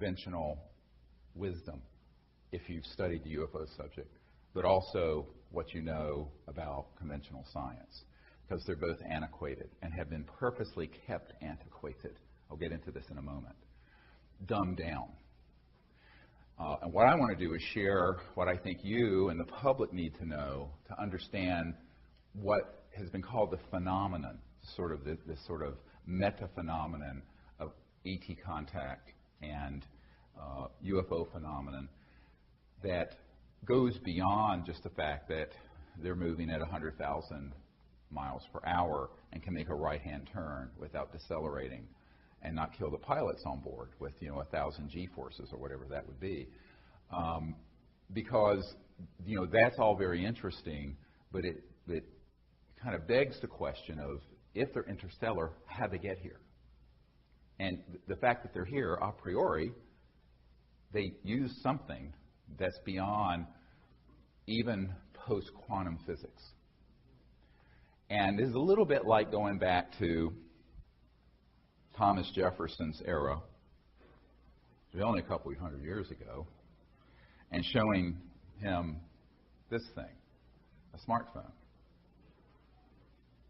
conventional wisdom if you've studied the UFO subject, but also what you know about conventional science, because they're both antiquated and have been purposely kept antiquated. I'll get into this in a moment. Dumbed down. And what I want to do is share what I think you and the public need to know to understand what has been called the phenomenon, sort of this sort of meta-phenomenon of ET contact and UFO phenomenon that goes beyond just the fact that they're moving at 100,000 miles per hour and can make a right-hand turn without decelerating and not kill the pilots on board with 1,000 G-forces or whatever that would be, because that's all very interesting, but it kind of begs the question of, if they're interstellar, how'd they get here? And the fact that they're here a priori, they use something that's beyond even post-quantum physics. And this is a little bit like going back to Thomas Jefferson's era, which was only a couple of hundred years ago, and showing him this thing, a smartphone.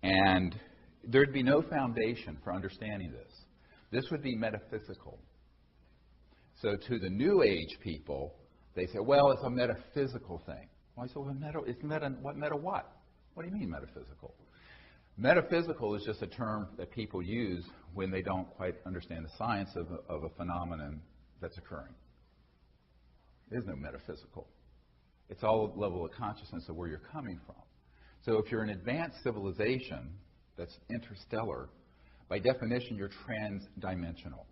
And there'd be no foundation for understanding this. This would be metaphysical. So to the New Age people, they say, well, it's a metaphysical thing. Well, I said, well, meta what? What do you mean metaphysical? Metaphysical is just a term that people use when they don't quite understand the science of a phenomenon that's occurring. There's no metaphysical. It's all a level of consciousness of where you're coming from. So if you're an advanced civilization that's interstellar, by definition, you're transdimensional.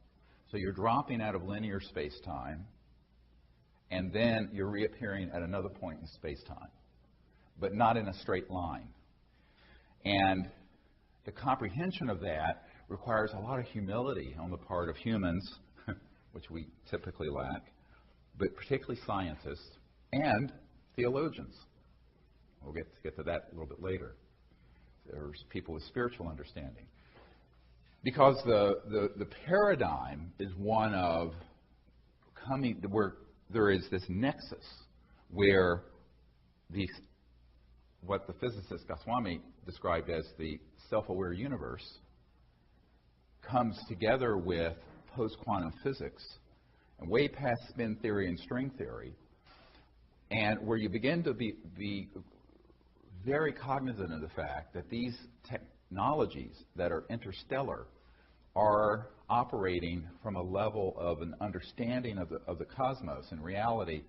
So you're dropping out of linear space-time, and then you're reappearing at another point in space-time, but not in a straight line. And the comprehension of that requires a lot of humility on the part of humans, which we typically lack, but particularly scientists and theologians. We'll get to that a little bit later. There's people with spiritual understanding. Because the paradigm is one of coming, where there is this nexus where what the physicist Goswami described as the self-aware universe comes together with post-quantum physics and way past spin theory and string theory, and where you begin to be very cognizant of the fact that these technologies that are interstellar are operating from a level of an understanding of the cosmos and reality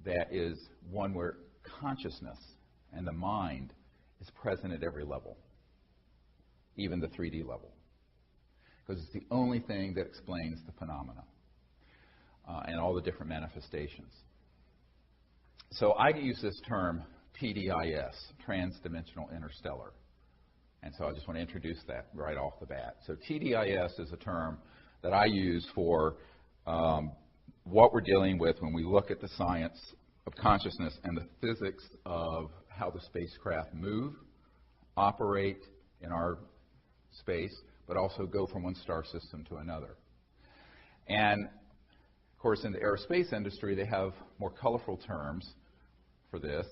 that is one where consciousness and the mind is present at every level, even the 3D level, because it's the only thing that explains the phenomena and all the different manifestations. So I use this term TDIS, transdimensional interstellar. And so I just want to introduce that right off the bat. So TDIS is a term that I use for what we're dealing with when we look at the science of consciousness and the physics of how the spacecraft move, operate in our space, but also go from one star system to another. And, of course, in the aerospace industry, they have more colorful terms for this.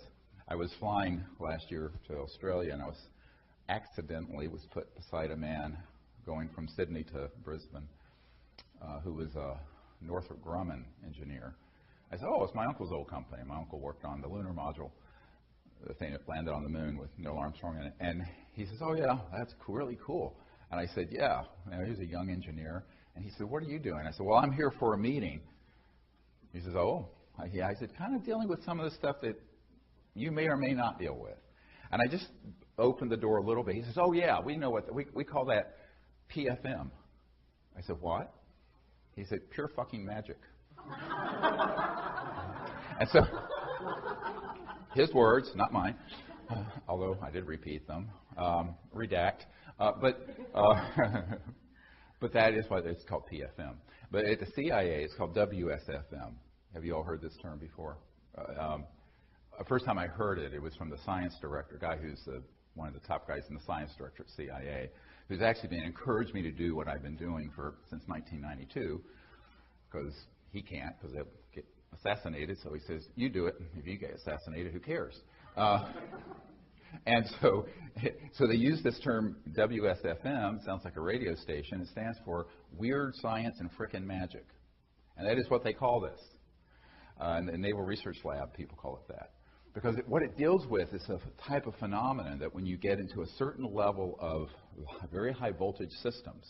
I was flying last year to Australia, and I accidentally was put beside a man going from Sydney to Brisbane who was a Northrop Grumman engineer. I said, oh, it's my uncle's old company. My uncle worked on the lunar module, the thing that landed on the moon with Neil Armstrong in it. And he says, oh, yeah, that's really cool. And I said, yeah. And he was a young engineer. And he said, what are you doing? I said, well, I'm here for a meeting. He says, oh. Yeah. I said, kind of dealing with some of the stuff that you may or may not deal with. And I just opened the door a little bit. He says, oh, yeah, we know what, we call that PFM. I said, what? He said, pure fucking magic. And so, his words, not mine, although I did repeat them, redact. But that is why it's called PFM. But at the CIA, it's called WSFM. Have you all heard this term before? The first time I heard it, it was from the science director, a guy who's one of the top guys in the science director at CIA, who's actually been encouraged me to do what I've been doing since 1992, because he can't because they'll get assassinated. So he says, you do it. If you get assassinated, who cares? And so they use this term WSFM, sounds like a radio station. It stands for Weird Science and Frickin' Magic. And that is what they call this. In the Naval Research Lab, people call it that. Because what it deals with is a type of phenomenon that when you get into a certain level of very high voltage systems,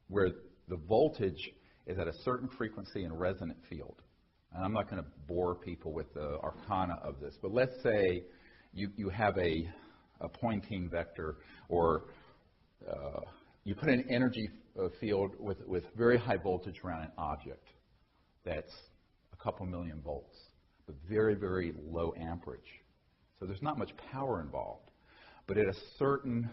where the voltage is at a certain frequency and resonant field. And I'm not going to bore people with the arcana of this, but let's say you have a Poynting vector, or you put an energy field with very high voltage around an object that's a couple million volts, but very, very low amperage. So there's not much power involved, but at a certain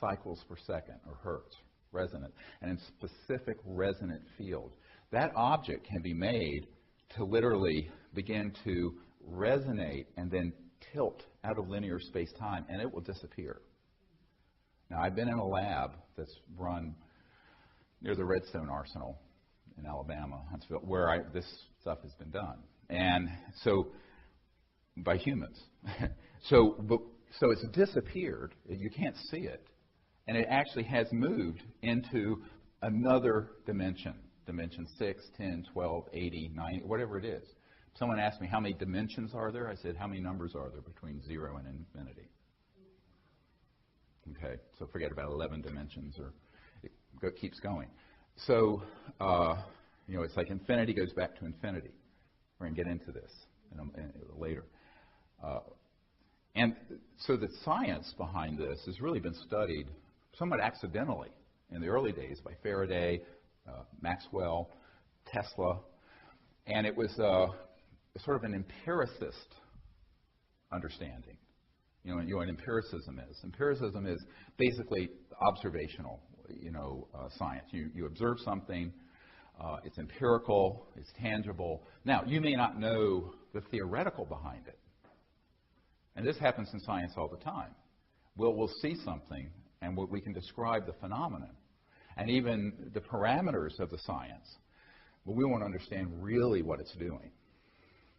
cycles per second, or hertz, resonant, and in specific resonant field, that object can be made to literally begin to resonate and then tilt out of linear space-time, and it will disappear. Now, I've been in a lab that's run near the Redstone Arsenal in Alabama, Huntsville, where this stuff has been done, and so by humans. So it's disappeared. You can't see it, and it actually has moved into another dimension. Dimension 6, 10, 12, 80, 90, whatever it is. Someone asked me, how many dimensions are there? I said, how many numbers are there between 0 and infinity? Okay, so forget about 11 dimensions, or it keeps going. So, it's like infinity goes back to infinity. We're going to get into this later. And so the science behind this has really been studied somewhat accidentally in the early days by Faraday, Maxwell, Tesla, and it was sort of an empiricist understanding. You know what empiricism is. Empiricism is basically observational, science. You observe something, it's empirical, it's tangible. Now, you may not know the theoretical behind it, and this happens in science all the time. We'll see something, and we can describe the phenomenon, and even the parameters of the science, but we won't understand really what it's doing.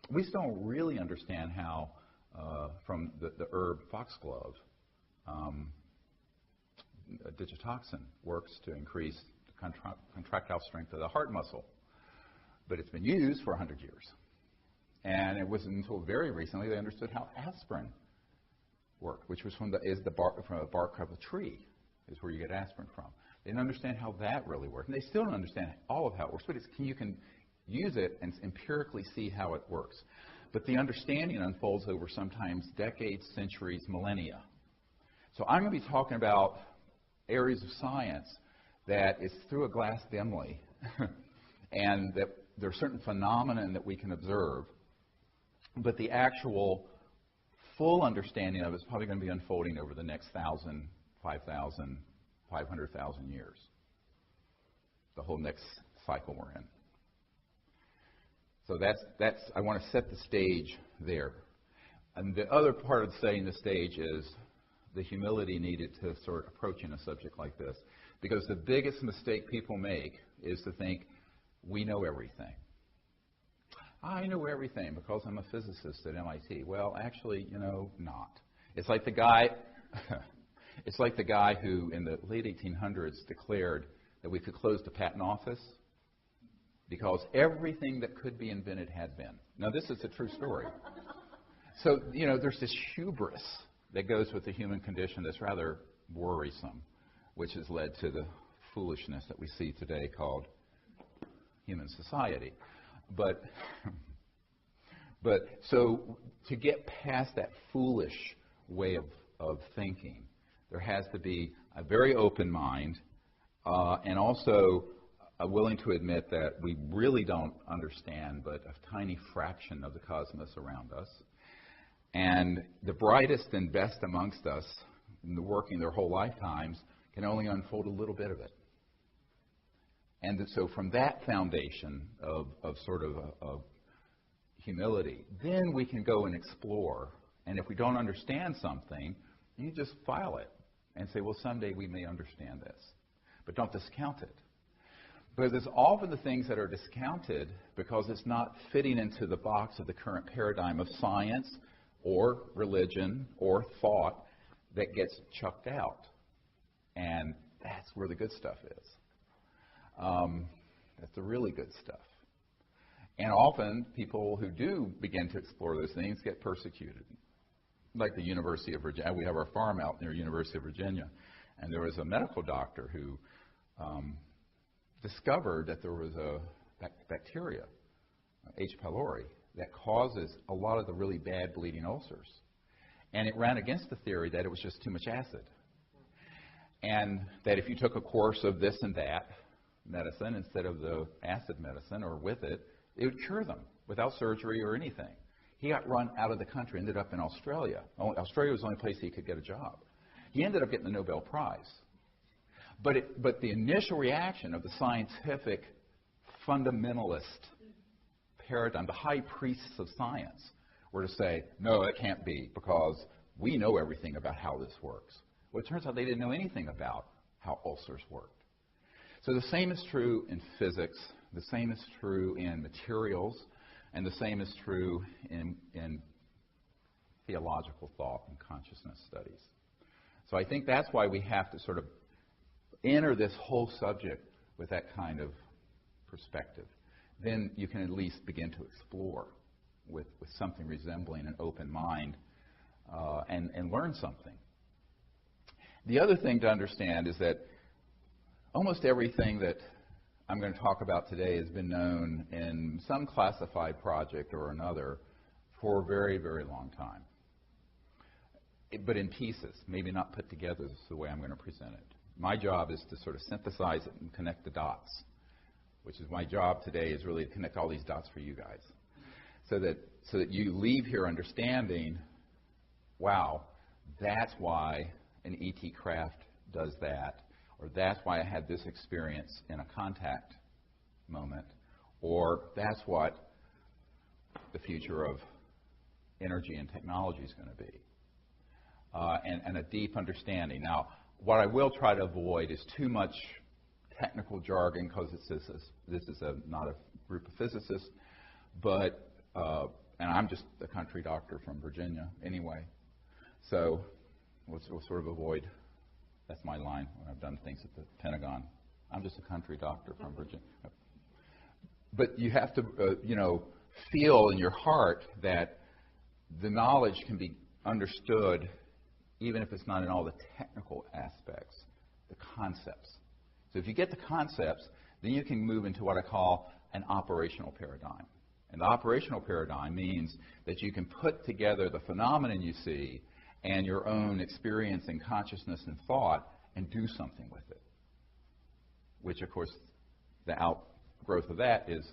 We still don't really understand how, from the herb foxglove, digitoxin works to increase the contractile strength of the heart muscle. But it's been used for 100 years. And it wasn't until very recently they understood how aspirin worked, which was from a bark of a tree, is where you get aspirin from. They didn't understand how that really worked. And they still don't understand all of how it works, but you can use it and empirically see how it works. But the understanding unfolds over sometimes decades, centuries, millennia. So I'm going to be talking about areas of science that is through a glass dimly, and that there are certain phenomena that we can observe, but the actual full understanding of it is probably going to be unfolding over the next 1,000, 5,000, 500,000 years, the whole next cycle we're in. So that's I want to set the stage there. And the other part of setting the stage is the humility needed to sort of approaching a subject like this. Because the biggest mistake people make is to think, we know everything. I know everything because I'm a physicist at MIT. Well, actually, not. It's like the guy who in the late 1800s declared that we could close the patent office because everything that could be invented had been. Now, this is a true story. So, there's this hubris that goes with the human condition that's rather worrisome, which has led to the foolishness that we see today called human society. But so to get past that foolish way of thinking, there has to be a very open mind and also willing to admit that we really don't understand but a tiny fraction of the cosmos around us. And the brightest and best amongst us, working their whole lifetimes, can only unfold a little bit of it. And so from that foundation of humility, then we can go and explore. And if we don't understand something, you just file it and say, well, someday we may understand this. But don't discount it. Because it's often the things that are discounted because it's not fitting into the box of the current paradigm of science or religion or thought that gets chucked out. And that's where the good stuff is. That's the really good stuff. And often people who do begin to explore those things get persecuted. Like the University of Virginia. We have our farm out near University of Virginia. And there was a medical doctor who discovered that there was a bacteria, H. pylori, that causes a lot of the really bad bleeding ulcers. And it ran against the theory that it was just too much acid. And that if you took a course of this and that medicine instead of the acid medicine or with it, it would cure them without surgery or anything. He got run out of the country, ended up in Australia. Australia was the only place he could get a job. He ended up getting the Nobel Prize. But the initial reaction of the scientific fundamentalist paradigm, the high priests of science, were to say, no, it can't be because we know everything about how this works. Well, it turns out they didn't know anything about how ulcers worked. So the same is true in physics, the same is true in materials, and the same is true in theological thought and consciousness studies. So I think that's why we have to sort of enter this whole subject with that kind of perspective. Then you can at least begin to explore with something resembling an open mind and learn something. The other thing to understand is that almost everything that I'm going to talk about today has been known in some classified project or another for a very, very long time. But in pieces, maybe not put together is the way I'm going to present it. My job is to sort of synthesize it and connect the dots, which is my job today, is really to connect all these dots for you guys. So that you leave here understanding, wow, that's why an ET craft does that, or that's why I had this experience in a contact moment, or that's what the future of energy and technology is going to be. And a deep understanding. Now, what I will try to avoid is too much technical jargon, because this is not a group of physicists, but and I'm just a country doctor from Virginia anyway, so we'll sort of avoid. That's my line when I've done things at the Pentagon. I'm just a country doctor from Virginia. But you have to, feel in your heart that the knowledge can be understood, even if it's not in all the technical aspects, the concepts. So if you get the concepts, then you can move into what I call an operational paradigm. And the operational paradigm means that you can put together the phenomenon you see and your own experience and consciousness and thought and do something with it. Which, of course, the outgrowth of that is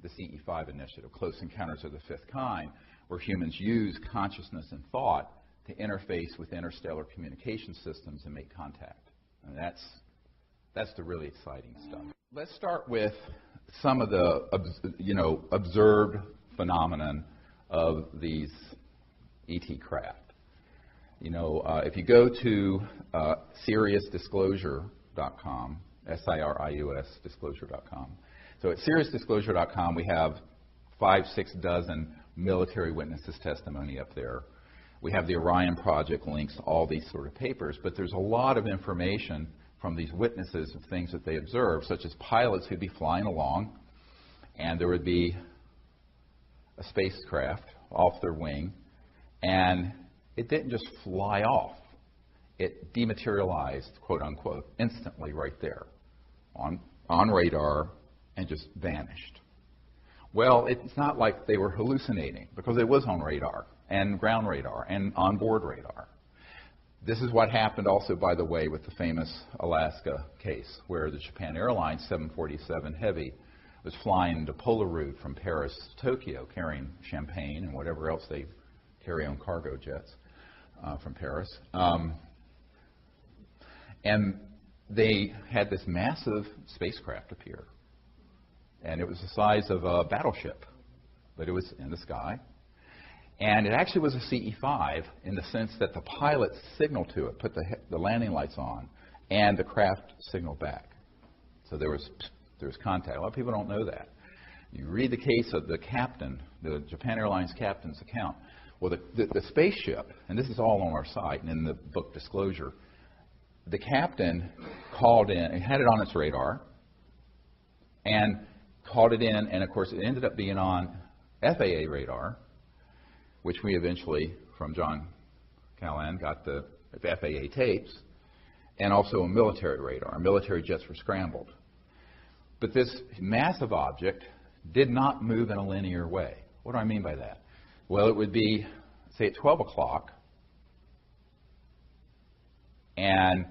the CE5 initiative, Close Encounters of the Fifth Kind, where humans use consciousness and thought to interface with interstellar communication systems and make contact. And that's the really exciting stuff. Let's start with some of the observed phenomenon of these ET craft. If you go to SiriusDisclosure.com, SIRIUS disclosure.com. So at SiriusDisclosure.com, we have 5-6 dozen military witnesses' testimony up there. We have the Orion Project links to all these sort of papers, but there's a lot of information from these witnesses of things that they observed, such as pilots who'd be flying along, and there would be a spacecraft off their wing, and it didn't just fly off. It dematerialized, quote unquote, instantly right there on radar and just vanished. Well, it's not like they were hallucinating, because it was on radar and ground radar and onboard radar. This is what happened also, by the way, with the famous Alaska case, where the Japan Airlines 747 Heavy was flying the polar route from Paris to Tokyo, carrying champagne and whatever else they carry on cargo jets from Paris. And they had this massive spacecraft appear. And it was the size of a battleship, but it was in the sky. And it actually was a CE5 in the sense that the pilot signaled to it, put the landing lights on, and the craft signaled back. So there was there's contact. A lot of people don't know that. You read the case of the captain, the Japan Airlines captain's account. Well, the spaceship, and this is all on our site and in the book Disclosure, the captain called in, and had it on its radar, and called it in, and of course it ended up being on FAA radar, which we eventually, from John Callahan, got the FAA tapes, and also a military radar. Military jets were scrambled. But this massive object did not move in a linear way. What do I mean by that? Well, it would be, say, at 12 o'clock, and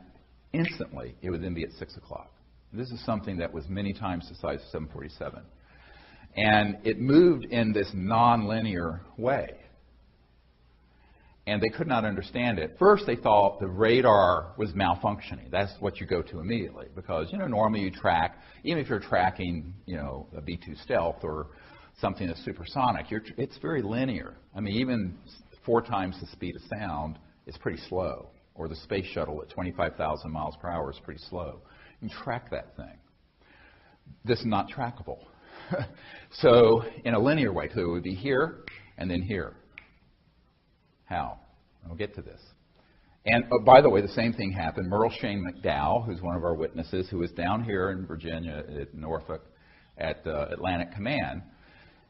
instantly it would then be at 6 o'clock. This is something that was many times the size of 747. And it moved in this non-linear way. And they could not understand it. First, they thought the radar was malfunctioning. That's what you go to immediately. Because, normally you track, even if you're tracking, a B-2 stealth or something that's supersonic, it's very linear. I mean, even 4 times the speed of sound is pretty slow. Or the space shuttle at 25,000 miles per hour is pretty slow. You can track that thing. This is not trackable. So, in a linear way, so it would be here and then here. How? I'll get to this. And by the way, the same thing happened. Merle Shane McDowell, who's one of our witnesses, who was down here in Virginia at Norfolk at Atlantic Command,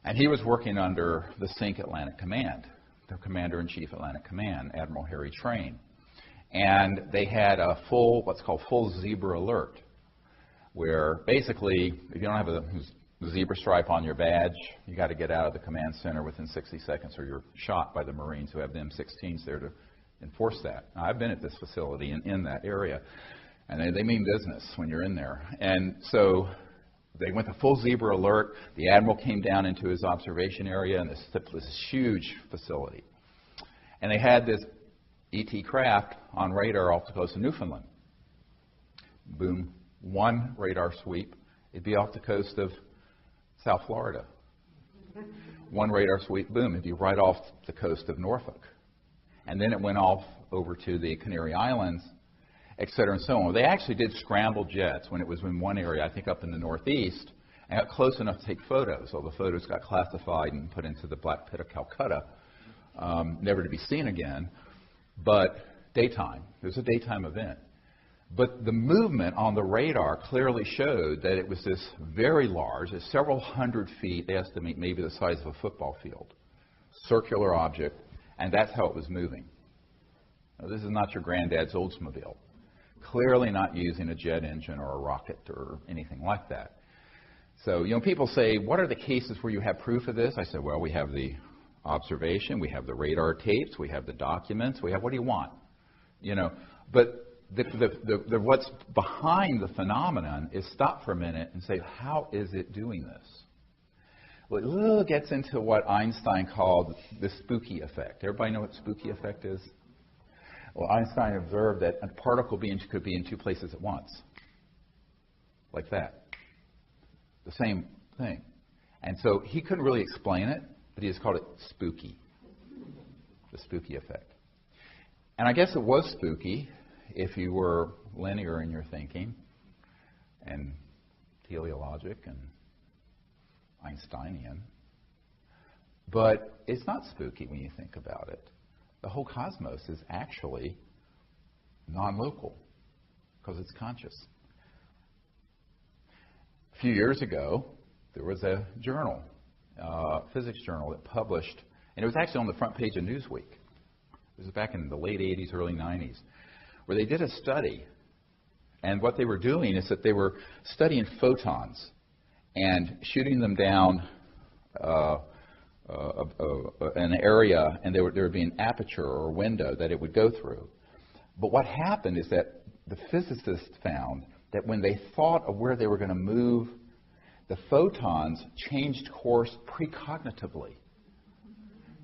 and he was working under the SINC Atlantic Command, the Commander-in-Chief Atlantic Command, Admiral Harry Train. And they had a what's called full zebra alert, where basically, if you don't have a zebra stripe on your badge, you got to get out of the command center within 60 seconds or you're shot by the Marines who have the M16s there to enforce that. Now, I've been at this facility in that area, and they mean business when you're in there. And so they went to full zebra alert. The Admiral came down into his observation area in this huge facility. And they had this ET craft on radar off the coast of Newfoundland. Boom, one radar sweep, it'd be off the coast of South Florida. One radar sweep, boom, it'd be right off the coast of Norfolk. And then it went off over to the Canary Islands, et cetera, and so on. They actually did scramble jets when it was in one area, I think up in the Northeast, and got close enough to take photos. So the photos got classified and put into the Black Pit of Calcutta, never to be seen again. But daytime, it was a daytime event. But the movement on the radar clearly showed that it was this very large, it's several hundred feet, they estimate maybe the size of a football field, circular object, and that's how it was moving. Now, this is not your granddad's Oldsmobile. Clearly not using a jet engine or a rocket or anything like that. So, people say, what are the cases where you have proof of this? I said, well, we have the observation, we have the radar tapes, we have the documents, we have, what do you want? But the what's behind the phenomenon is stop for a minute and say, how is it doing this? Well, it a little gets into what Einstein called the spooky effect. Everybody know what spooky effect is? Well, Einstein observed that a particle could be in 2 places at once. Like that. The same thing. And so he couldn't really explain it, but he just called it spooky. The spooky effect. And I guess it was spooky if you were linear in your thinking and teleologic and Einsteinian. But it's not spooky when you think about it. The whole cosmos is actually non-local because it's conscious. A few years ago, there was a journal, physics journal, that published, and it was actually on the front page of Newsweek. This was back in the late 80s, early 90s, where they did a study. And what they were doing is that they were studying photons and shooting them down an area, and there would be an aperture or window that it would go through. But what happened is that the physicists found that when they thought of where they were going to move, the photons changed course precognitively.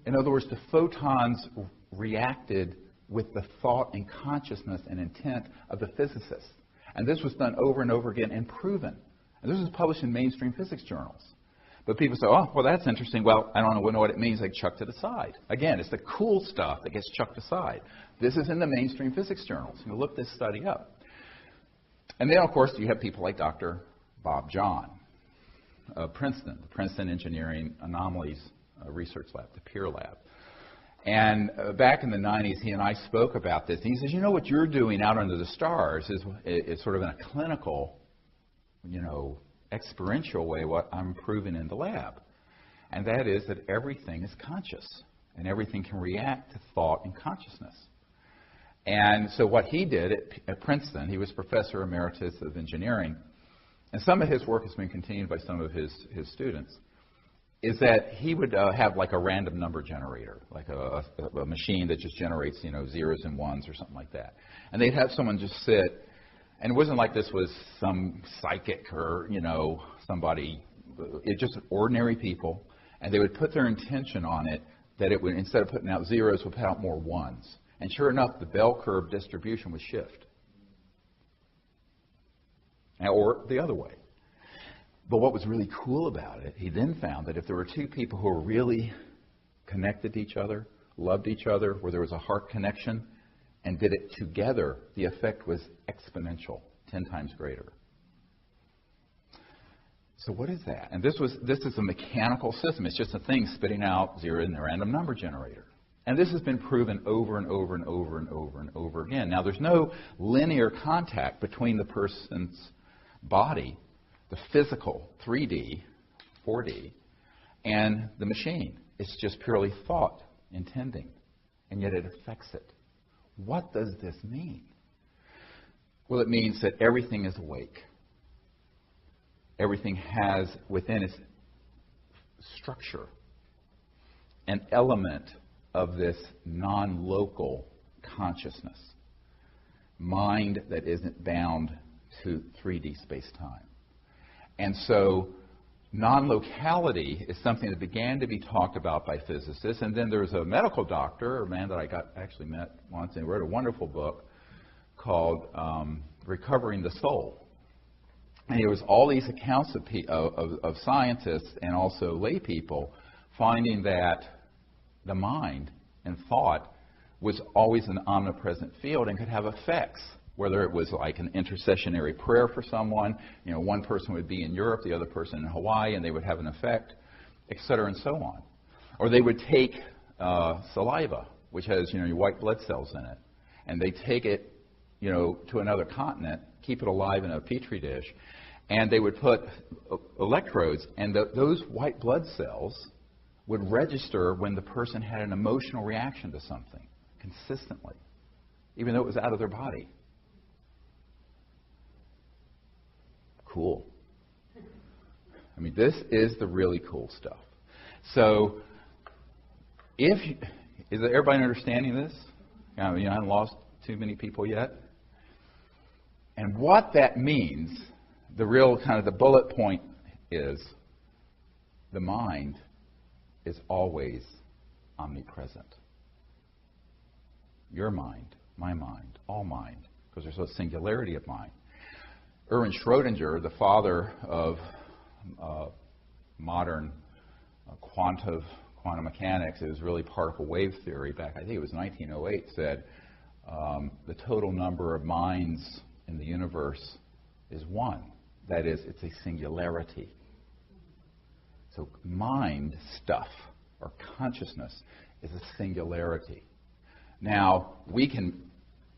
In other words, the photons reacted with the thought and consciousness and intent of the physicists. And this was done over and over again and proven. And this was published in mainstream physics journals. But people say, oh, well, that's interesting. Well, I don't know what it means. They chucked it aside. Again, it's the cool stuff that gets chucked aside. This is in the mainstream physics journals. You look this study up. And then, of course, you have people like Dr. Bob John of Princeton, the Princeton Engineering Anomalies Research Lab, the PEER lab. And back in the 90s, he and I spoke about this. And he says, you know, what you're doing out under the stars is sort of in a clinical, experiential way what I'm proving in the lab. And that is that everything is conscious. And everything can react to thought and consciousness. And so what he did at Princeton, he was professor emeritus of engineering, and some of his work has been continued by some of his students, is that he would have like a random number generator, like a machine that just generates, zeros and ones or something like that. And they'd have someone just sit, and it wasn't like this was some psychic or, somebody, it's just ordinary people, and they would put their intention on it that it would, instead of putting out zeros, would put out more ones. And sure enough, the bell curve distribution would shift. Or the other way. But what was really cool about it, he then found that if there were two people who were really connected to each other, loved each other, where there was a heart connection, and did it together, the effect was exponential, 10 times greater. So what is that? And this is a mechanical system. It's just a thing spitting out zero in a random number generator. And this has been proven over and over and over and over and over again. Now, there's no linear contact between the person's body, the physical 3D, 4D, and the machine. It's just purely thought, intending, and yet it affects it. What does this mean? Well, it means that everything is awake. Everything has within its structure an element of this non-local consciousness, mind that isn't bound to 3D space-time. And so non-locality is something that began to be talked about by physicists. And then there's a medical doctor, a man that I actually met once, and he wrote a wonderful book called Recovering the Soul. And there was all these accounts of scientists and also lay people finding that the mind and thought was always an omnipresent field and could have effects, whether it was like an intercessionary prayer for someone. One person would be in Europe, the other person in Hawaii, and they would have an effect, et cetera, and so on. Or they would take saliva, which has your white blood cells in it, and they take it to another continent, keep it alive in a petri dish, and they would put electrodes, and those white blood cells would register when the person had an emotional reaction to something consistently, even though it was out of their body. Cool. I mean, this is the really cool stuff. So, is everybody understanding this? I haven't lost too many people yet. And what that means, the real kind of the bullet point is the mind is always omnipresent. Your mind, my mind, all mind, because there's a singularity of mind. Erwin Schrödinger, the father of modern quantum mechanics, it was really particle wave theory back, I think it was 1908, said the total number of minds in the universe is one. That is, it's a singularity. So mind stuff, or consciousness, is a singularity. Now, we can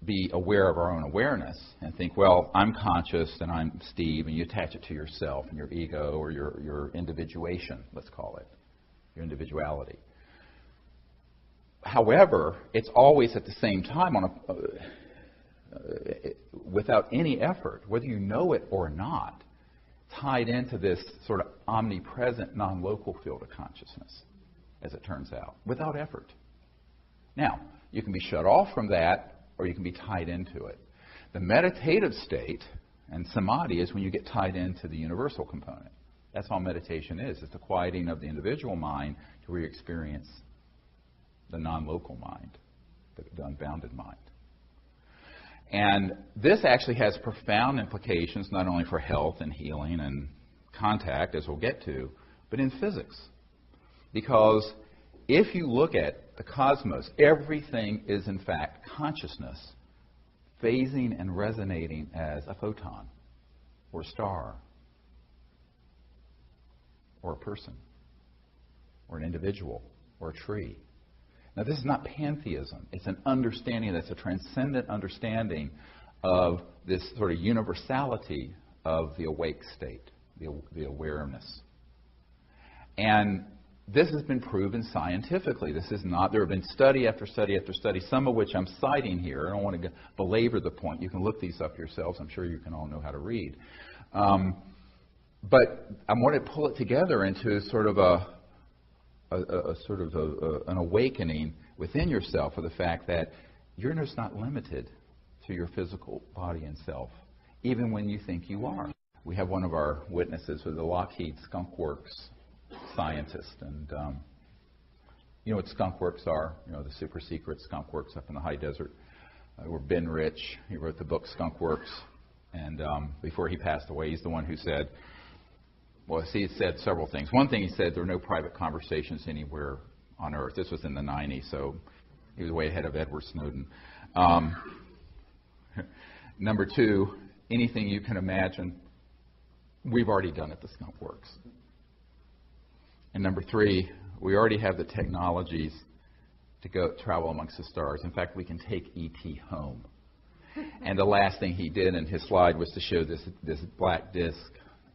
be aware of our own awareness and think, well, I'm conscious and I'm Steve, and you attach it to yourself and your ego or your individuation, let's call it, your individuality. However, it's always at the same time without any effort, whether you know it or not, tied into this sort of omnipresent, non-local field of consciousness, as it turns out, without effort. Now, you can be shut off from that, or you can be tied into it. The meditative state and samadhi is when you get tied into the universal component. That's all meditation is. It's the quieting of the individual mind to where you experience the non-local mind, the unbounded mind. And this actually has profound implications not only for health and healing and contact, as we'll get to, but in physics. Because if you look at the cosmos, everything is in fact consciousness, phasing and resonating as a photon or star or a person or an individual or a tree. Now, this is not pantheism. It's an understanding that's a transcendent understanding of this sort of universality of the awake state, the awareness. And this has been proven scientifically. This is not, there have been study after study after study, some of which I'm citing here. I don't want to belabor the point. You can look these up yourselves. I'm sure you can all know how to read. But I want to pull it together into sort of an awakening within yourself of the fact that you're just not limited to your physical body and self, even when you think you are. We have one of our witnesses with the Lockheed Skunk Works scientist, and you know what skunk works are? You know, the super secret skunk works up in the high desert. Where Ben Rich, he wrote the book Skunk Works, and before he passed away, he's the one who said, well, he said several things. One thing he said, there are no private conversations anywhere on Earth. This was in the 90s, so he was way ahead of Edward Snowden. Number two, anything you can imagine, we've already done at the Skunk Works. And number three, we already have the technologies to go travel amongst the stars. In fact, we can take E.T. home. And the last thing he did in his slide was to show this black disk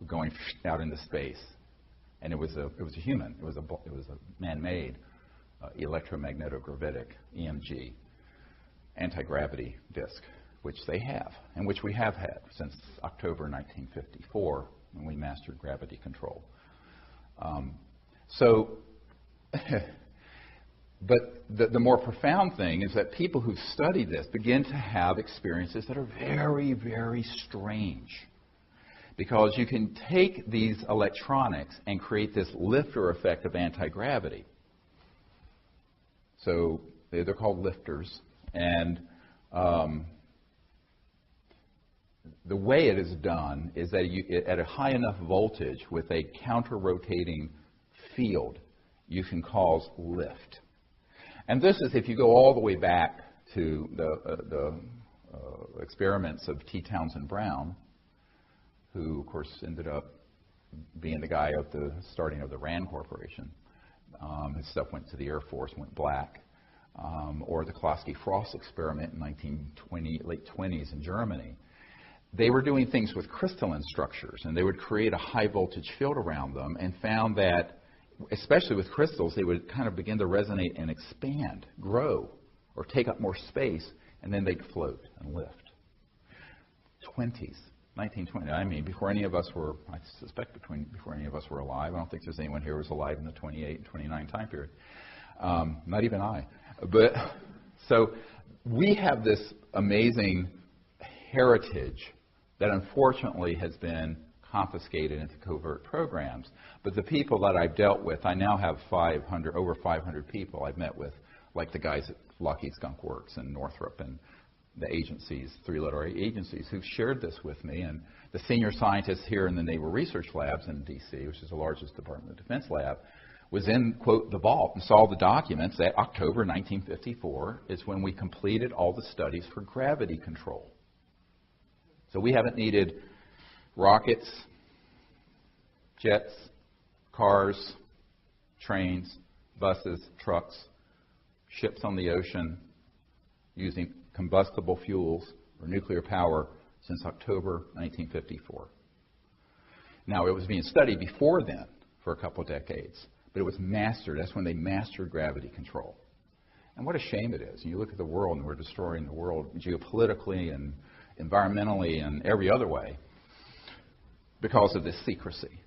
going out into space. And it was a human. It was a man-made electromagnetic EMG anti-gravity disk, which they have, and which we have had since October 1954 when we mastered gravity control. But the more profound thing is that people who've studied this begin to have experiences that are very, very strange. Because you can take these electronics and create this lifter effect of anti-gravity. So they're called lifters. And the way it is done is that at a high enough voltage with a counter-rotating field, you can cause lift. And this is if you go all the way back to the experiments of T. Townsend Brown, who, of course, ended up being the guy of the starting of the RAND Corporation. His stuff went to the Air Force, went black. Or the Klossky-Frost experiment in late 20s in Germany. They were doing things with crystalline structures, and they would create a high voltage field around them, and found that, especially with crystals, they would kind of begin to resonate and expand, grow, or take up more space, and then they'd float and lift. 1920. I mean, before any of us were, I suspect before any of us were alive. I don't think there's anyone here who was alive in the 28 and 29 time period. Not even I. But so we have this amazing heritage that unfortunately has been confiscated into covert programs. But the people that I've dealt with, I now have over 500 people I've met with, like the guys at Lockheed Skunk Works and Northrop and the agencies, three-letter agencies, who've shared this with me. And the senior scientist here in the Naval Research Labs in D.C., which is the largest Department of Defense lab, was in, quote, the vault and saw the documents that October 1954 is when we completed all the studies for gravity control. So we haven't needed rockets, jets, cars, trains, buses, trucks, ships on the ocean using combustible fuels or nuclear power since October 1954. Now, it was being studied before then for a couple of decades, but it was mastered. That's when they mastered gravity control. And what a shame it is. You look at the world, and we're destroying the world geopolitically and environmentally and every other way because of this secrecy.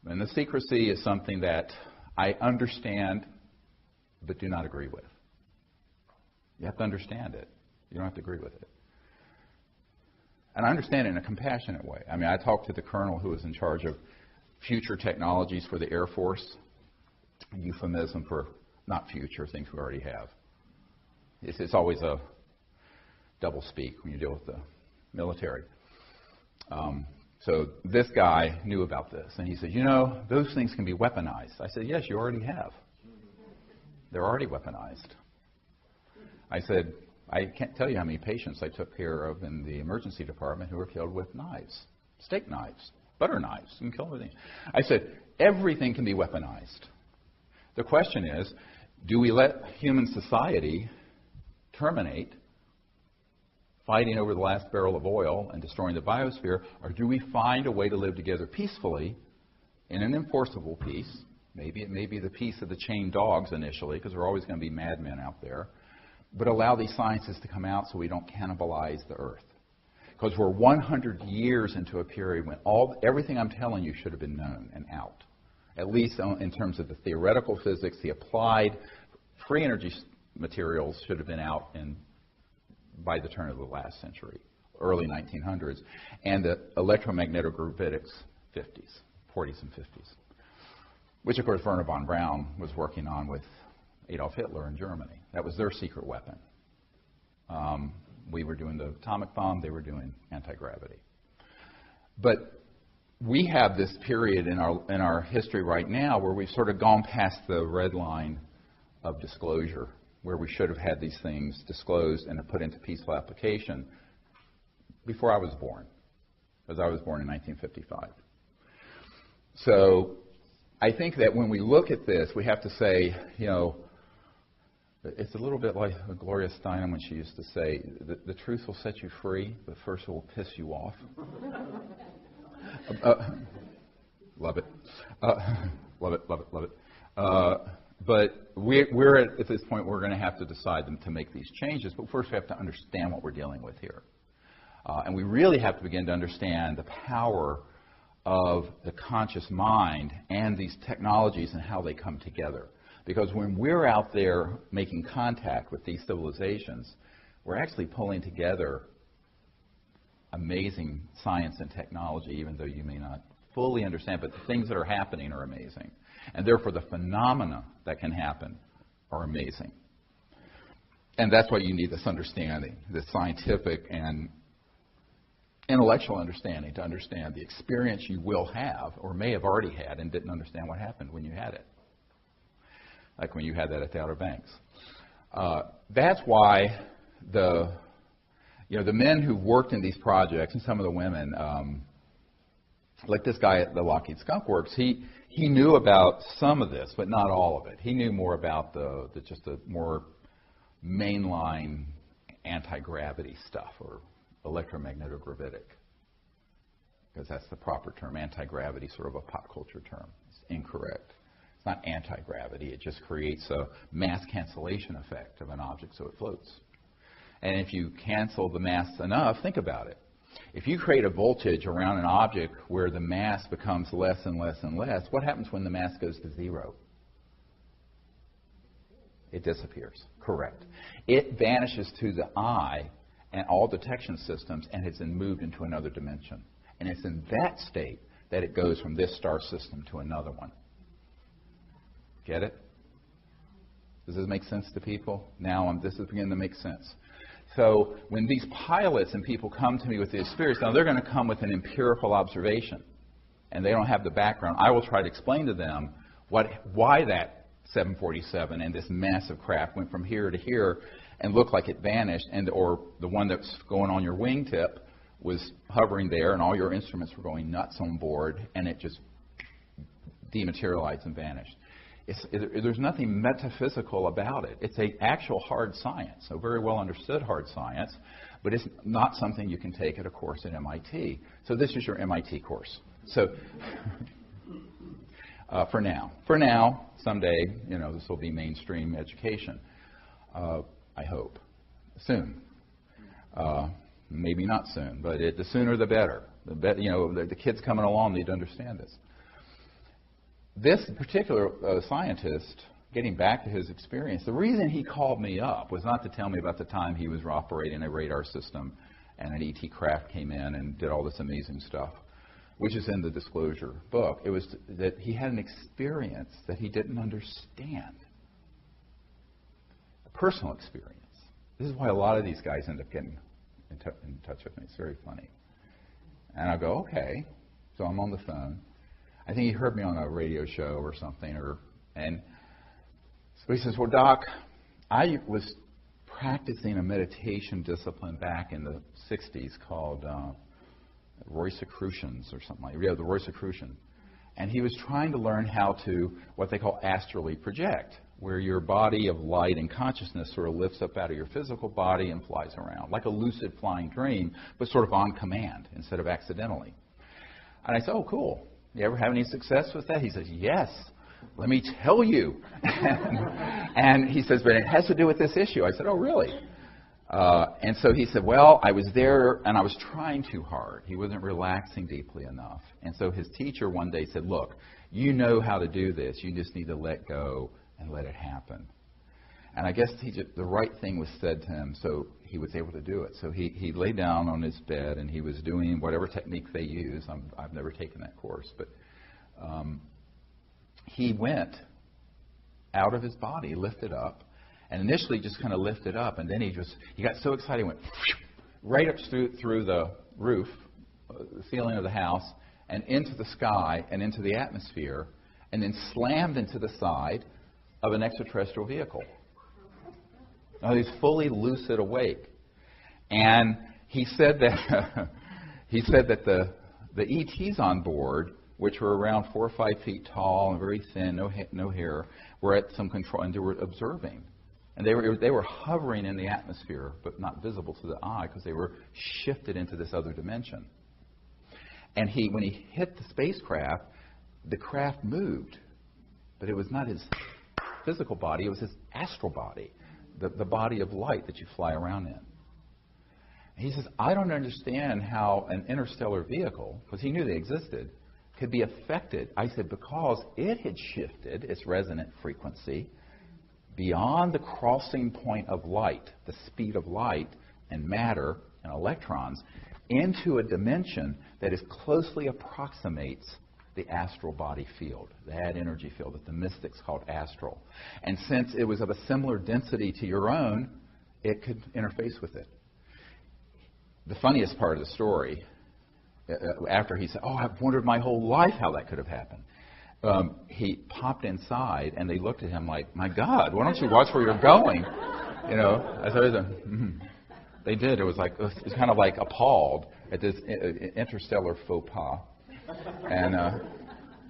And the secrecy is something that I understand but do not agree with. You have to understand it. You don't have to agree with it. And I understand it in a compassionate way. I mean, I talked to the colonel who was in charge of future technologies for the Air Force, a euphemism for not future, things we already have. It's always a double speak when you deal with the military. So this guy knew about this, and he said, you know, those things can be weaponized. I said, yes, you already have. They're already weaponized. I said, I can't tell you how many patients I took care of in the emergency department who were killed with knives, steak knives, butter knives, and kill everything. I said, everything can be weaponized. The question is, do we let human society terminate, fighting over the last barrel of oil and destroying the biosphere, or do we find a way to live together peacefully in an enforceable peace? Maybe it may be the peace of the chained dogs initially, because there are always going to be madmen out there, but allow these sciences to come out so we don't cannibalize the earth. Because we're 100 years into a period when everything I'm telling you should have been known and out, at least in terms of the theoretical physics. The applied free energy materials should have been out by the turn of the last century, early 1900s, and the electromagnetogravitics 40s and 50s, which of course Werner von Braun was working on with Adolf Hitler in Germany. That was their secret weapon. We were doing the atomic bomb, they were doing anti-gravity. But we have this period in our history right now where we've sort of gone past the red line of disclosure, where we should have had these things disclosed and put into peaceful application before I was born, because I was born in 1955. So I think that when we look at this, we have to say, it's a little bit like Gloria Steinem when she used to say, the truth will set you free, but first it will piss you off. Love it. Love it, love it, love it. But we're at this point we're going to have to decide to make these changes, but first we have to understand what we're dealing with here. And we really have to begin to understand the power of the conscious mind and these technologies and how they come together. Because when we're out there making contact with these civilizations, we're actually pulling together amazing science and technology, even though you may not fully understand, but the things that are happening are amazing. And therefore the phenomena that can happen are amazing. And that's why you need this understanding, this scientific and intellectual understanding to understand the experience you will have or may have already had and didn't understand what happened when you had it. Like when you had that at the Outer Banks. That's why the men who worked in these projects and some of the women, like this guy at the Lockheed Skunk Works, he knew about some of this, but not all of it. He knew more about just the more mainline anti-gravity stuff, or electromagnetogravitic, because that's the proper term. Anti-gravity, sort of a pop culture term. It's incorrect. It's not anti-gravity. It just creates a mass cancellation effect of an object so it floats. And if you cancel the mass enough, think about it. If you create a voltage around an object where the mass becomes less and less and less, what happens when the mass goes to zero? It disappears. Correct. It vanishes to the eye and all detection systems, and it's then moved into another dimension. And it's in that state that it goes from this star system to another one. Get it? Does this make sense to people? Now this is beginning to make sense. So when these pilots and people come to me with the experience, now they're going to come with an empirical observation, and they don't have the background. I will try to explain to them why that 747 and this massive craft went from here to here and looked like it vanished, or the one that's going on your wingtip was hovering there, and all your instruments were going nuts on board, and it just dematerialized and vanished. There's nothing metaphysical about it. It's an actual hard science, a very well understood hard science, but it's not something you can take at a course at MIT. So this is your MIT course. So for now, someday, this will be mainstream education. I hope soon. Maybe not soon, but the sooner the better. The kids coming along need to understand this. This particular scientist, getting back to his experience, the reason he called me up was not to tell me about the time he was operating a radar system and an ET craft came in and did all this amazing stuff, which is in the disclosure book. It was that he had an experience that he didn't understand, a personal experience. This is why a lot of these guys end up getting in touch with me. It's very funny. And I go, okay. So I'm on the phone. I think he heard me on a radio show or something, and so he says, well, Doc, I was practicing a meditation discipline back in the 60s called Rosicrucians or something like that. Yeah, the Rosicrucian. And he was trying to learn how to, what they call astrally project, where your body of light and consciousness sort of lifts up out of your physical body and flies around, like a lucid flying dream, but sort of on command instead of accidentally. And I said, oh, cool. You ever have any success with that? He says, yes. Let me tell you. And he says, but it has to do with this issue. I said, oh, really? And so he said, well, I was there and I was trying too hard. He wasn't relaxing deeply enough. And so his teacher one day said, look, you know how to do this. You just need to let go and let it happen. And I guess the right thing was said to him, so he was able to do it. So he lay down on his bed and he was doing whatever technique they use. I've never taken that course, but he went out of his body, lifted up, and initially just kind of lifted up, and then he got so excited, he went right up through the roof, the ceiling of the house, and into the sky and into the atmosphere, and then slammed into the side of an extraterrestrial vehicle. Now he's fully lucid awake, and he said that the ETs on board, which were around 4 or 5 feet tall and very thin, no hair, were at some control, and they were observing. And they were hovering in the atmosphere, but not visible to the eye because they were shifted into this other dimension. And when he hit the spacecraft, the craft moved, but it was not his physical body, it was his astral body, the body of light that you fly around in. And he says, I don't understand how an interstellar vehicle, because he knew they existed, could be affected. I said, because it had shifted its resonant frequency beyond the crossing point of light, the speed of light and matter and electrons, into a dimension that closely approximates the astral body field, that energy field that the mystics called astral. And since it was of a similar density to your own, it could interface with it. The funniest part of the story, after he said, oh, I've wondered my whole life how that could have happened. He popped inside, and they looked at him like, my God, why don't you watch where you're going? You know, I thought they did. It was kind of like appalled at this interstellar faux pas. And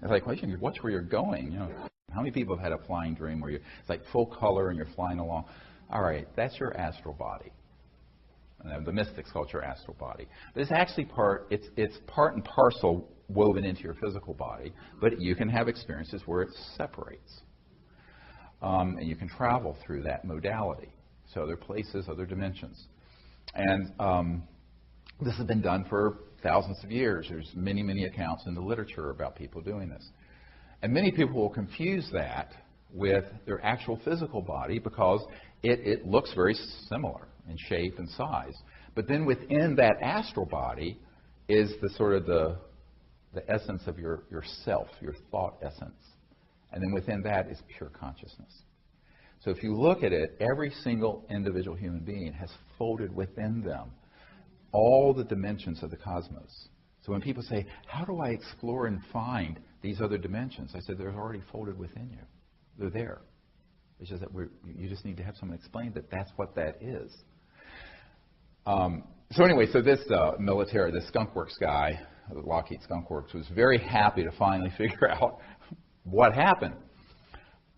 it's like, well, you can watch where you're going. You know, how many people have had a flying dream where it's like full color and you're flying along? All right, that's your astral body. The mystics call it your astral body. But it's actually it's part and parcel woven into your physical body, but you can have experiences where it separates. And you can travel through that modality. So other places, other dimensions. And this has been done for thousands of years. There's many, many accounts in the literature about people doing this. And many people will confuse that with their actual physical body because it looks very similar in shape and size. But then within that astral body is the sort of the essence of your self, your thought essence. And then within that is pure consciousness. So if you look at it, every single individual human being has folded within them all the dimensions of the cosmos. So when people say, how do I explore and find these other dimensions? I said, they're already folded within you. They're there. It's just that you just need to have someone explain that that's what that is. So anyway, so this military, this Skunk Works guy, Lockheed Skunk Works, was very happy to finally figure out what happened.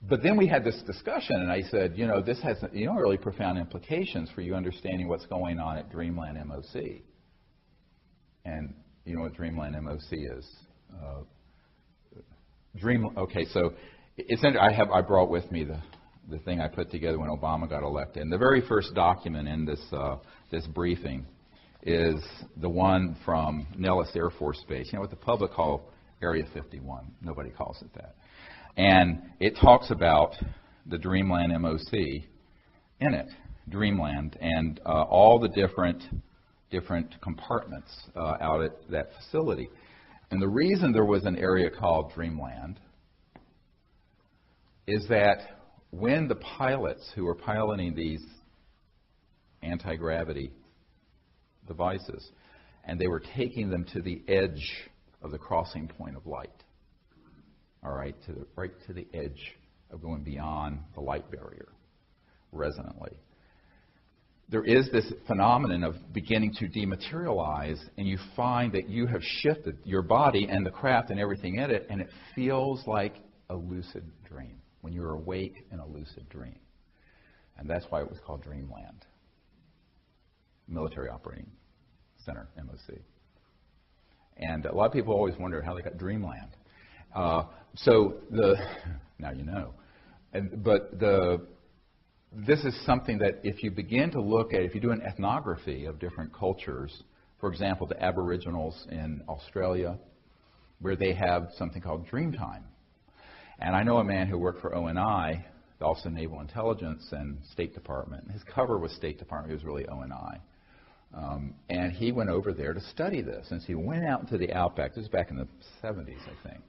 But then we had this discussion, and I said, you know, this has really profound implications for you understanding what's going on at Dreamland MOC. And you know what Dreamland MOC is? Okay, so I brought with me the thing I put together when Obama got elected. And the very first document in this briefing is the one from Nellis Air Force Base. You know what the public call Area 51. Nobody calls it that. And it talks about the Dreamland MOC in it, Dreamland, and all the different compartments out at that facility. And the reason there was an area called Dreamland is that when the pilots who were piloting these anti-gravity devices, and they were taking them to the edge of the crossing point of light, all right, right to the edge of going beyond the light barrier, resonantly. there is this phenomenon of beginning to dematerialize, and you find that you have shifted your body and the craft and everything in it, and it feels like a lucid dream, when you're awake in a lucid dream. And that's why it was called Dreamland. Military Operating Center, MOC. And a lot of people always wonder how they got Dreamland. Now you know. This is something that if you begin to look at, if you do an ethnography of different cultures, for example, the Aboriginals in Australia, where they have something called Dreamtime. And I know a man who worked for ONI, the Office of Naval Intelligence and State Department. His cover was State Department. He was really ONI. And he went over there to study this. And so he went out into the outback. This was back in the 70s, I think.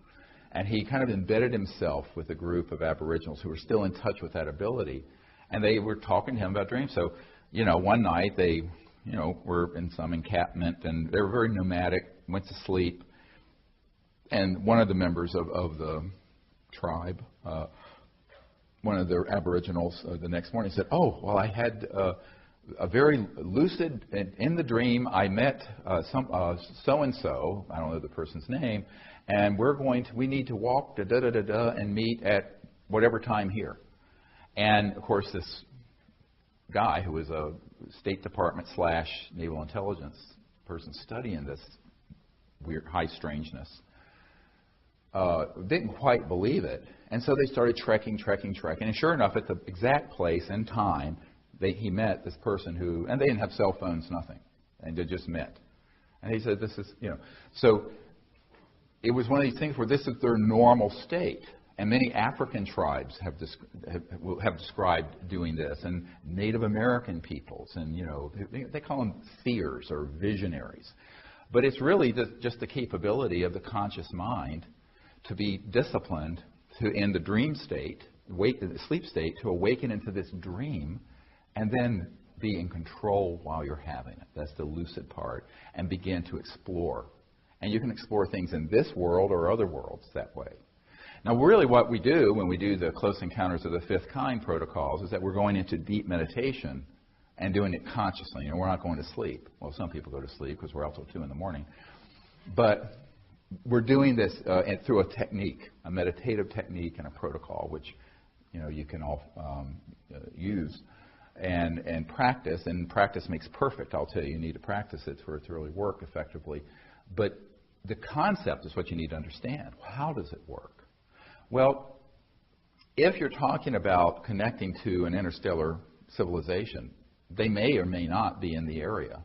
And he kind of embedded himself with a group of Aboriginals who were still in touch with that ability. And they were talking to him about dreams. So, one night they, were in some encampment, and they were very nomadic, went to sleep. And one of the members of the tribe, one of the Aboriginals, the next morning said, "Oh, well, I had a very lucid, in the dream, I met so-and-so, I don't know the person's name, and we need to walk and meet at whatever time here." And, of course, this guy who was a State Department / Naval Intelligence person studying this weird high strangeness didn't quite believe it. And so they started trekking. And sure enough, at the exact place and time, he met this person and they didn't have cell phones, nothing. And they just met. And he said, this is, So it was one of these things where this is their normal state. And many African tribes have described doing this, and Native American peoples, and they call them seers or visionaries. But it's really just the capability of the conscious mind to be disciplined in the dream state, the sleep state, to awaken into this dream, and then be in control while you're having it. That's the lucid part, and begin to explore. And you can explore things in this world or other worlds that way. Now, really what we do when we do the Close Encounters of the Fifth Kind protocols is that we're going into deep meditation and doing it consciously. We're not going to sleep. Well, some people go to sleep because we're out till 2 in the morning. But we're doing this through a technique, a meditative technique and a protocol, which you can all use and practice. And practice makes perfect, I'll tell you. You need to practice it for it to really work effectively. But the concept is what you need to understand. How does it work? Well, if you're talking about connecting to an interstellar civilization, they may or may not be in the area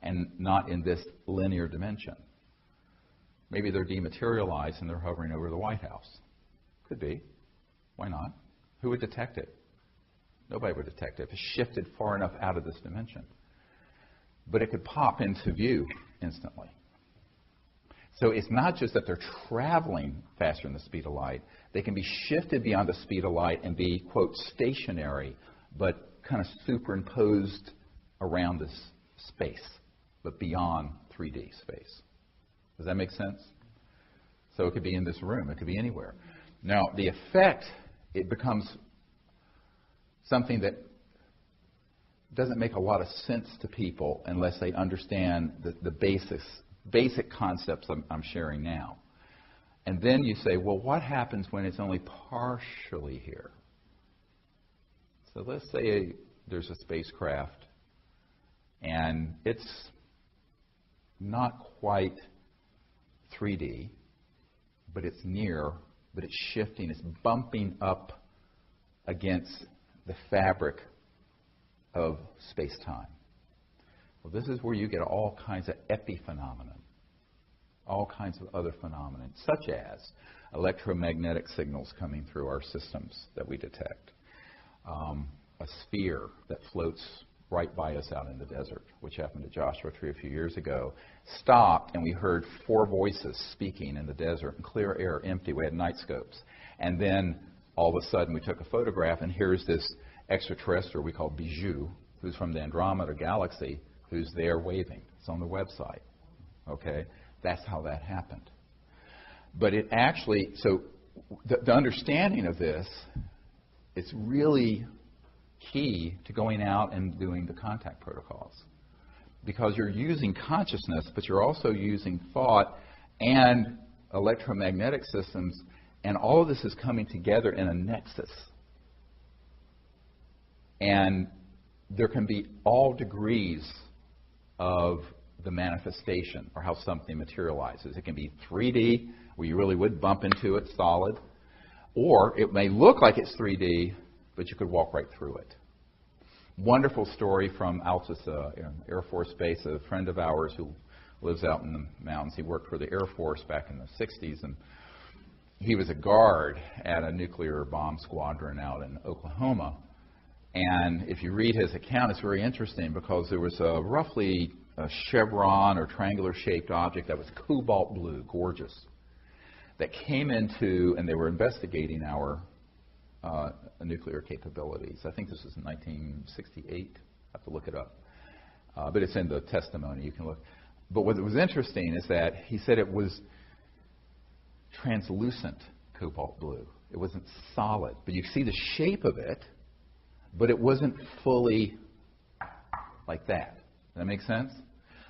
and not in this linear dimension. Maybe they're dematerialized and they're hovering over the White House. Could be. Why not? Who would detect it? Nobody would detect it if it's shifted far enough out of this dimension. But it could pop into view instantly. So it's not just that they're traveling faster than the speed of light. They can be shifted beyond the speed of light and be, quote, stationary, but kind of superimposed around this space, but beyond 3D space. Does that make sense? So it could be in this room. It could be anywhere. Now, the effect, it becomes something that doesn't make a lot of sense to people unless they understand the basic concepts I'm sharing now. And then you say, well, what happens when it's only partially here? So let's say there's a spacecraft and it's not quite 3D, but it's near, but it's shifting, it's bumping up against the fabric of space-time. Well, this is where you get all kinds of epiphenomenon, all kinds of other phenomena, such as electromagnetic signals coming through our systems that we detect. A sphere that floats right by us out in the desert, which happened to Joshua Tree a few years ago, stopped, and we heard 4 voices speaking in the desert in clear air, empty. We had night scopes. And then all of a sudden we took a photograph, and here's this extraterrestrial we call Bijou, who's from the Andromeda Galaxy, who's there waving. It's on the website. Okay? That's how that happened. But it actually, so the understanding of this, it's really key to going out and doing the contact protocols. Because you're using consciousness, but you're also using thought and electromagnetic systems, and all of this is coming together in a nexus. And there can be all degrees of the manifestation or how something materializes. It can be 3D, where you really would bump into it solid, or it may look like it's 3D, but you could walk right through it. Wonderful story from Altus Air Force Base. A friend of ours who lives out in the mountains, he worked for the Air Force back in the 60s, and he was a guard at a nuclear bomb squadron out in Oklahoma. And if you read his account, it's very interesting because there was roughly a chevron or triangular shaped object that was cobalt blue, gorgeous, that came into, and they were investigating our nuclear capabilities. I think this was in 1968. I have to look it up. But it's in the testimony. You can look. But what was interesting is that he said it was translucent cobalt blue. It wasn't solid. But you see the shape of it, but it wasn't fully like that. Does that make sense?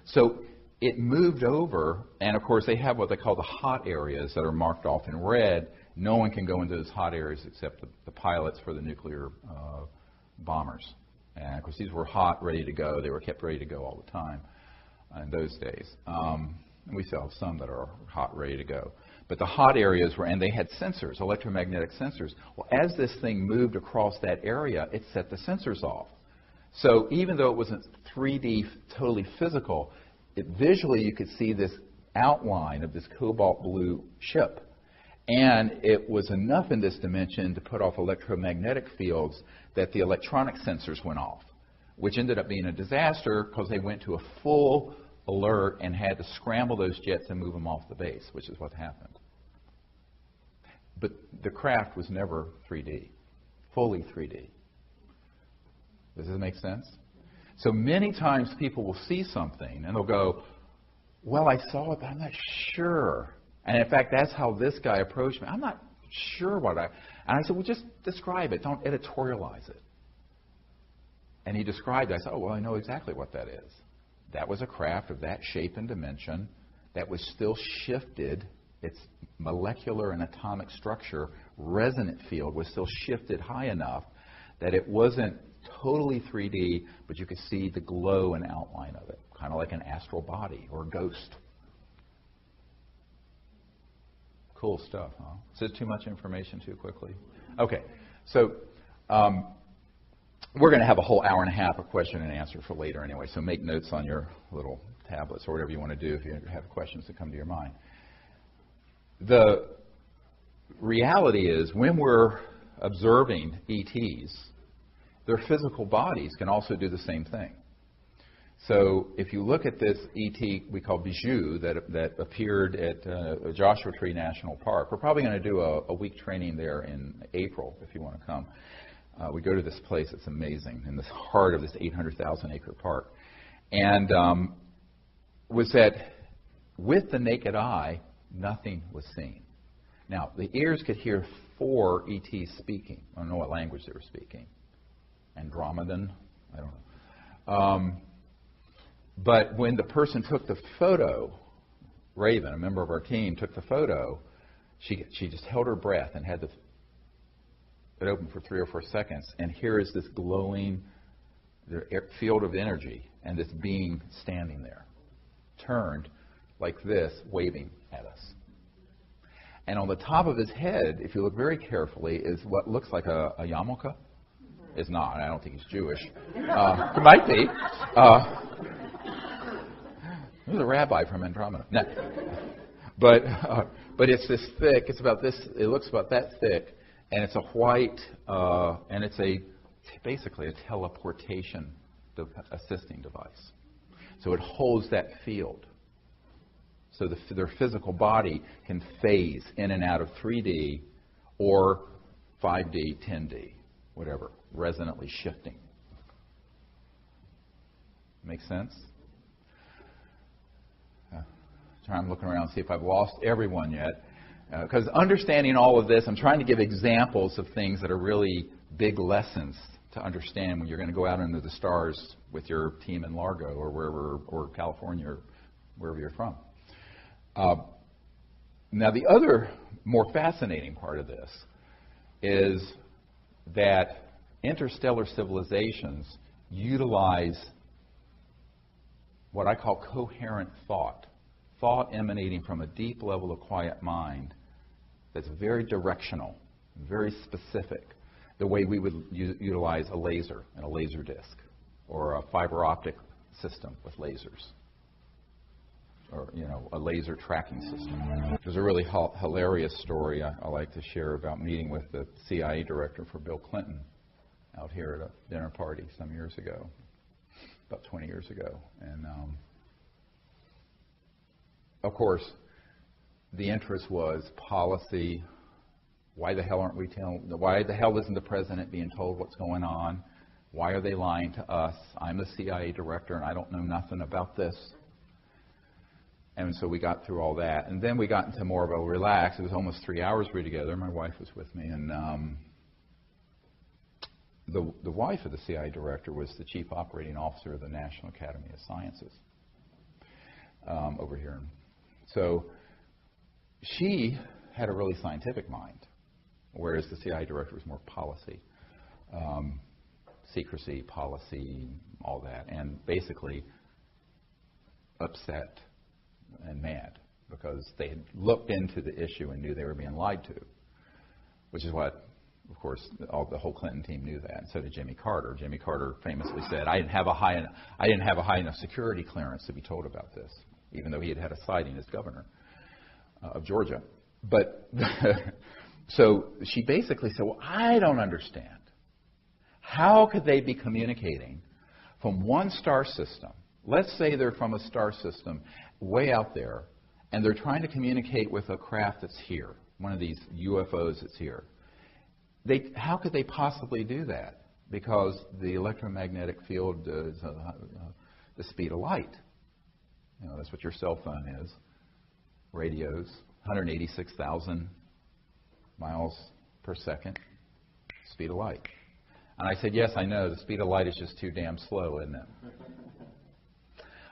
So it moved over, and of course they have what they call the hot areas that are marked off in red. No one can go into those hot areas except the pilots for the nuclear bombers. And of course these were hot, ready to go. They were kept ready to go all the time in those days. And we still have some that are hot, ready to go. But the hot areas were, and they had sensors, electromagnetic sensors. Well, as this thing moved across that area, it set the sensors off. So even though it wasn't 3D, totally physical, visually you could see this outline of this cobalt blue ship. And it was enough in this dimension to put off electromagnetic fields that the electronic sensors went off, which ended up being a disaster because they went to a full alert and had to scramble those jets and move them off the base, which is what happened. But the craft was never 3D, fully 3D. Does this make sense? So many times people will see something and they'll go, well, I saw it, but I'm not sure. And in fact, that's how this guy approached me. I'm not sure what and I said, well, just describe it. Don't editorialize it. And he described it. I said, oh, well, I know exactly what that is. That was a craft of that shape and dimension that was still shifted. Its molecular and atomic structure, resonant field, was still shifted high enough that it wasn't totally 3D, but you could see the glow and outline of it, kind of like an astral body or a ghost. Cool stuff, huh? Is it too much information too quickly? Okay, so we're going to have a whole hour and a half of question and answer for later anyway, so make notes on your little tablets or whatever you want to do if you have questions that come to your mind. The reality is when we're observing ETs, their physical bodies can also do the same thing. So if you look at this ET we call Bijou that appeared at Joshua Tree National Park, we're probably going to do a week training there in April if you want to come. We go to this place that's amazing in the heart of this 800,000 acre park. And was that with the naked eye, nothing was seen. Now, the ears could hear 4 ETs speaking. I don't know what language they were speaking. Andromedan? I don't know. But when the person took the photo, Raven, a member of our team, took the photo, she just held her breath and had it open for 3 or 4 seconds. And here is this glowing field of energy and this being standing there, turned like this, waving at us. And on the top of his head, if you look very carefully, is what looks like a yarmulke. It's not. I don't think he's Jewish. He might be. There's a rabbi from Andromeda. No. But it's this thick. It's about this. It looks about that thick, and it's a white, and it's basically a teleportation assisting device. So it holds that field. So their physical body can phase in and out of 3D or 5D, 10D, whatever, resonantly shifting. Make sense? I'm looking around to see if I've lost everyone yet. Because understanding all of this, I'm trying to give examples of things that are really big lessons to understand when you're going to go out into the stars with your team in Largo or wherever, or California, or wherever you're from. Now, the other more fascinating part of this is that interstellar civilizations utilize what I call coherent thought, thought emanating from a deep level of quiet mind that's very directional, very specific, the way we would utilize a laser and a laser disc, or a fiber optic system with lasers, or a laser tracking system. There's a really hilarious story I like to share about meeting with the CIA director for Bill Clinton out here at a dinner party some years ago, about 20 years ago. And of course, the interest was policy. Why the hell aren't we why the hell isn't the president being told what's going on? Why are they lying to us? I'm the CIA director and I don't know nothing about this. And so we got through all that. And then we got into more of a relax. It was almost 3 hours we were together. My wife was with me. And the wife of the CIA director was the chief operating officer of the National Academy of Sciences over here. So she had a really scientific mind, whereas the CIA director was more policy, secrecy, policy, all that, and basically upset and mad because they had looked into the issue and knew they were being lied to, which is what, of course, the whole Clinton team knew that, and so did Jimmy Carter. Jimmy Carter famously said, "I didn't have a high enough security clearance to be told about this," even though he had had a sighting as governor of Georgia. But so she basically said, "Well, I don't understand. How could they be communicating from one star system? Let's say they're from a star system way out there, and they're trying to communicate with a craft that's here, one of these UFOs that's here. How could they possibly do that? Because the electromagnetic field is the speed of light. That's what your cell phone is. Radios, 186,000 miles per second, speed of light." And I said, "Yes, I know. The speed of light is just too damn slow, isn't it?"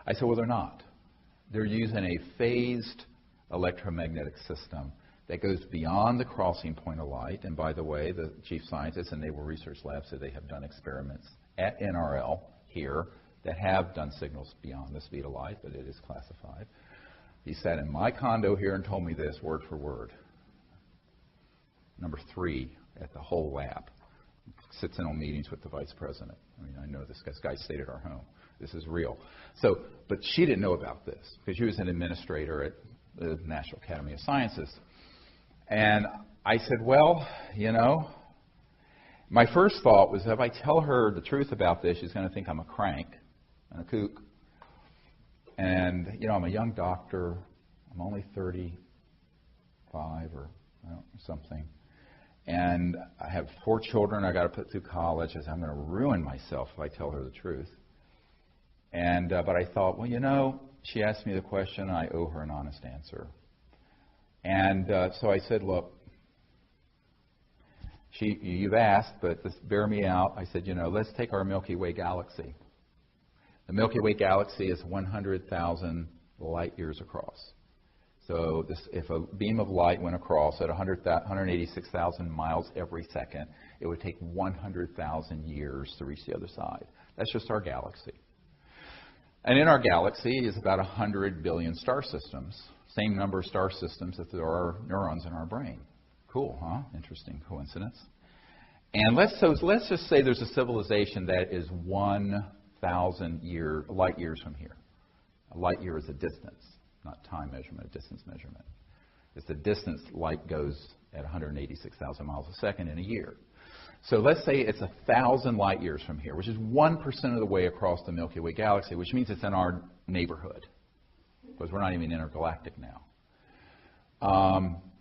I said, "Well, they're not. They're using a phased electromagnetic system that goes beyond the crossing point of light." And by the way, the chief scientists in Naval Research Lab said they have done experiments at NRL here that have done signals beyond the speed of light, but it is classified. He sat in my condo here and told me this word for word. Number 3 at the whole lab. Sits in on meetings with the vice president. I mean, I know this guy stayed at our home. This is real. So, but she didn't know about this because she was an administrator at the National Academy of Sciences. And I said, "Well, my first thought was if I tell her the truth about this, she's going to think I'm a crank and a kook. And, I'm a young doctor. I'm only 35 or something. And I have 4 children I got to put through college. I said, I'm going to ruin myself if I tell her the truth." And but I thought, well, she asked me the question, and I owe her an honest answer. And so I said, "Look, you've asked, but just bear me out." I said, let's take our Milky Way galaxy. The Milky Way galaxy is 100,000 light years across. So if a beam of light went across at 186,000 miles every second, it would take 100,000 years to reach the other side. That's just our galaxy. And in our galaxy is about 100 billion star systems. Same number of star systems that there are neurons in our brain. Cool, huh? Interesting coincidence. And let's just say there's a civilization that is 1,000 light years from here. A light year is a distance. Not time measurement, a distance measurement. It's the distance light goes at 186,000 miles a second in a year. So let's say it's 1,000 light years from here, which is 1% of the way across the Milky Way galaxy, which means it's in our neighborhood, because we're not even intergalactic now.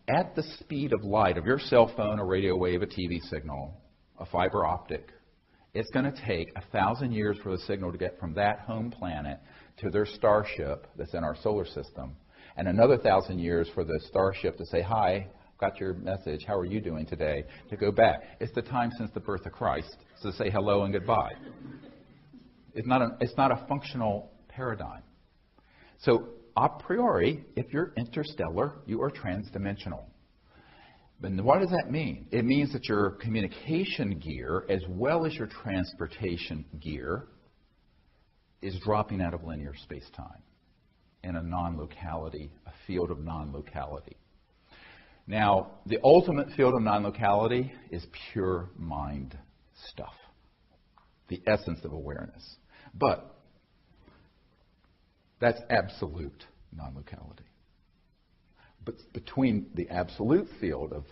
At the speed of light of your cell phone, a radio wave, a TV signal, a fiber optic, it's going to take 1,000 years for the signal to get from that home planet to their starship that's in our solar system, and another 1,000 years for the starship to say, "Hi, got your message. How are you doing today? To go back. It's the time since the birth of Christ. So say hello and goodbye. It's not a functional paradigm. So a priori, if you're interstellar, you are transdimensional. But what does that mean? It means that your communication gear, as well as your transportation gear, is dropping out of linear space-time in a non-locality, a field of non-locality. Now, the ultimate field of non-locality is pure mind stuff, the essence of awareness. But that's absolute non-locality. But between the absolute field of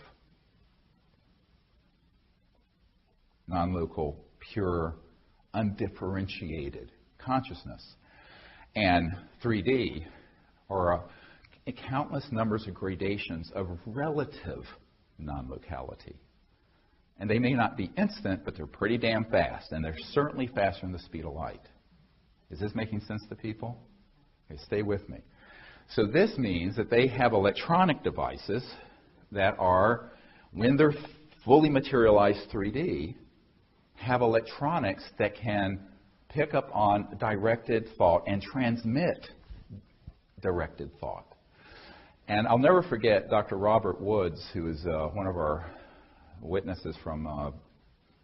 non-local, pure, undifferentiated consciousness and 3D are countless numbers of gradations of relative non-locality. And they may not be instant, but they're pretty damn fast, and they're certainly faster than the speed of light. Is this making sense to people? Okay, stay with me. So this means that they have electronic devices that are, when they're fully materialized 3D, have electronics that can pick up on directed thought and transmit directed thought. And I'll never forget Dr. Robert Woods, who is one of our witnesses from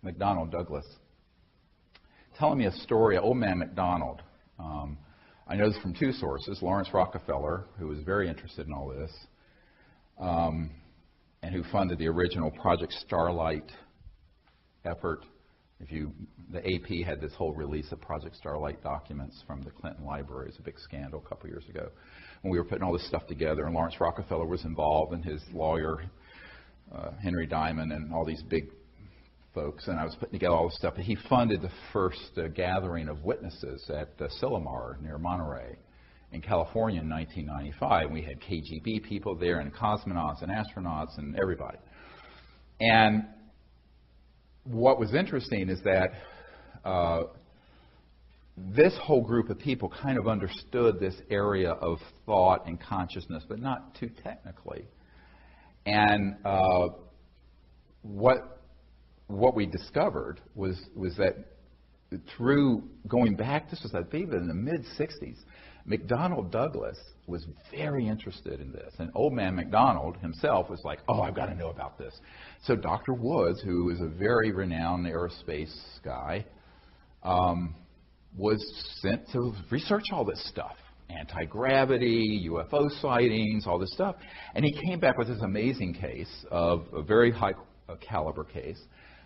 McDonnell Douglas, telling me a story of old man McDonald. I know this from two sources. Lawrence Rockefeller, who was very interested in all this, and who funded the original Project Starlight effort. The AP had this whole release of Project Starlight documents from the Clinton Library. It was a big scandal a couple years ago when we were putting all this stuff together, and Lawrence Rockefeller was involved, and his lawyer, Henry Diamond, and all these big folks, and I was putting together all this stuff. And he funded the first gathering of witnesses at Silomar near Monterey in California in 1995. We had KGB people there, and cosmonauts and astronauts and everybody. And what was interesting is that this whole group of people kind of understood this area of thought and consciousness, but not too technically. And what we discovered was that through going back, this was I believe in the mid-'60s, McDonnell Douglas was very interested in this. And old man McDonald himself was like, oh, I've got to know about this. So Dr. Woods, who is a very renowned aerospace guy, was sent to research all this stuff. Anti-gravity, UFO sightings, all this stuff. And he came back with this amazing case of a very high caliber case,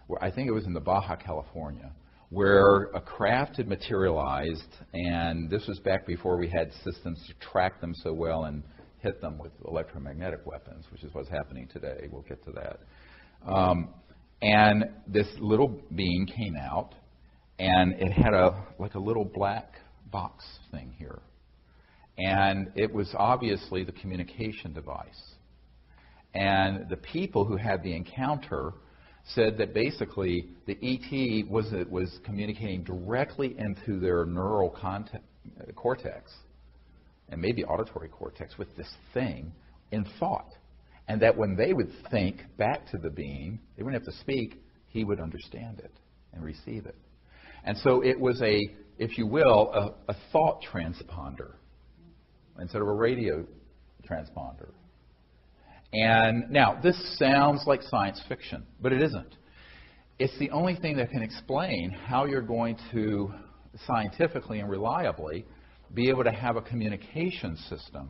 where I think it was in the Baja California, where a craft had materialized, and this was back before we had systems to track them so well and hit them with electromagnetic weapons, which is what's happening today. We'll get to that. And this little being came out, and it had like a little black box thing here. And it was obviously the communication device. And the people who had the encounter said that basically the ET was communicating directly into their neural cortex, and maybe auditory cortex, with this thing in thought. And that when they would think back to the being, they wouldn't have to speak, he would understand it and receive it. And so it was if you will, a thought transponder instead of a radio transponder. And now, this sounds like science fiction, but it isn't. It's the only thing that can explain how you're going to scientifically and reliably be able to have a communication system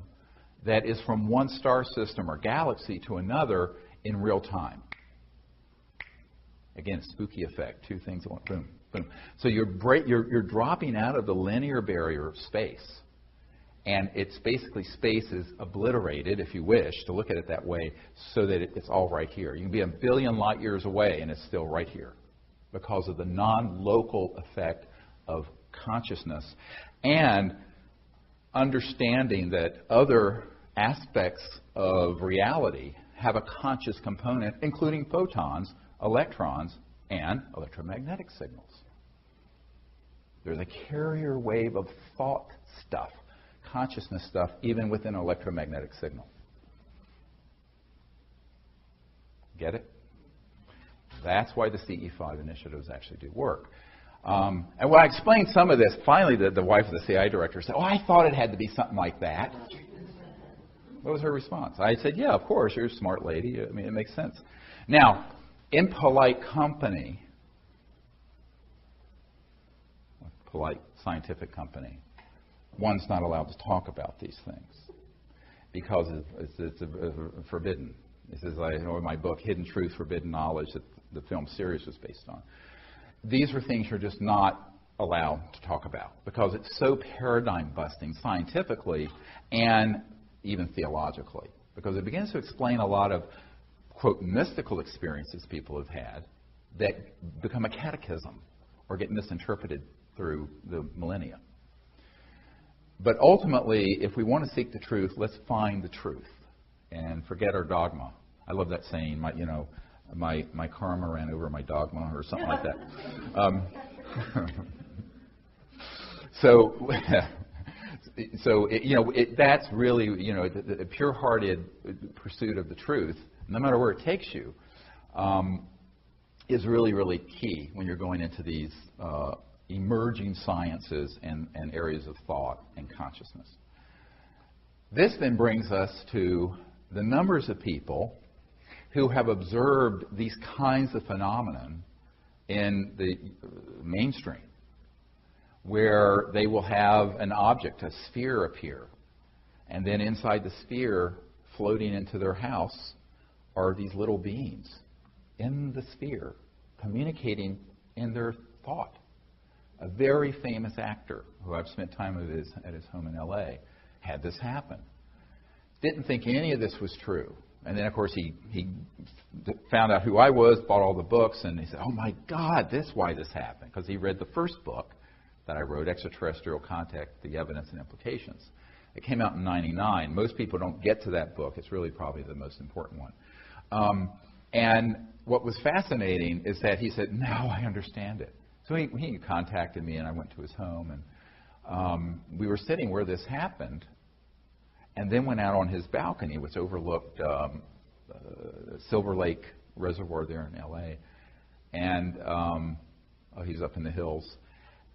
that is from one star system or galaxy to another in real time. Again, spooky effect, two things at once, boom, boom. So you're dropping out of the linear barrier of space. And it's basically space is obliterated, if you wish, to look at it that way, so that it's all right here. You can be a billion light years away, and it's still right here because of the non-local effect of consciousness and understanding that other aspects of reality have a conscious component, including photons, electrons, and electromagnetic signals. There's a carrier wave of thought stuff, consciousness stuff, even within an electromagnetic signal. Get it? That's why the CE5 initiatives actually do work. And when I explained some of this, finally the wife of the CI director said, "Oh, I thought it had to be something like that." What was her response? I said, "Yeah, of course, you're a smart lady. I mean, it makes sense." Now, in polite company, polite scientific company, one's not allowed to talk about these things because it's forbidden. This is like in my book, Hidden Truth, Forbidden Knowledge, that the film series was based on. These are things you're just not allowed to talk about because it's so paradigm busting scientifically and even theologically, because it begins to explain a lot of, quote, mystical experiences people have had that become a catechism or get misinterpreted through the millennia. But ultimately, if we want to seek the truth, let's find the truth and forget our dogma. I love that saying, my karma ran over my dogma, or something like that. That's really, the pure-hearted pursuit of the truth, no matter where it takes you, is really, really key when you're going into these emerging sciences and areas of thought and consciousness. This then brings us to the numbers of people who have observed these kinds of phenomenon in the mainstream, where they will have an object, a sphere, appear, and then inside the sphere, floating into their house, are these little beings in the sphere, communicating in their thought. A very famous actor, who I've spent time at his home in L.A., had this happen. Didn't think any of this was true. And then, of course, he found out who I was, bought all the books, and he said, "Oh, my God, this is why this happened." Because he read the first book that I wrote, Extraterrestrial Contact, The Evidence and Implications. It came out in '99. Most people don't get to that book. It's really probably the most important one. And what was fascinating is that he said, "Now I understand it." So he contacted me, and I went to his home, and we were sitting where this happened, and then went out on his balcony, which overlooked Silver Lake Reservoir there in L.A. And he's up in the hills.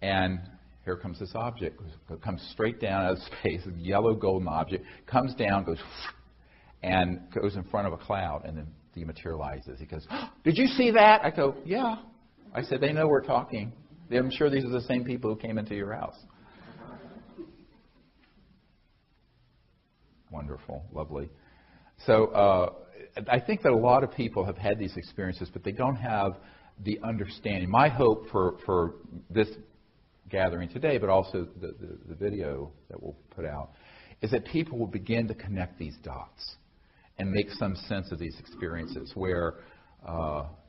And here comes this object. It comes straight down out of space, a yellow golden object, comes down, goes, and goes in front of a cloud, and then dematerializes. He goes, "Oh, did you see that?" I go, "Yeah." I said, "They know we're talking. I'm sure these are the same people who came into your house." Wonderful, lovely. So I think that a lot of people have had these experiences, but they don't have the understanding. My hope for this gathering today, but also the video that we'll put out, is that people will begin to connect these dots and make some sense of these experiences where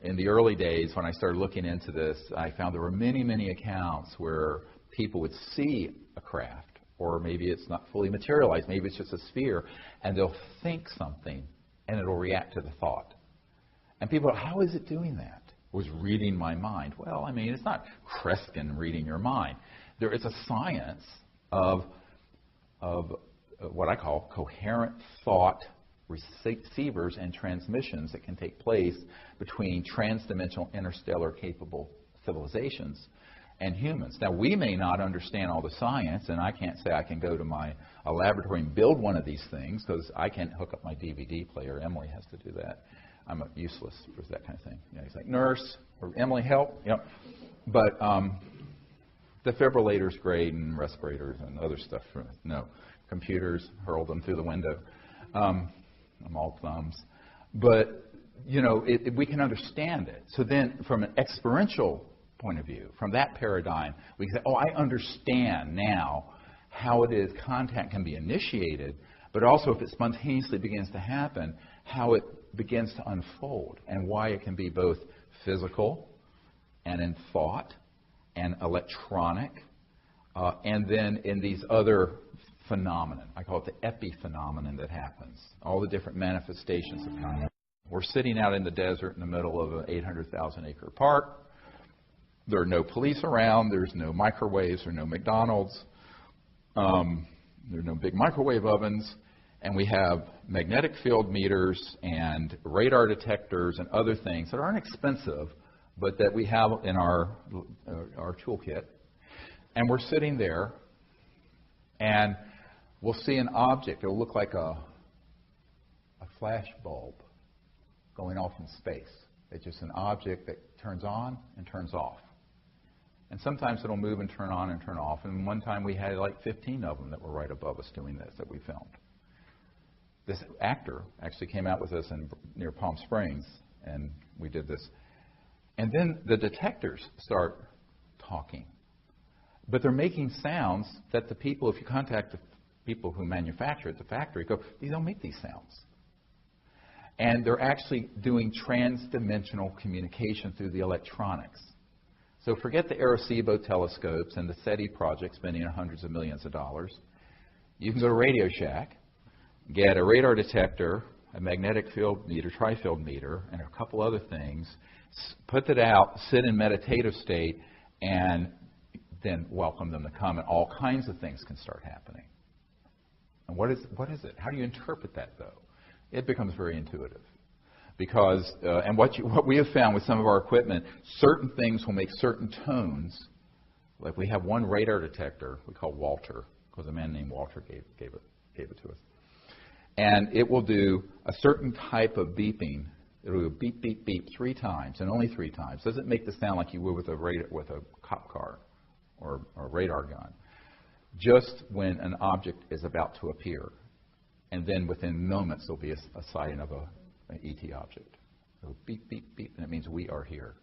in the early days when I started looking into this, I found there were many, many accounts where people would see a craft, or maybe it's not fully materialized, maybe it's just a sphere, and they'll think something, and it'll react to the thought. And people go, "How is it doing that?" It was reading my mind. Well, I mean, it's not Kreskin reading your mind. There is a science of what I call coherent thought receivers and transmissions that can take place between transdimensional interstellar capable civilizations and humans. Now, we may not understand all the science, and I can't say I can go to a laboratory and build one of these things, because I can't hook up my DVD player. Emily has to do that. I'm useless for that kind of thing. He's like, "Nurse," or "Emily, help." But defibrillators, great, and respirators and other stuff. No. Computers, hurl them through the window. I'm all thumbs. But, we can understand it. So then, from an experiential point of view, from that paradigm, we can say, "Oh, I understand now how it is contact can be initiated, but also if it spontaneously begins to happen, how it begins to unfold, and why it can be both physical and in thought and electronic, and then in these other phenomena. I call it the epiphenomenon that happens, all the different manifestations of contact." We're sitting out in the desert in the middle of an 800,000-acre park. There are no police around. There's no microwaves or no McDonald's. There are no big microwave ovens. And we have magnetic field meters and radar detectors and other things that aren't expensive, but that we have in our toolkit. And we're sitting there, and we'll see an object. It'll look like a flash bulb going off in space. It's just an object that turns on and turns off. And sometimes it'll move and turn on and turn off. And one time we had like 15 of them that were right above us doing this that we filmed. This actor actually came out with us near Palm Springs, and we did this. And then the detectors start talking. But they're making sounds that the people, if you contact the people who manufacture at the factory, go, they don't make these sounds. And they're actually doing trans-dimensional communication through the electronics. So forget the Arecibo telescopes and the SETI project spending hundreds of millions of dollars. You can go to Radio Shack, get a radar detector, a magnetic field meter, tri-field meter, and a couple other things, put it out, sit in meditative state, and then welcome them to come, and all kinds of things can start happening. And what is it? How do you interpret that, though? It becomes very intuitive. Because, and what we have found with some of our equipment, certain things will make certain tones. Like we have one radar detector we call Walter, because a man named Walter gave it to us. And it will do a certain type of beeping. It will go beep, beep, beep 3 times, and only 3 times. Doesn't make the sound like you would with a cop car or a radar gun. Just when an object is about to appear. And then within moments there'll be a sighting of an ET object. It'll beep, beep, beep, and it means we are here.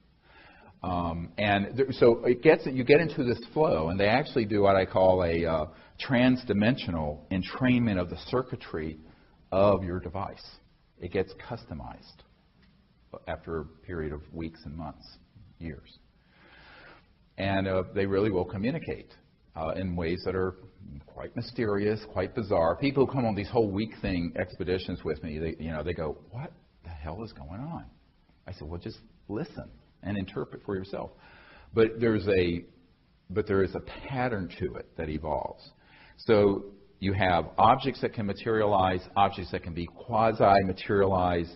So you get into this flow, and they actually do what I call a trans-dimensional entrainment of the circuitry of your device. It gets customized after a period of weeks and months, years. And they really will communicate in ways that are quite mysterious, quite bizarre. People who come on these whole week thing expeditions with me, they go, what the hell is going on? I said, well, just listen and interpret for yourself. But there is a pattern to it that evolves. So you have objects that can materialize, objects that can be quasi-materialized,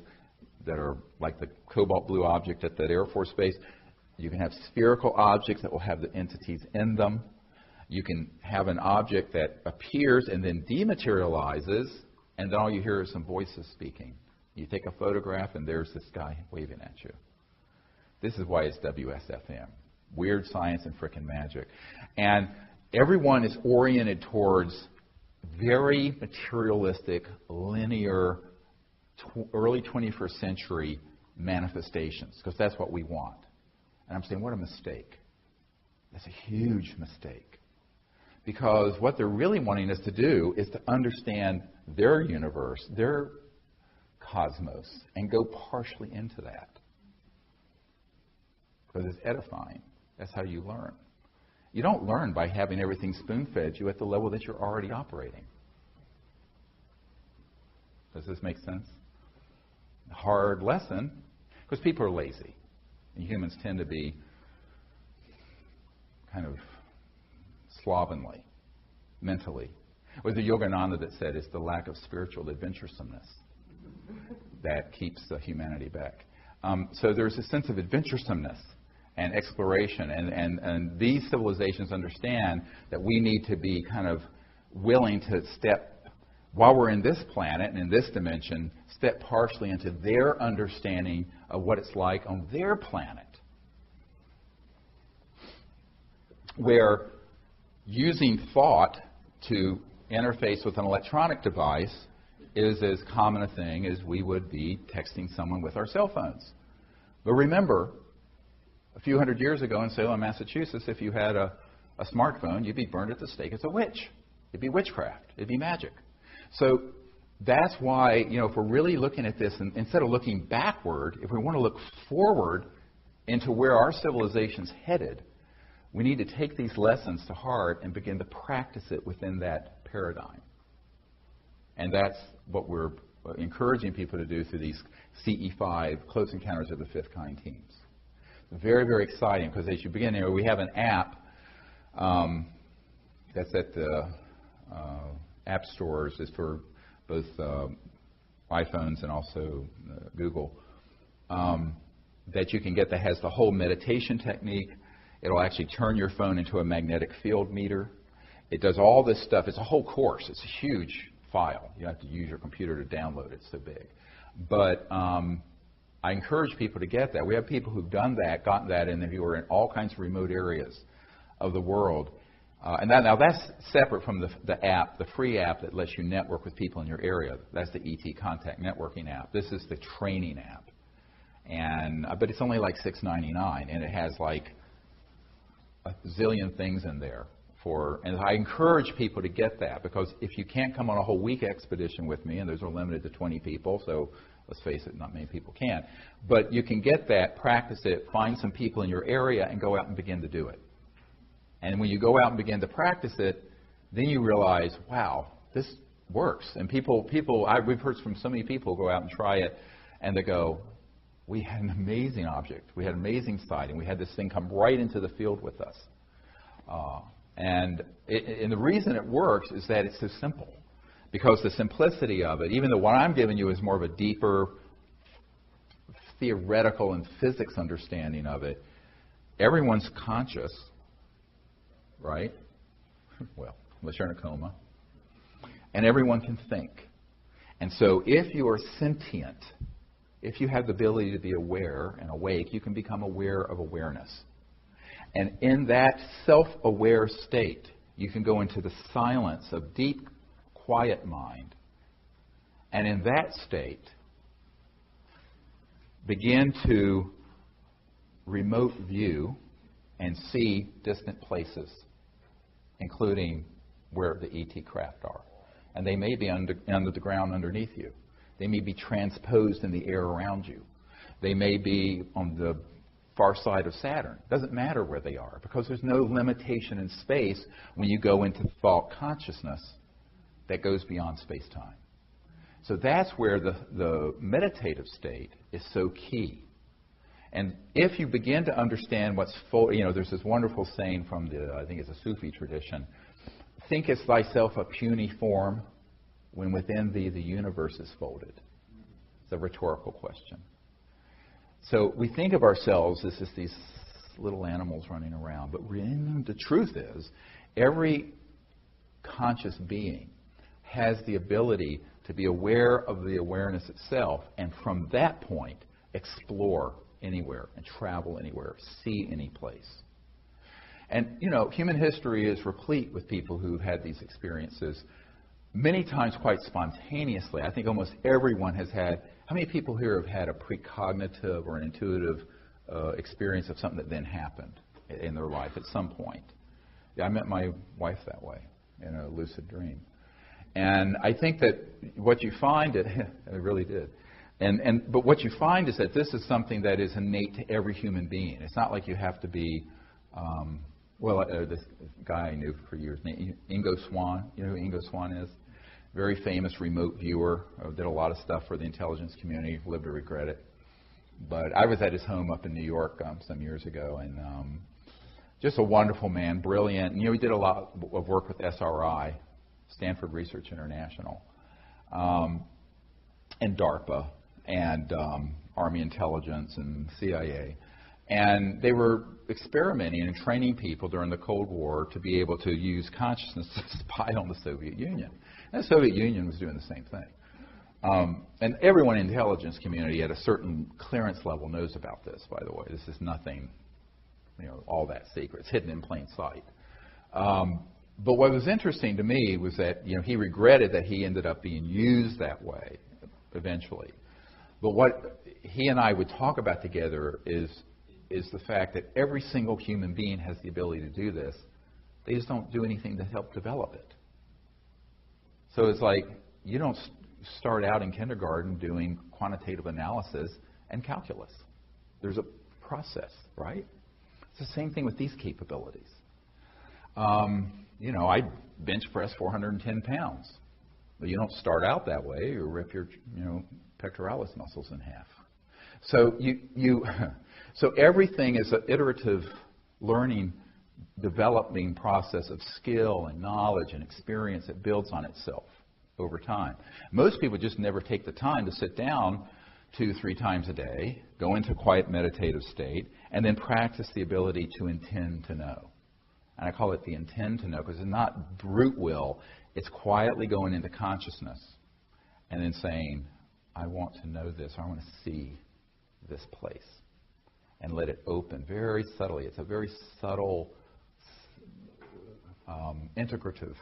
that are like the cobalt blue object at that Air Force Base. You can have spherical objects that will have the entities in them. You can have an object that appears and then dematerializes, and then all you hear is some voices speaking. You take a photograph, and there's this guy waving at you. This is why it's WSFM. Weird science and frickin' magic. And everyone is oriented towards very materialistic, linear, early 21st century manifestations, because that's what we want. And I'm saying, what a mistake. That's a huge mistake. Because what they're really wanting us to do is to understand their universe, their cosmos, and go partially into that. Because it's edifying. That's how you learn. You don't learn by having everything spoon-fed you at the level that you're already operating. Does this make sense? A hard lesson, because people are lazy. And humans tend to be kind of slovenly, mentally. It was the Yogananda that said it's the lack of spiritual adventuresomeness that keeps humanity back. So there's a sense of adventuresomeness and exploration, and these civilizations understand that we need to be kind of willing to step, while we're in this planet and in this dimension, step partially into their understanding of what it's like on their planet, where using thought to interface with an electronic device is as common a thing as we would be texting someone with our cell phones. But remember, a few hundred years ago in Salem, Massachusetts, if you had a smartphone, you'd be burned at the stake as a witch. It'd be witchcraft. It'd be magic. So that's why, if we're really looking at this, and instead of looking backward, if we want to look forward into where our civilization's headed, we need to take these lessons to heart and begin to practice it within that paradigm. And that's what we're encouraging people to do through these CE5 Close Encounters of the Fifth Kind teams. Very, very exciting, because as you begin here, we have an app that's at the app stores. It's for both iPhones and also Google, that you can get that has the whole meditation technique. It'll actually turn your phone into a magnetic field meter. It does all this stuff. It's a whole course. It's a huge file. You have to use your computer to download it. It's so big. But I encourage people to get that. We have people who've done that, gotten that, and who are in all kinds of remote areas of the world. Now that's separate from the app, the free app that lets you network with people in your area. That's the ET Contact Networking app. This is the training app. But it's only like $6.99, and it has like a zillion things in there. And I encourage people to get that, because if you can't come on a whole week expedition with me, and those are limited to 20 people, so let's face it, not many people can, but you can get that, practice it, find some people in your area, and go out and begin to do it. And when you go out and begin to practice it, then you realize, wow, this works. And we've heard from so many people go out and try it, and they go, we had an amazing object, we had amazing sighting, we had this thing come right into the field with us. And the reason it works is that it's so simple. Because the simplicity of it, even though what I'm giving you is more of a deeper theoretical and physics understanding of it, everyone's conscious, right? Well, unless you're in a coma. And everyone can think. And so if you are sentient, if you have the ability to be aware and awake, you can become aware of awareness. And in that self-aware state, you can go into the silence of deep, quiet mind. And in that state, begin to remote view and see distant places, including where the ET craft are. And they may be under the ground underneath you. They may be transposed in the air around you. They may be on the far side of Saturn. It doesn't matter where they are, because there's no limitation in space when you go into thought consciousness that goes beyond space-time. So that's where the meditative state is so key. And if you begin to understand what's there's this wonderful saying from I think it's a Sufi tradition, thinkest thyself a puny form when within thee the universe is folded. It's a rhetorical question. So we think of ourselves as just these little animals running around, but the truth is, every conscious being has the ability to be aware of the awareness itself, and from that point, explore anywhere and travel anywhere, see any place. And, human history is replete with people who've had these experiences, many times quite spontaneously. I think almost everyone has had. How many people here have had a precognitive or an intuitive experience of something that then happened in their life at some point? Yeah, I met my wife that way, in a lucid dream. And I think that what you find, it really did. But what you find is that this is something that is innate to every human being. It's not like you have to be, this guy I knew for years, Ingo Swann. You know who Ingo Swann is? Very famous remote viewer. Did a lot of stuff for the intelligence community. Lived to regret it. But I was at his home up in New York some years ago, and just a wonderful man, brilliant. And, he did a lot of work with SRI, Stanford Research International, and DARPA, and Army Intelligence and CIA. And they were experimenting and training people during the Cold War to be able to use consciousness to spy on the Soviet Union. And the Soviet Union was doing the same thing. And everyone in the intelligence community at a certain clearance level knows about this, by the way. This is nothing, all that secret. It's hidden in plain sight. But what was interesting to me was that, he regretted that he ended up being used that way eventually. But what he and I would talk about together is the fact that every single human being has the ability to do this. They just don't do anything to help develop it. So it's like, you don't start out in kindergarten doing quantitative analysis and calculus. There's a process, right? It's the same thing with these capabilities. I bench press 410 pounds. But you don't start out that way. You rip your, pectoralis muscles in half. So so everything is an iterative learning, developing process of skill and knowledge and experience that builds on itself over time. Most people just never take the time to sit down 2-3 times a day, go into a quiet meditative state, and then practice the ability to intend to know. And I call it the intend to know because it's not brute will. It's quietly going into consciousness and then saying, I want to know this, or I want to see this place. And let it open very subtly. It's a very subtle, integrative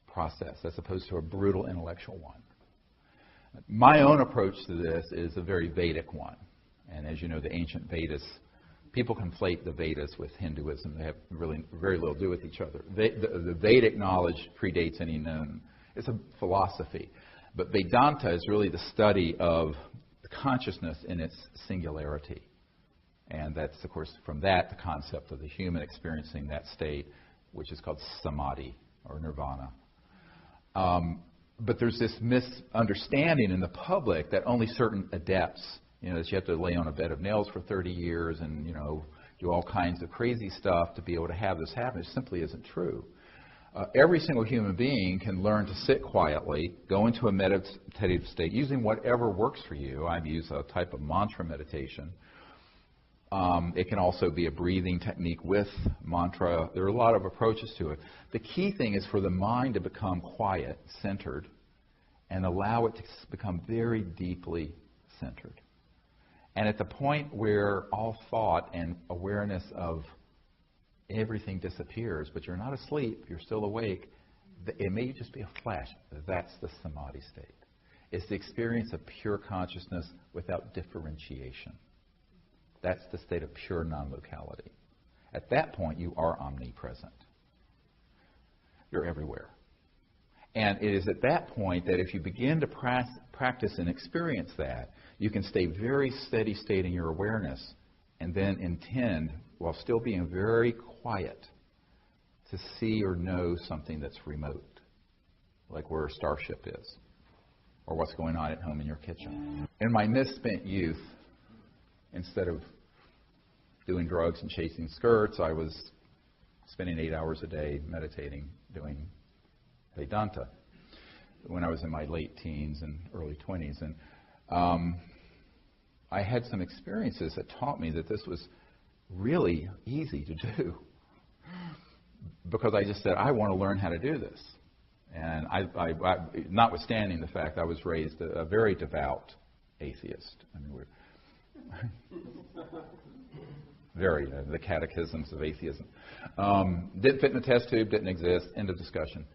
process as opposed to a brutal intellectual one. My own approach to this is a very Vedic one. And as you know, the ancient Vedas, people conflate the Vedas with Hinduism. They have really very little to do with each other. The Vedic knowledge predates any known. It's a philosophy. But Vedanta is really the study of consciousness in its singularity. And that's, of course, from that, the concept of the human experiencing that state, which is called samadhi or nirvana. But there's this misunderstanding in the public that only certain adepts, that you have to lay on a bed of nails for 30 years and, do all kinds of crazy stuff to be able to have this happen. It simply isn't true. Every single human being can learn to sit quietly, go into a meditative state, using whatever works for you. I've used a type of mantra meditation. It can also be a breathing technique with mantra. There are a lot of approaches to it. The key thing is for the mind to become quiet, centered, and allow it to become very deeply centered. And at the point where all thought and awareness of everything disappears, but you're not asleep, you're still awake, it may just be a flash. That's the samadhi state. It's the experience of pure consciousness without differentiation. That's the state of pure non-locality. At that point, you are omnipresent. You're everywhere. And it is at that point that if you begin to practice and experience that, you can stay very steady state in your awareness and then intend, while still being very quiet, to see or know something that's remote, like where a starship is, or what's going on at home in your kitchen. In my misspent youth, instead of doing drugs and chasing skirts, I was spending 8 hours a day meditating, doing Vedanta, when I was in my late teens and early 20s. And I had some experiences that taught me that this was really easy to do, because I just said, I want to learn how to do this. And I notwithstanding the fact I was raised a very devout atheist. I mean, the catechisms of atheism. Didn't fit in the test tube, didn't exist, end of discussion.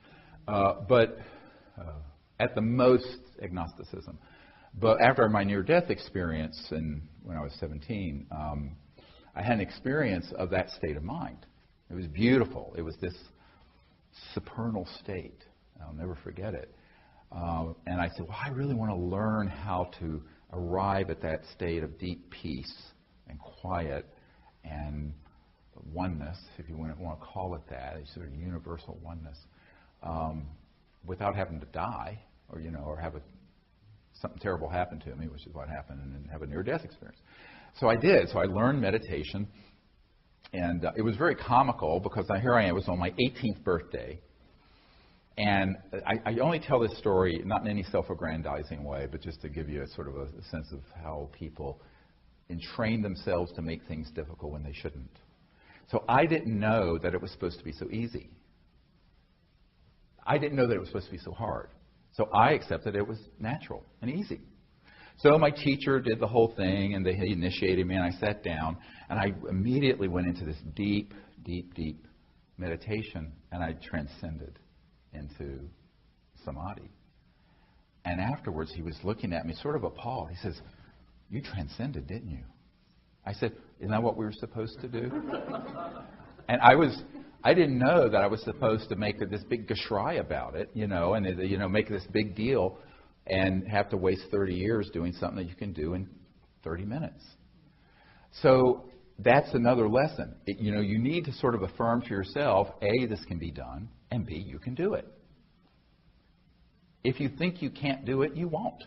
But at the most, agnosticism. But after my near-death experience, when I was 17, I had an experience of that state of mind. It was beautiful. It was this supernal state. I'll never forget it. And I said, well, I really want to learn how to arrive at that state of deep peace and quiet and oneness, if you want to call it that, a sort of universal oneness, without having to die or have something terrible happen to me, which is what happened, and then have a near-death experience. So I did. So I learned meditation, and it was very comical because here I am. It was on my 18th birthday. And I only tell this story not in any self-aggrandizing way, but just to give you a sort of a sense of how people entrain themselves to make things difficult when they shouldn't. So I didn't know that it was supposed to be so easy. I didn't know that it was supposed to be so hard. So I accepted it was natural and easy. So my teacher did the whole thing, and he initiated me, and I sat down, and I immediately went into this deep, deep, deep meditation, and I transcended into samadhi. And afterwards, he was looking at me sort of appalled. He says, you transcended, didn't you? I said, isn't that what we were supposed to do? And I didn't know that I was supposed to make this big gashrai about it, and make this big deal and have to waste 30 years doing something that you can do in 30 minutes. So that's another lesson. You need to sort of affirm to yourself, A, this can be done, and B, you can do it. If you think you can't do it, you won't.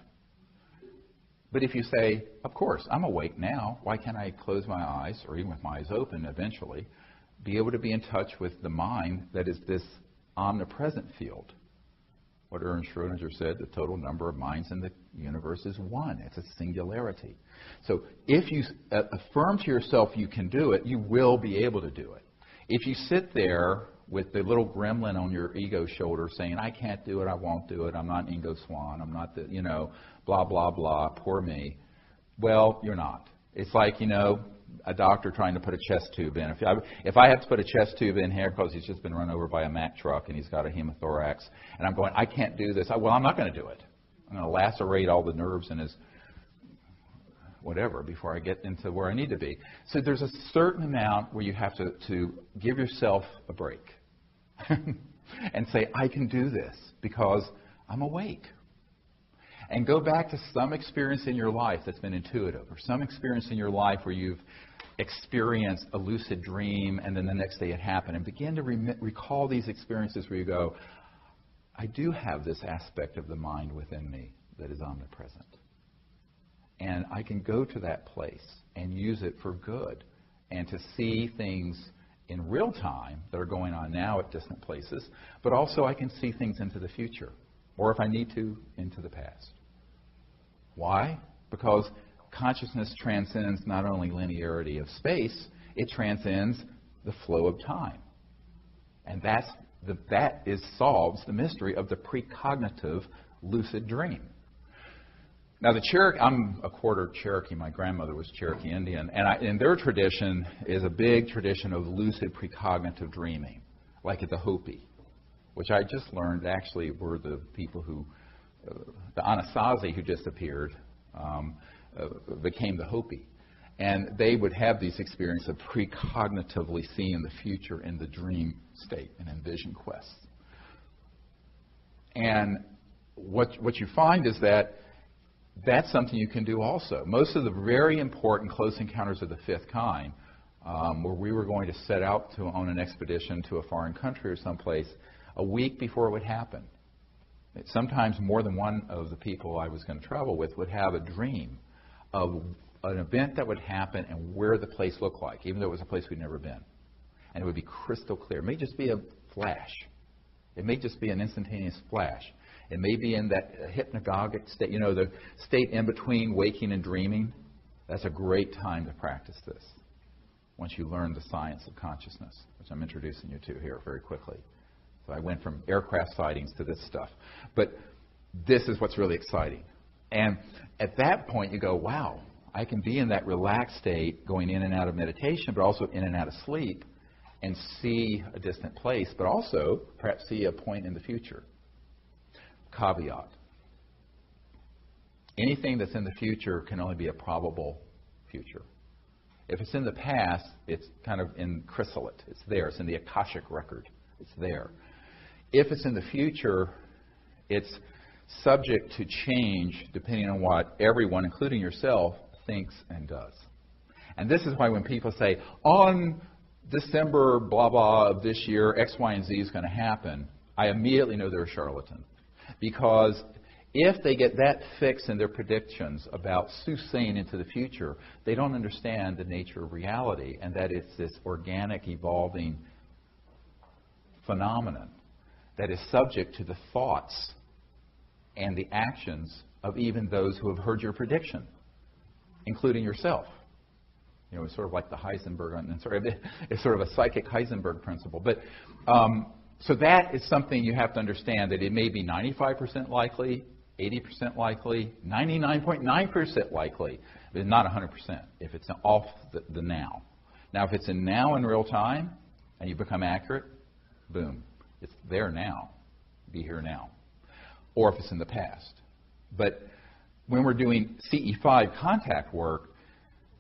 But if you say, of course, I'm awake now, why can't I close my eyes, or even with my eyes open eventually, be able to be in touch with the mind that is this omnipresent field? what Ernst Schrödinger said, the total number of minds in the universe is one. It's a singularity. So if you affirm to yourself you can do it, you will be able to do it. If you sit there with the little gremlin on your ego shoulder saying, I can't do it, I won't do it, I'm not Ingo Swann, I'm not the, blah, blah, blah, poor me, well, you're not. It's like, a doctor trying to put a chest tube in. If I have to put a chest tube in here because he's just been run over by a Mack truck and he's got a hemothorax, and I'm going, I can't do this. Well, I'm not going to do it. I'm going to lacerate all the nerves in his whatever before I get into where I need to be. So there's a certain amount where you have to give yourself a break and say, I can do this because I'm awake. And go back to some experience in your life that's been intuitive, or some experience in your life where you've experienced a lucid dream and then the next day it happened, and begin to recall these experiences where you go, I do have this aspect of the mind within me that is omnipresent. And I can go to that place and use it for good and to see things in real time that are going on now at distant places, but also I can see things into the future, or if I need to, into the past. Why? Because consciousness transcends not only linearity of space, it transcends the flow of time. And that solves the mystery of the precognitive lucid dream. Now, I'm a quarter Cherokee. My grandmother was Cherokee Indian. And their tradition is a big tradition of lucid precognitive dreaming, like at the Hopi, which I just learned actually were the people who, the Anasazi who disappeared, became the Hopi. And they would have these experiences of precognitively seeing the future in the dream state and in vision quests. And what you find is that that's something you can do also. Most of the very important close encounters of the fifth kind, where we were going to set out on an expedition to a foreign country or someplace, a week before it would happen. Sometimes more than one of the people I was going to travel with would have a dream of an event that would happen and where the place looked like, even though it was a place we'd never been. And it would be crystal clear. It may just be a flash. It may just be an instantaneous flash. It may be in that hypnagogic state, the state in between waking and dreaming. That's a great time to practice this once you learn the science of consciousness, which I'm introducing you to here very quickly. So I went from aircraft sightings to this stuff. But this is what's really exciting. And at that point, you go, wow, I can be in that relaxed state, going in and out of meditation, but also in and out of sleep, and see a distant place, but also perhaps see a point in the future. Caveat. Anything that's in the future can only be a probable future. If it's in the past, it's kind of in chrysalid. It's there. It's in the Akashic record. It's there. If it's in the future, it's subject to change depending on what everyone, including yourself, thinks and does. And this is why when people say, on December blah blah of this year, X, Y, and Z is going to happen, I immediately know they're a charlatan. Because if they get that fixed in their predictions about soothsaying into the future, they don't understand the nature of reality and that it's this organic, evolving phenomenon that is subject to the thoughts and the actions of even those who have heard your prediction, including yourself. It's sort of like the Heisenberg, and it's sort of a psychic Heisenberg principle. But so that is something you have to understand, that it may be 95% likely, 80% likely, 99.9% likely, but not 100% if it's off the now. Now, if it's in now in real time and you become accurate, boom, it's there now. Be here now. Or if it's in the past. But when we're doing CE5 contact work,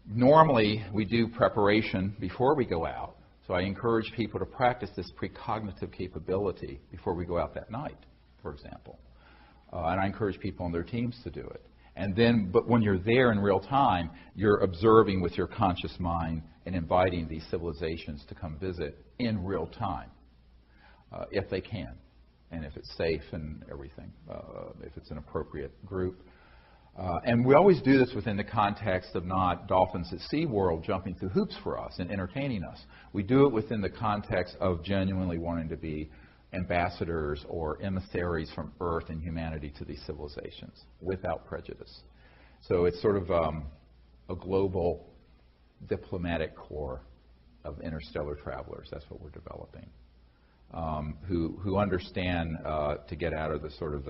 normally we do preparation before we go out. So I encourage people to practice this precognitive capability before we go out that night, for example. And I encourage people on their teams to do it. And then, but when you're there in real time, you're observing with your conscious mind and inviting these civilizations to come visit in real time, if they can, and if it's safe and everything, if it's an appropriate group. And we always do this within the context of not dolphins at SeaWorld jumping through hoops for us and entertaining us. We do it within the context of genuinely wanting to be ambassadors or emissaries from Earth and humanity to these civilizations without prejudice. So it's sort of a global diplomatic corps of interstellar travelers. That's what we're developing, who understand to get out of the sort of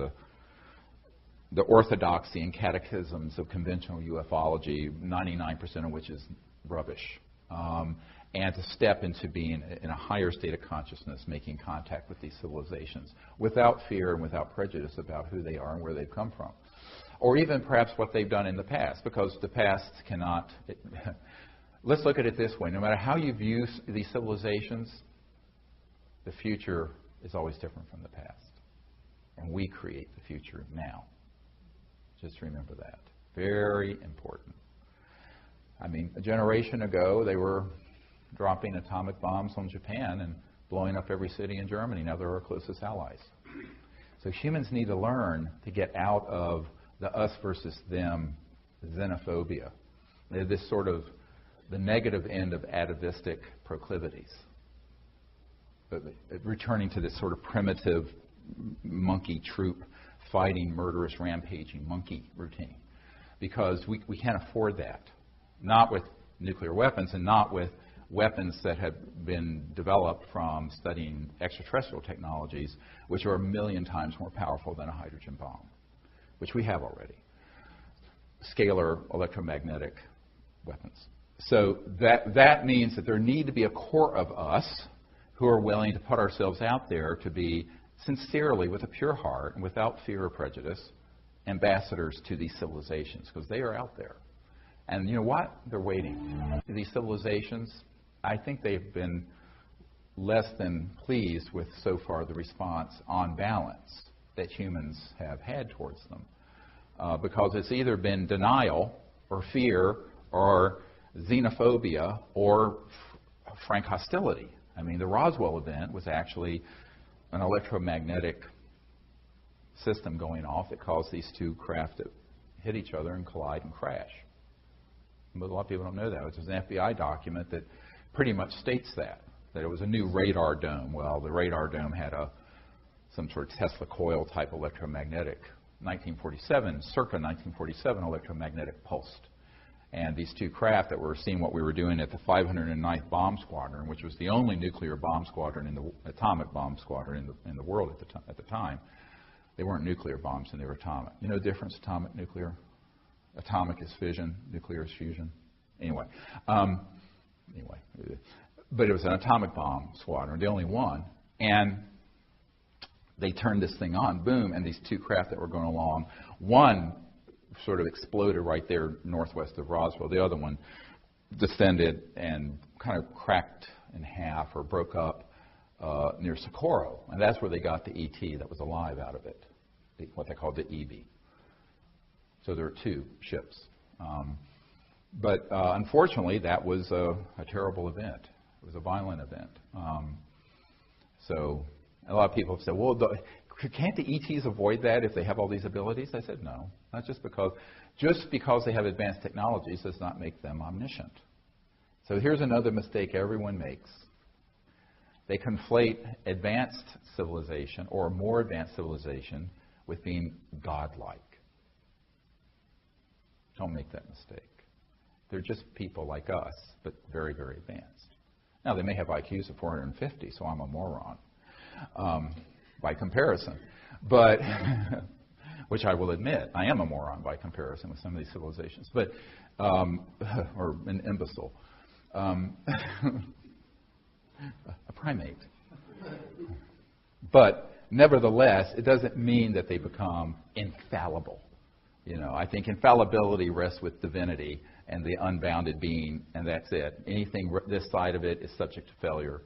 the orthodoxy and catechisms of conventional ufology, 99% of which is rubbish, and to step into being in a higher state of consciousness, making contact with these civilizations without fear and without prejudice about who they are and where they've come from, or even perhaps what they've done in the past, because the past cannot... Let's look at it this way. No matter how you view these civilizations, the future is always different from the past. And we create the future now. Just remember that. Very important. I mean, a generation ago, they were dropping atomic bombs on Japan and blowing up every city in Germany. Now they're our closest allies. So humans need to learn to get out of the us versus them xenophobia. They're this sort of the negative end of atavistic proclivities, returning to this sort of primitive monkey troop fighting, murderous, rampaging monkey routine, because we can't afford that. Not with nuclear weapons, and not with weapons that have been developed from studying extraterrestrial technologies, which are 1,000,000 times more powerful than a hydrogen bomb, which we have already. Scalar electromagnetic weapons. So that means that there need to be a core of us who are willing to put ourselves out there to be sincerely, with a pure heart and without fear or prejudice, ambassadors to these civilizations, because they are out there. And you know what? They're waiting. These civilizations, I think they've been less than pleased with, so far, the response on balance that humans have had towards them. Because it's either been denial or fear or xenophobia or frank hostility. I mean, the Roswell event was actually an electromagnetic system going off that caused these two craft to hit each other and collide and crash. But a lot of people don't know that. It's an FBI document that pretty much states that it was a new radar dome. Well, the radar dome had some sort of Tesla coil type electromagnetic, circa 1947 electromagnetic pulse. And these two craft that were seeing what we were doing at the 509th Bomb Squadron, which was the only nuclear bomb squadron, atomic bomb squadron in the world at the time, they weren't nuclear bombs and they were atomic. You know the difference, atomic, nuclear? Atomic is fission, nuclear is fusion. Anyway, but it was an atomic bomb squadron, the only one, and they turned this thing on, boom, and these two craft that were going along, one sort of exploded right there northwest of Roswell. The other one descended and kind of cracked in half or broke up near Socorro. And that's where they got the ET that was alive out of it, what they called the EB. So there are two ships. But unfortunately, that was a terrible event. It was a violent event. So a lot of people have said, well, can't the ETs avoid that if they have all these abilities? I said, no. Not just because they have advanced technologies does not make them omniscient. So here's another mistake everyone makes. They conflate advanced civilization or more advanced civilization with being godlike. Don't make that mistake. They're just people like us, but very, very advanced. Now, they may have IQs of 450, so I'm a moron by comparison. But, which I will admit, I am a moron by comparison with some of these civilizations, but or an imbecile. A primate. But nevertheless, it doesn't mean that they become infallible. You know, I think infallibility rests with divinity and the unbounded being, and that's it. Anything this side of it is subject to failure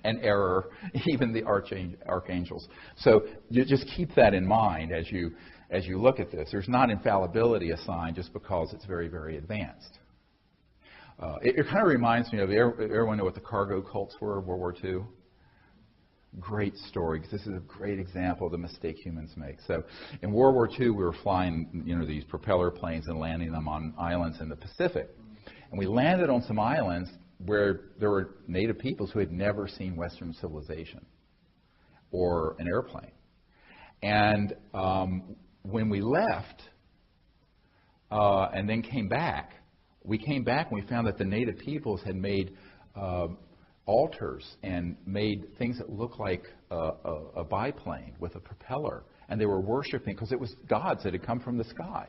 and error, even the archangels. So you just keep that in mind as you look at this. There's not infallibility assigned just because it's very, very advanced. It kind of reminds me of, everyone know what the cargo cults were of World War II? Great story, because this is a great example of the mistake humans make. So in World War II, we were flying, these propeller planes and landing them on islands in the Pacific. And we landed on some islands where there were native peoples who had never seen Western civilization. or an airplane. And when we left and then came back and we found that the native peoples had made altars and made things that looked like a biplane with a propeller. And they were worshiping because it was gods that had come from the sky.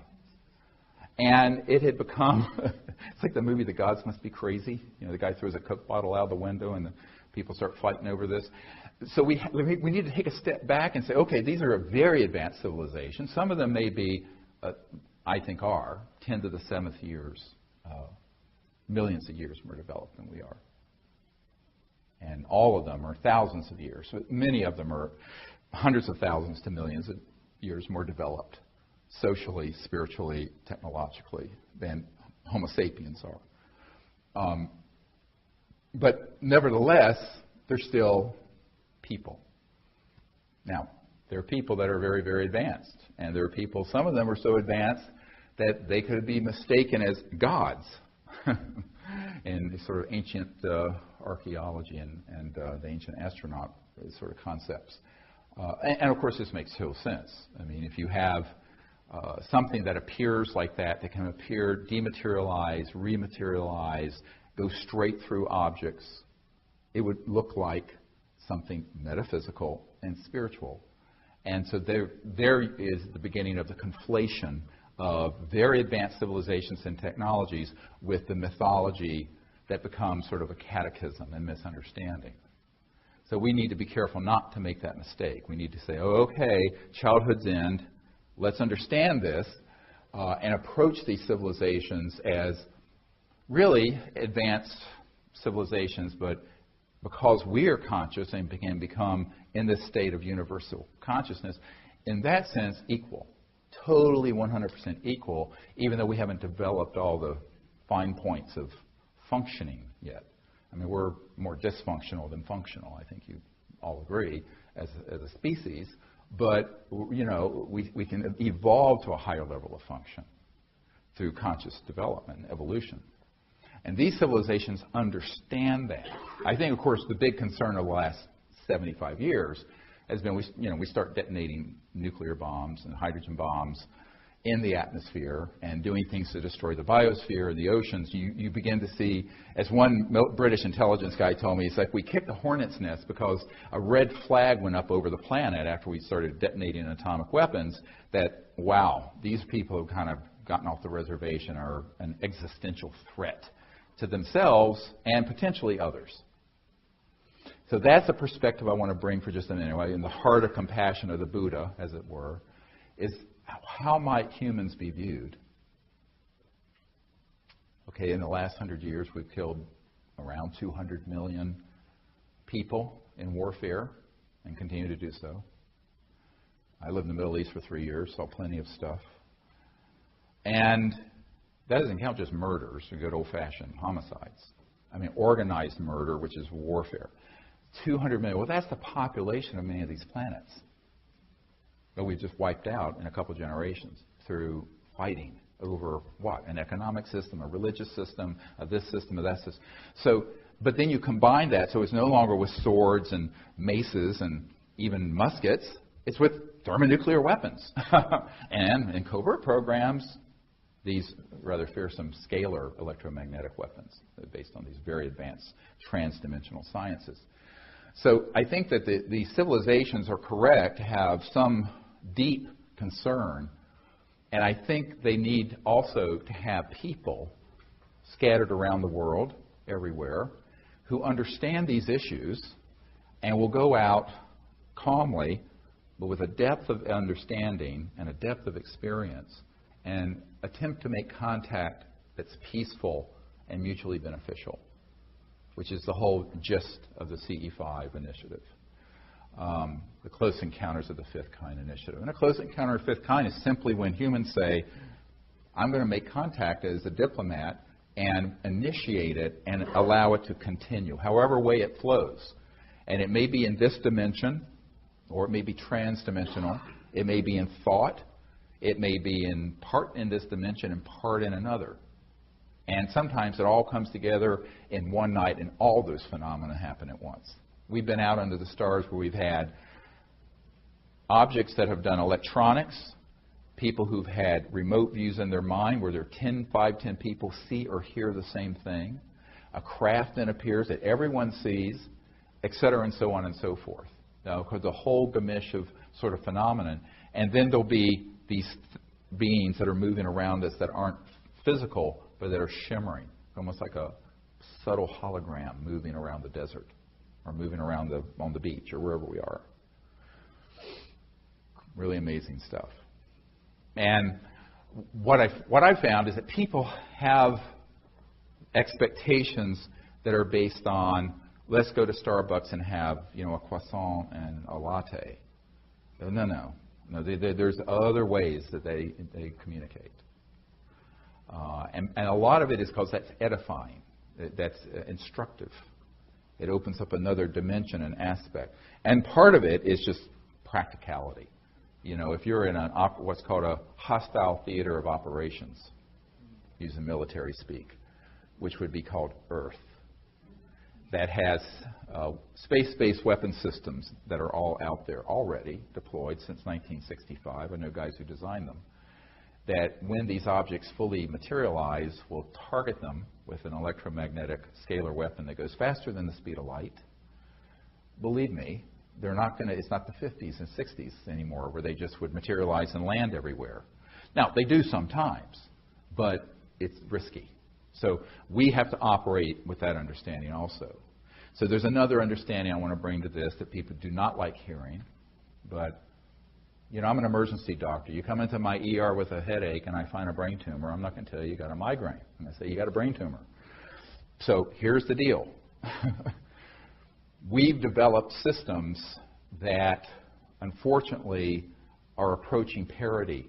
And it had become, it's like the movie The Gods Must Be Crazy. You know, the guy throws a Coke bottle out the window and the people start fighting over this. So we need to take a step back and say, okay, these are a very advanced civilization. Some of them may be, I think are, 10 to the 7th years, millions of years more developed than we are. And all of them are thousands of years. Many of them are hundreds of thousands to millions of years more developed, socially, spiritually, technologically, than Homo sapiens are. But nevertheless, they're still people. Now, there are people that are very, very advanced. And there are people, some of them are so advanced that they could be mistaken as gods in sort of ancient archaeology and the ancient astronaut sort of concepts. And of course, this makes total sense. I mean, if you have something that appears like that can appear, dematerialize, rematerialize, go straight through objects, it would look like something metaphysical and spiritual. And so there is the beginning of the conflation of very advanced civilizations and technologies with the mythology that becomes sort of a catechism and misunderstanding. So we need to be careful not to make that mistake. We need to say, oh, okay, childhood's end, let's understand this, and approach these civilizations as really advanced civilizations, but because we are conscious and can become in this state of universal consciousness, in that sense, equal. Totally 100% equal, even though we haven't developed all the fine points of functioning yet. I mean, we're more dysfunctional than functional, I think you all agree, as a species. But, you know, we can evolve to a higher level of function through conscious development and evolution. And these civilizations understand that. I think, of course, the big concern of the last 75 years has been, we start detonating nuclear bombs and hydrogen bombs in the atmosphere and doing things to destroy the biosphere, the oceans. You begin to see, as one British intelligence guy told me, it's like we kicked a hornet's nest because a red flag went up over the planet after we started detonating atomic weapons that, wow, these people have kind of gotten off the reservation are an existential threat to themselves and potentially others. So that's a perspective I want to bring for just a minute. In the heart of compassion of the Buddha, as it were, is how might humans be viewed? Okay, in the last 100 years, we've killed around 200 million people in warfare and continue to do so. I lived in the Middle East for 3 years, saw plenty of stuff. And that doesn't count just murders, or good old-fashioned homicides. I mean, organized murder, which is warfare. 200 million. Well, that's the population of many of these planets that we've just wiped out in a couple generations through fighting over what? An economic system, a religious system, of this system, of that system. So, but then you combine that, so it's no longer with swords and maces and even muskets. It's with thermonuclear weapons. And in covert programs, these rather fearsome scalar electromagnetic weapons based on these very advanced transdimensional sciences. So I think that the civilizations are correct to have some deep concern, and I think they need also to have people scattered around the world, everywhere, who understand these issues and will go out calmly, but with a depth of understanding and a depth of experience, and attempt to make contact that's peaceful and mutually beneficial, which is the whole gist of the CE5 initiative, the Close Encounters of the Fifth Kind initiative. And a close encounter of the fifth kind is simply when humans say, I'm going to make contact as a diplomat and initiate it and allow it to continue, however way it flows. And it may be in this dimension, or it may be transdimensional. It may be in thought. It may be in part in this dimension and part in another. And sometimes it all comes together in one night and all those phenomena happen at once. We've been out under the stars where we've had objects that have done electronics, people who've had remote views in their mind where there are 5, 10 people see or hear the same thing, a craft then appears that everyone sees, et cetera, and so on and so forth. Now, because the whole gamish of sort of phenomenon. And then there'll be these beings that are moving around us that aren't physical, but that are shimmering, almost like a subtle hologram moving around the desert or moving around on the beach or wherever we are. Really amazing stuff. And what I found is that people have expectations that are based on, let's go to Starbucks and have, a croissant and a latte. No. There's other ways that they communicate. And a lot of it is because that's edifying. That's instructive. It opens up another dimension and aspect. And part of it is just practicality. If you're in what's called a hostile theater of operations, using military speak, which would be called Earth, that has space-based weapon systems that are all out there already deployed since 1965. I know guys who designed them. That when these objects fully materialize, will target them with an electromagnetic scalar weapon that goes faster than the speed of light. Believe me, they're not going to. It's not the 50s and 60s anymore where they just would materialize and land everywhere. Now they do sometimes, but it's risky. So we have to operate with that understanding also. So there's another understanding I want to bring to this that people do not like hearing, but I'm an emergency doctor. You come into my ER with a headache and I find a brain tumor, I'm not going to tell you got a migraine. I'm going to say you got a brain tumor. So here's the deal. We've developed systems that, unfortunately, are approaching parity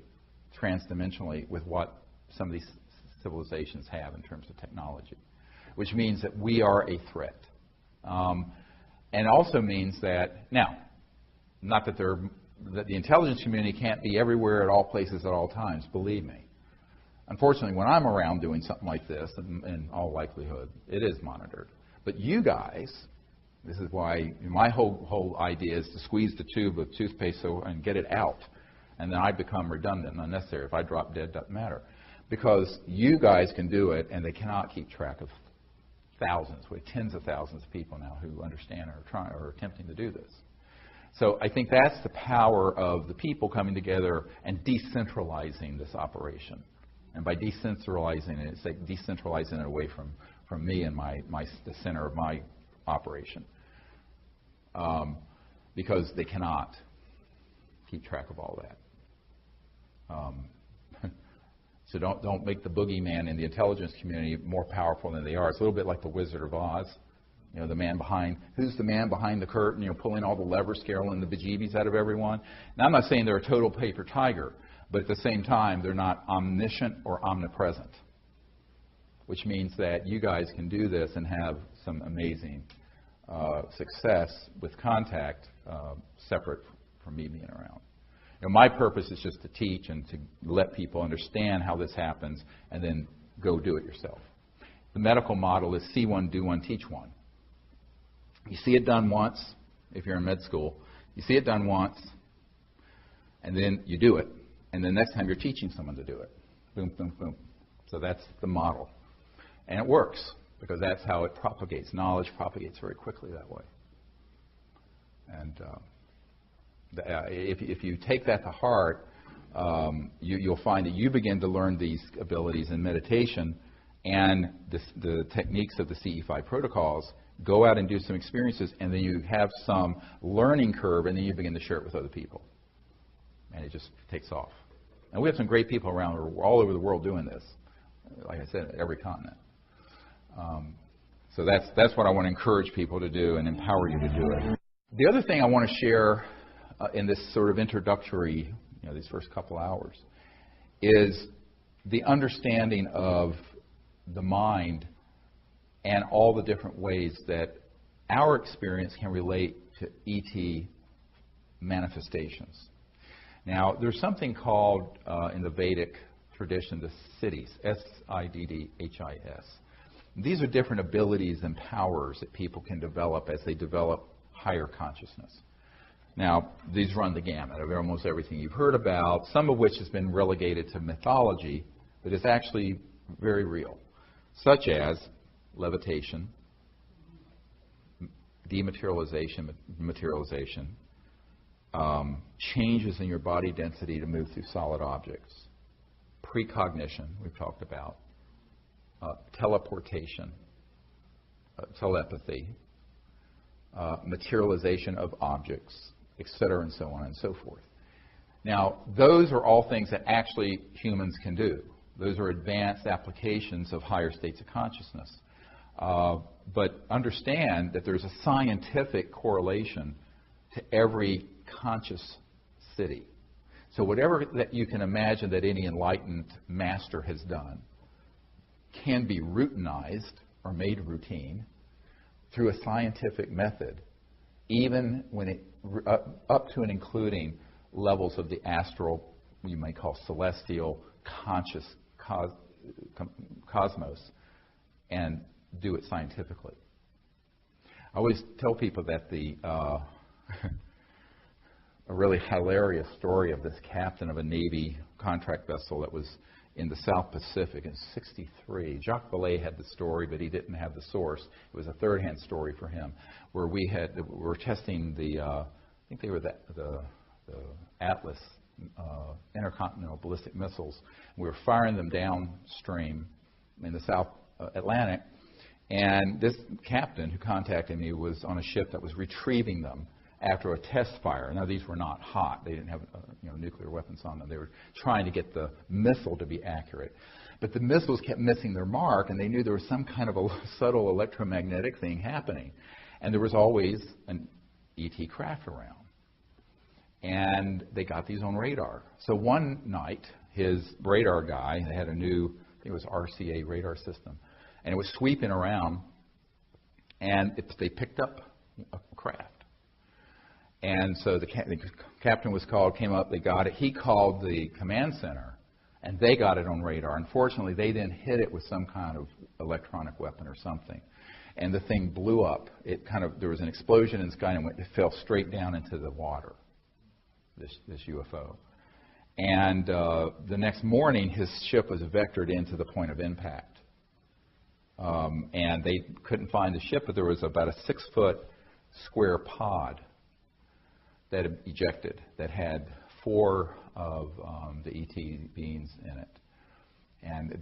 transdimensionally with what some of these civilizations have in terms of technology, which means that we are a threat. And also means that, now, not that the intelligence community can't be everywhere at all places at all times, believe me. Unfortunately, when I'm around doing something like this, in all likelihood, it is monitored. But you guys, this is why my whole idea is to squeeze the tube of toothpaste and get it out. And then I become redundant and unnecessary. If I drop dead, it doesn't matter. Because you guys can do it, and they cannot keep track of thousands, with tens of thousands of people now who understand or attempting to do this. So I think that's the power of the people coming together and decentralizing this operation. And by decentralizing it, it's like decentralizing it away from me and the center of my operation. Because they cannot keep track of all that. So don't make the boogeyman in the intelligence community more powerful than they are. It's a little bit like the Wizard of Oz. The man behind, who's the man behind the curtain, pulling all the levers, scaling the bejeebies out of everyone. Now, I'm not saying they're a total paper tiger, but at the same time, they're not omniscient or omnipresent, which means that you guys can do this and have some amazing success with contact separate from me being around. My purpose is just to teach and to let people understand how this happens and then go do it yourself. The medical model is see one, do one, teach one. You see it done once, if you're in med school. You see it done once, and then you do it. And the next time you're teaching someone to do it. Boom, boom, boom. So that's the model. And it works, because that's how it propagates. Knowledge propagates very quickly that way. And if you take that to heart, you'll find that you begin to learn these abilities in meditation, and the techniques of the CE5 protocols. Go out and do some experiences, and then you have some learning curve, and then you begin to share it with other people. And it just takes off. And we have some great people around all over the world doing this. Like I said, every continent. So that's what I want to encourage people to do and empower you to do it. The other thing I want to share in this sort of introductory, these first couple hours, is the understanding of the mind and all the different ways that our experience can relate to ET manifestations. Now, there's something called, in the Vedic tradition, the siddhis, S-I-D-D-H-I-S. These are different abilities and powers that people can develop as they develop higher consciousness. Now, these run the gamut of almost everything you've heard about, some of which has been relegated to mythology, but is actually very real, such as levitation, dematerialization, materialization, changes in your body density to move through solid objects, precognition, we've talked about, teleportation, telepathy, materialization of objects, etc., and so on and so forth. Now, those are all things that actually humans can do. Those are advanced applications of higher states of consciousness. But understand that there's a scientific correlation to every conscious city. So whatever that you can imagine that any enlightened master has done can be routinized or made routine through a scientific method, even when it up to and including levels of the astral, you may call celestial, conscious cosmos, and do it scientifically. I always tell people that a really hilarious story of this captain of a Navy contract vessel that was in the South Pacific in '63. Jacques Vallée had the story, but he didn't have the source. It was a third-hand story for him, where we were testing I think they were the Atlas intercontinental ballistic missiles. We were firing them downstream in the South Atlantic, and this captain who contacted me was on a ship that was retrieving them after a test fire. Now, these were not hot. They didn't have nuclear weapons on them. They were trying to get the missile to be accurate. But the missiles kept missing their mark, and they knew there was some kind of a subtle electromagnetic thing happening. And there was always an ET craft around. And they got these on radar. So one night, his radar guy, they had a new, I think it was RCA radar system, and it was sweeping around, and they picked up a craft. And so the captain was called, came up, they got it. He called the command center, and they got it on radar. Unfortunately, they then hit it with some kind of electronic weapon or something. And the thing blew up. There was an explosion in the sky, and it fell straight down into the water, this UFO. And the next morning, his ship was vectored into the point of impact. And they couldn't find the ship, but there was about a 6-foot square pod that had ejected, that had 4 of the ET beings in it. And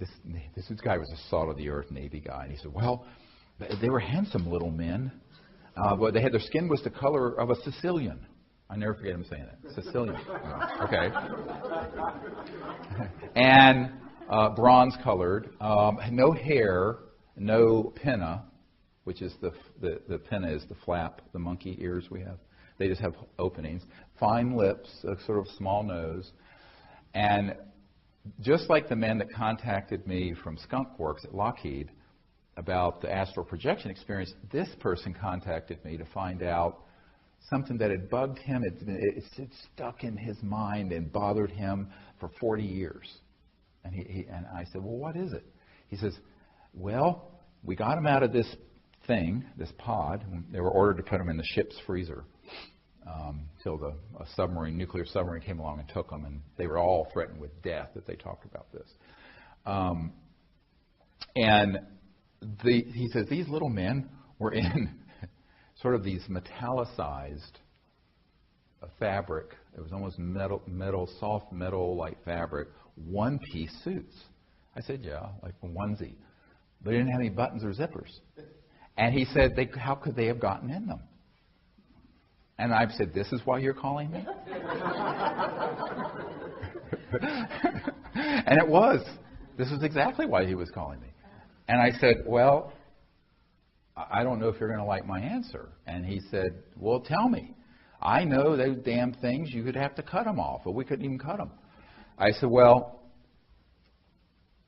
this guy was a salt-of-the-earth Navy guy. And he said, well, they were handsome little men, but they had their skin was the color of a Sicilian. I never forget him saying that. Sicilian. Okay. And bronze-colored, no hair, no pinna, which is the pinna is the flap, the monkey ears we have. They just have openings, fine lips, a sort of small nose. And just like the man that contacted me from Skunk Works at Lockheed about the astral projection experience, this person contacted me to find out something that had bugged him. It stuck in his mind and bothered him for 40 years. And I said, well, what is it? He says, well, we got him out of this thing, this pod. They were ordered to put him in the ship's freezer till a nuclear submarine came along and took them, and they were all threatened with death if they talked about this. He says these little men were in sort of these metallicized fabric. It was almost metal, soft metal-like fabric, one-piece suits. I said, yeah, like a onesie. But they didn't have any buttons or zippers. And he said, how could they have gotten in them? And I said, this is why you're calling me? And it was. This was exactly why he was calling me. And I said, well, I don't know if you're going to like my answer. And he said, well, tell me. I know those damn things, you could have to cut them off, but we couldn't even cut them. I said, well,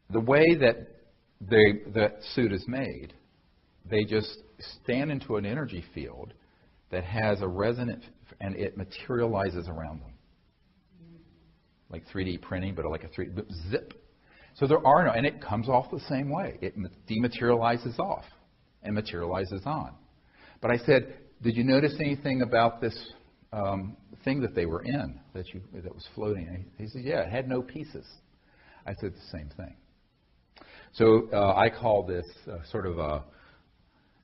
the way that suit is made, they just stand into an energy field that has a resonant, and it materializes around them. Like 3D printing, but like a 3D zip. So there are no, and it comes off the same way. It dematerializes off and materializes on. But I said, did you notice anything about this thing that they were in that was floating? And he said, yeah, it had no pieces. I said the same thing. So I call this sort of a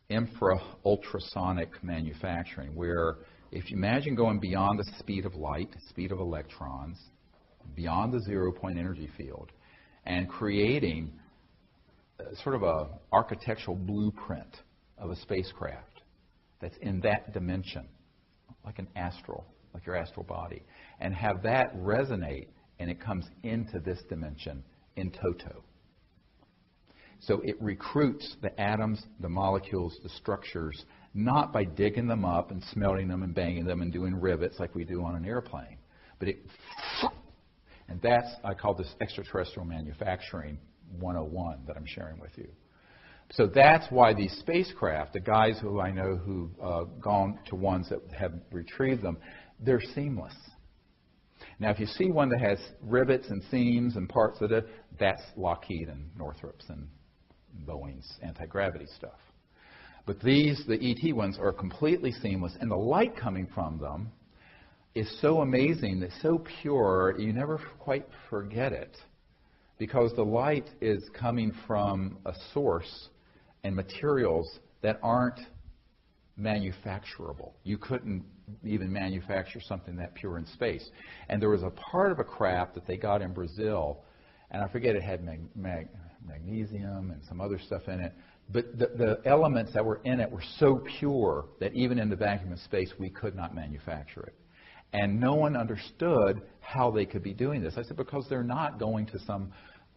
infra-ultrasonic manufacturing, where if you imagine going beyond the speed of light, speed of electrons, beyond the zero-point energy field, and creating sort of a architectural blueprint of a spacecraft that's in that dimension, like an astral, like your astral body, and have that resonate, and it comes into this dimension in toto. So it recruits the atoms, the molecules, the structures, not by digging them up and smelting them and banging them and doing rivets like we do on an airplane, but and that's, I call this extraterrestrial manufacturing 101 that I'm sharing with you. So that's why these spacecraft, the guys who I know who've gone to ones that have retrieved them, they're seamless. Now, if you see one that has rivets and seams and parts of it, that's Lockheed and Northrop's and Boeing's anti-gravity stuff. But these, the ET ones, are completely seamless, and the light coming from them is so amazing, it's so pure, you never quite forget it, because the light is coming from a source and materials that aren't manufacturable. You couldn't even manufacture something that pure in space. And there was a part of a craft that they got in Brazil, and I forget, it had magnesium and some other stuff in it, but the elements that were in it were so pure that even in the vacuum of space we could not manufacture it. And no one understood how they could be doing this. I said, because they're not going to some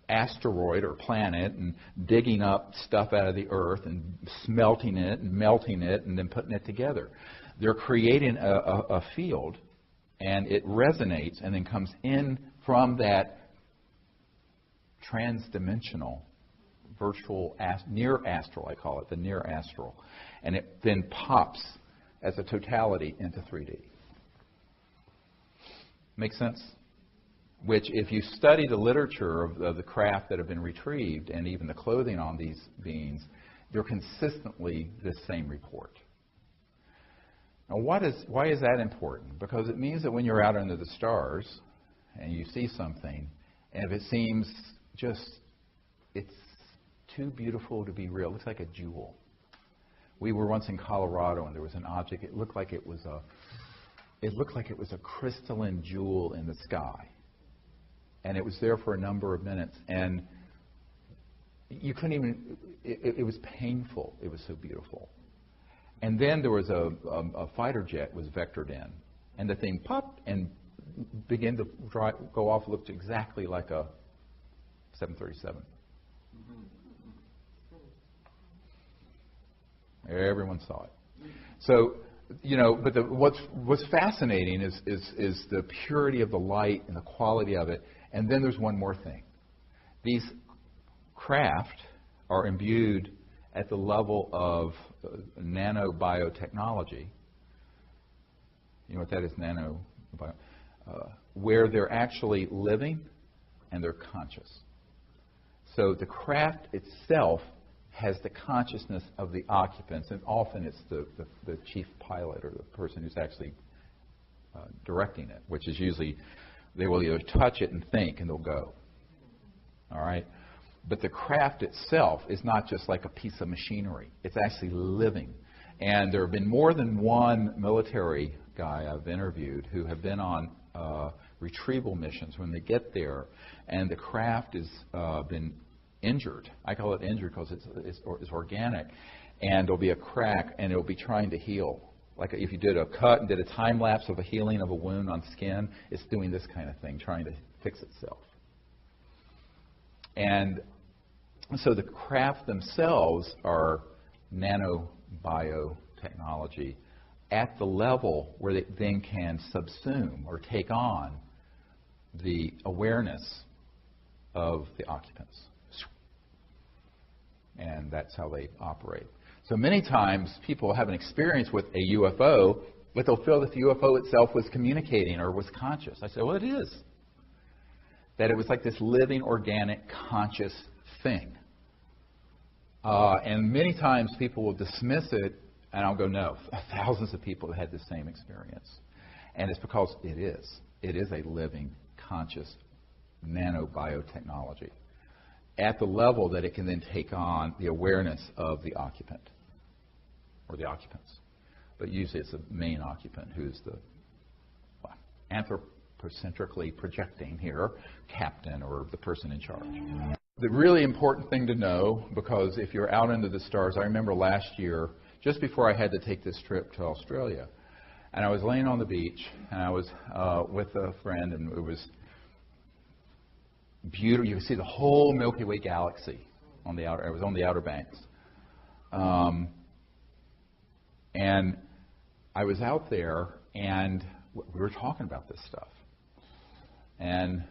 asteroid or planet and digging up stuff out of the earth and smelting it and melting it and then putting it together. They're creating a field, and it resonates and then comes in from that transdimensional, virtual, near astral, I call it, the near astral. And it then pops as a totality into 3D. Make sense? Which, if you study the literature of the craft that have been retrieved and even the clothing on these beings, they're consistently the same report. Now, why is that important? Because it means that when you're out under the stars and you see something, and if it seems just, it's too beautiful to be real, it looks like a jewel. We were once in Colorado, and there was an object, it looked like it was a crystalline jewel in the sky. And it was there for a number of minutes, and you couldn't even, it was painful. It was so beautiful. And then there was a fighter jet was vectored in, and the thing popped and began to go off, looked exactly like a 737. Everyone saw it. So, you know, but what's fascinating is the purity of the light and the quality of it. And then there's one more thing. These craft are imbued at the level of nanobiotechnology. You know what that is, nanobio? Where they're actually living and they're conscious. So the craft itself has the consciousness of the occupants, and often it's the chief pilot or the person who's actually directing it, which is usually they will either touch it and think, and they'll go. All right? But the craft itself is not just like a piece of machinery. It's actually living. And there have been more than one military guy I've interviewed who have been on retrieval missions when they get there, and the craft has been injured. I call it injured because it's organic. And there'll be a crack, and it'll be trying to heal. Like if you did a cut and did a time lapse of a healing of a wound on skin, it's doing this kind of thing, trying to fix itself. And so the craft themselves are nanobiotechnology at the level where they then can subsume or take on the awareness of the occupants. And that's how they operate. So many times people have an experience with a UFO, but they'll feel that the UFO itself was communicating or was conscious. I say, well, it is. That it was like this living, organic, conscious thing. And many times people will dismiss it, and I'll go, no, thousands of people have had the same experience. And it's because it is. It is a living, conscious nanobiotechnology at the level that it can then take on the awareness of the occupant or the occupants. But usually it's the main occupant who's the anthropocentrically projecting here captain or the person in charge. The really important thing to know, because if you're out into the stars, I remember last year, just before I had to take this trip to Australia, and I was laying on the beach, and I was with a friend, and it was beautiful. You could see the whole Milky Way galaxy on the outer. I was on the Outer Banks, and I was out there, and we were talking about this stuff. And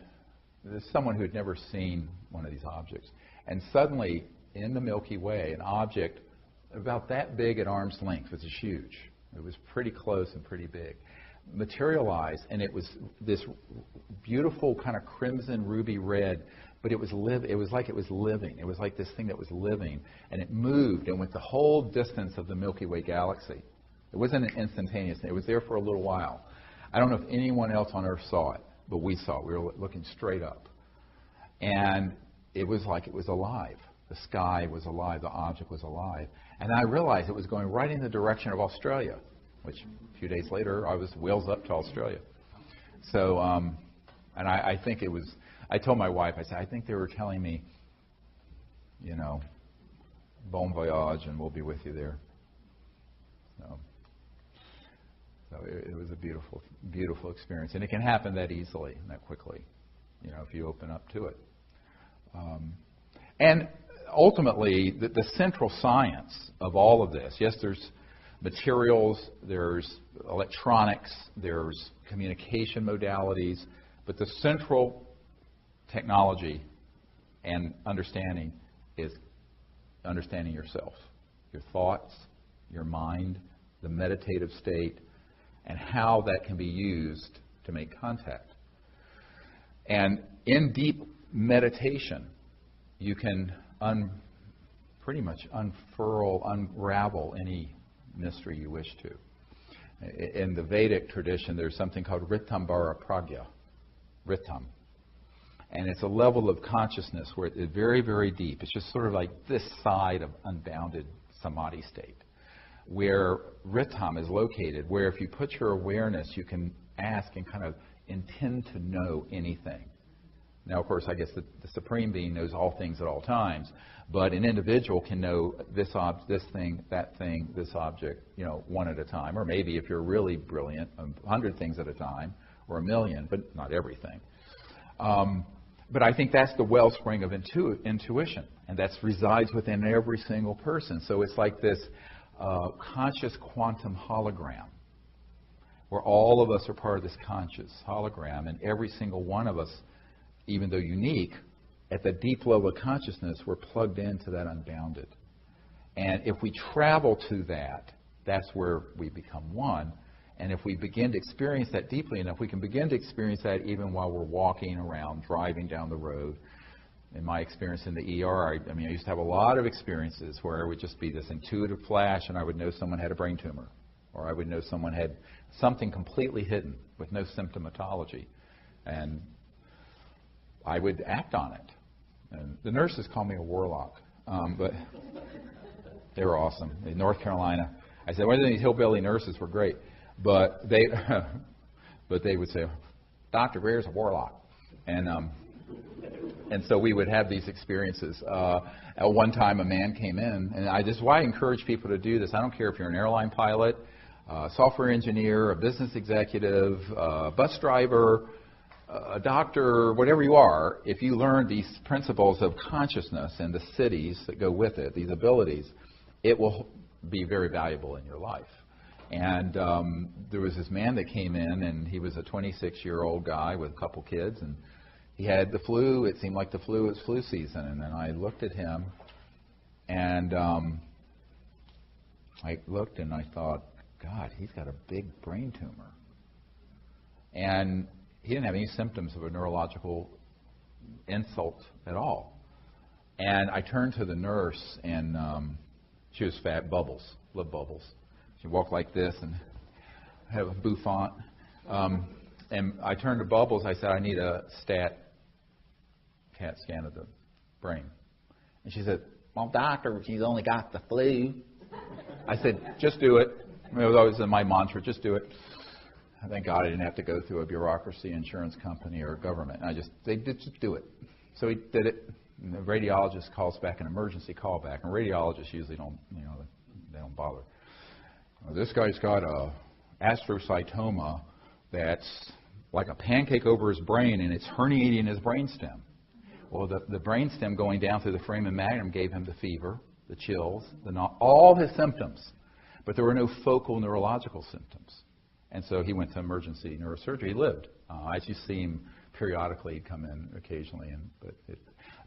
there's someone who had never seen one of these objects, and suddenly in the Milky Way, an object about that big at arm's length, which is huge. It was pretty close and pretty big, materialized, and it was this beautiful kind of crimson ruby red, but it was like it was living. It was like this thing that was living, and it moved and went the whole distance of the Milky Way galaxy. It wasn't an instantaneous thing. It was there for a little while. I don't know if anyone else on Earth saw it, but we saw it. We were looking straight up, and it was like it was alive. The sky was alive. The object was alive. And I realized it was going right in the direction of Australia, which a few days later I was wheels up to Australia. So, and I think it was, I told my wife, I said, I think they were telling me, you know, bon voyage, and we'll be with you there. So it was a beautiful, beautiful experience. And it can happen that easily, that quickly, you know, if you open up to it. And ultimately, the central science of all of this, yes, there's materials, there's electronics, there's communication modalities, but the central technology and understanding is understanding yourself, your thoughts, your mind, the meditative state, and how that can be used to make contact. And in deep meditation, you can pretty much unravel any mystery you wish to. In the Vedic tradition, there's something called Ritambara Pragya, Ritam. And it's a level of consciousness where it's very, very deep. It's just sort of like this side of unbounded samadhi state, where Ritam is located, where if you put your awareness, you can ask and kind of intend to know anything. Now, of course, I guess the Supreme Being knows all things at all times, but an individual can know this thing, that thing, this object, you know, one at a time, or maybe if you're really brilliant, 100 things at a time, or 1,000,000, but not everything. But I think that's the wellspring of intuition, and that resides within every single person. So it's like this conscious quantum hologram, where all of us are part of this conscious hologram, and every single one of us, even though unique, at the deep level of consciousness, we're plugged into that unbounded. And if we travel to that, that's where we become one. And if we begin to experience that deeply enough, we can begin to experience that even while we're walking around, driving down the road. In my experience in the ER, I used to have a lot of experiences where it would just be this intuitive flash, and I would know someone had a brain tumor, or I would know someone had something completely hidden with no symptomatology. And I would act on it. And the nurses call me a warlock, but they were awesome. In North Carolina, I said, well, these hillbilly nurses were great, but they would say, Dr. Greer's a warlock. And so we would have these experiences. At one time, a man came in, and this is why I encourage people to do this. I don't care if you're an airline pilot, a software engineer, a business executive, a bus driver, a doctor, whatever you are, if you learn these principles of consciousness and the cities that go with it, these abilities, it will be very valuable in your life. And there was this man that came in, and he was a 26-year-old guy with a couple kids, and he had the flu. It seemed like the flu was flu season. And then I looked at him, and I looked and I thought, God, he's got a big brain tumor. And he didn't have any symptoms of a neurological insult at all. And I turned to the nurse, and she was fat, Bubbles, loved Bubbles. She walked like this and had a bouffant. And I turned to Bubbles. I said, I need a stat CAT scan of the brain. And she said, well, doctor, she's only got the flu. I said, just do it. It was always my mantra, just do it. Thank God I didn't have to go through a bureaucracy, insurance company, or government. They did just do it. So he did it. And the radiologist calls back an emergency callback. And radiologists usually don't, they don't bother. Well, this guy's got a astrocytoma that's like a pancake over his brain, and it's herniating his brainstem. Well, the brainstem going down through the foramen magnum gave him the fever, the chills, all his symptoms. But there were no focal neurological symptoms. And so he went to emergency neurosurgery. He lived. I just see him periodically. He'd come in occasionally.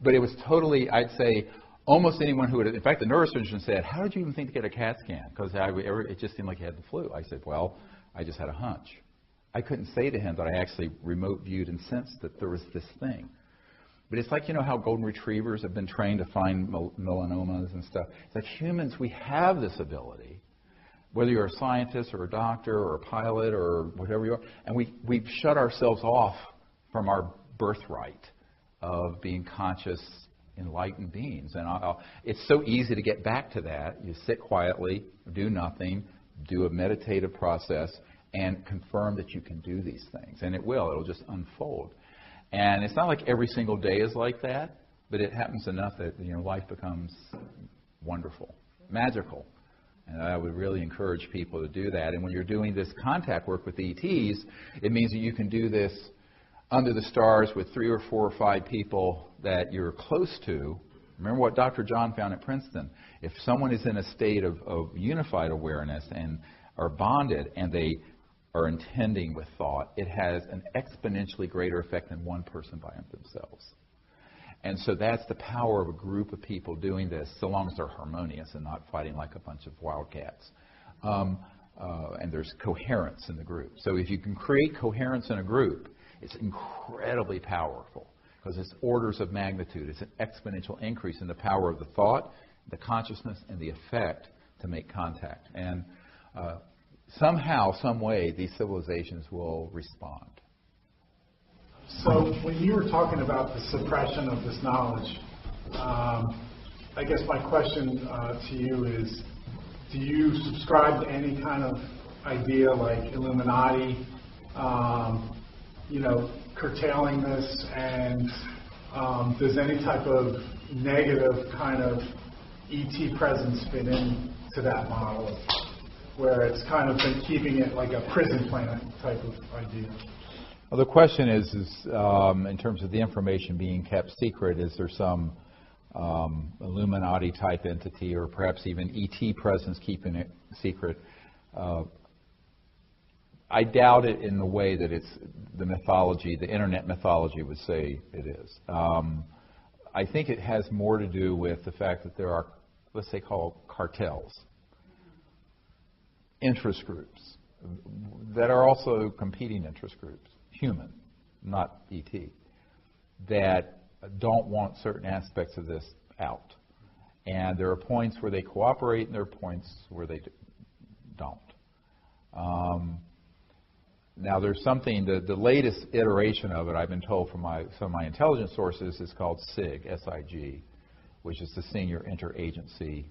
But it was totally, I'd say, almost anyone who would, in fact, the neurosurgeon said, how did you even think to get a CAT scan? Because it just seemed like he had the flu. I said, well, I just had a hunch. I couldn't say to him that I actually remote viewed and sensed that there was this thing. But it's like, how golden retrievers have been trained to find melanomas and stuff. It's like humans, we have this ability, whether you're a scientist or a doctor or a pilot or whatever you are, and we've shut ourselves off from our birthright of being conscious, enlightened beings. And it's so easy to get back to that. You sit quietly, do nothing, do a meditative process, and confirm that you can do these things. And it will. It'll just unfold. And it's not like every single day is like that, but it happens enough that life becomes wonderful, magical. And I would really encourage people to do that. And when you're doing this contact work with ETs, it means that you can do this under the stars with 3 or 4 or 5 people that you're close to. Remember what Dr. John found at Princeton. If someone is in a state of unified awareness and are bonded and they are intending with thought, it has an exponentially greater effect than one person by themselves. And so that's the power of a group of people doing this, so long as they're harmonious and not fighting like a bunch of wildcats. And there's coherence in the group. So if you can create coherence in a group, it's incredibly powerful because it's orders of magnitude. It's an exponential increase in the power of the thought, the consciousness, and the effect to make contact. And somehow, some way, these civilizations will respond. So when you were talking about the suppression of this knowledge, I guess my question to you is, do you subscribe to any kind of idea like Illuminati, curtailing this, and does any type of negative kind of ET presence fit into that model, where it's kind of been keeping it like a prison planet type of idea? Well, the question is in terms of the information being kept secret, is there some Illuminati-type entity or perhaps even ET presence keeping it secret? I doubt it in the way that it's the mythology, the internet mythology would say it is. I think it has more to do with the fact that there are, let's say, called cartels, interest groups that are also competing interest groups, human, not ET, that don't want certain aspects of this out. And there are points where they cooperate and there are points where they don't. Now there's something, the latest iteration of it, I've been told from some of my intelligence sources, is called SIG, S-I-G, which is the Senior Interagency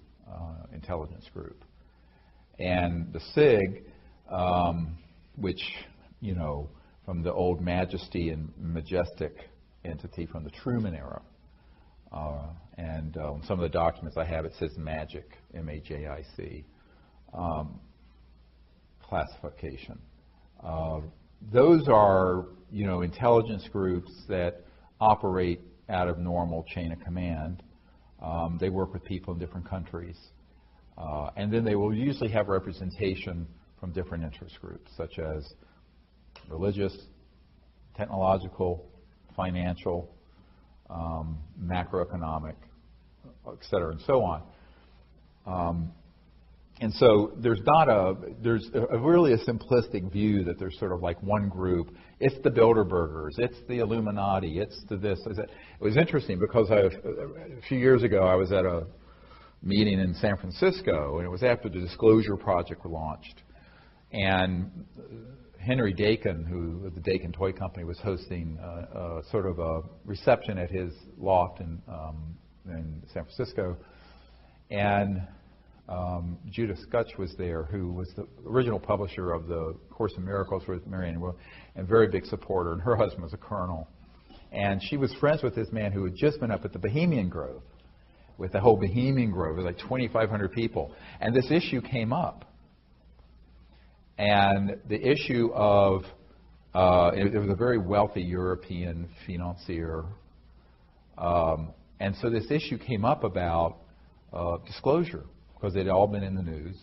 Intelligence Group. And the SIG, which, from the old Majesty and Majestic entity from the Truman era, and some of the documents I have, it says MAJIC, M-A-J-I-C, classification. Those are, intelligence groups that operate out of normal chain of command. They work with people in different countries. And then they will usually have representation from different interest groups, such as religious, technological, financial, macroeconomic, et cetera, and so on. And so there's really a simplistic view that there's sort of like one group. It's the Bilderbergers, it's the Illuminati, it's the this. It was interesting because a few years ago I was at a meeting in San Francisco, and it was after the Disclosure Project was launched. And Henry Dakin, who the Dakin Toy Company, was hosting sort of a reception at his loft in San Francisco. And Judith Scutch was there, who was the original publisher of the Course in Miracles with Marianne Will, and very big supporter. And her husband was a colonel. And she was friends with this man who had just been up at the Bohemian Grove, with the whole Bohemian Grove, with like 2,500 people. And this issue came up. And the issue of, it was a very wealthy European financier. And so this issue came up about disclosure, because they'd all been in the news.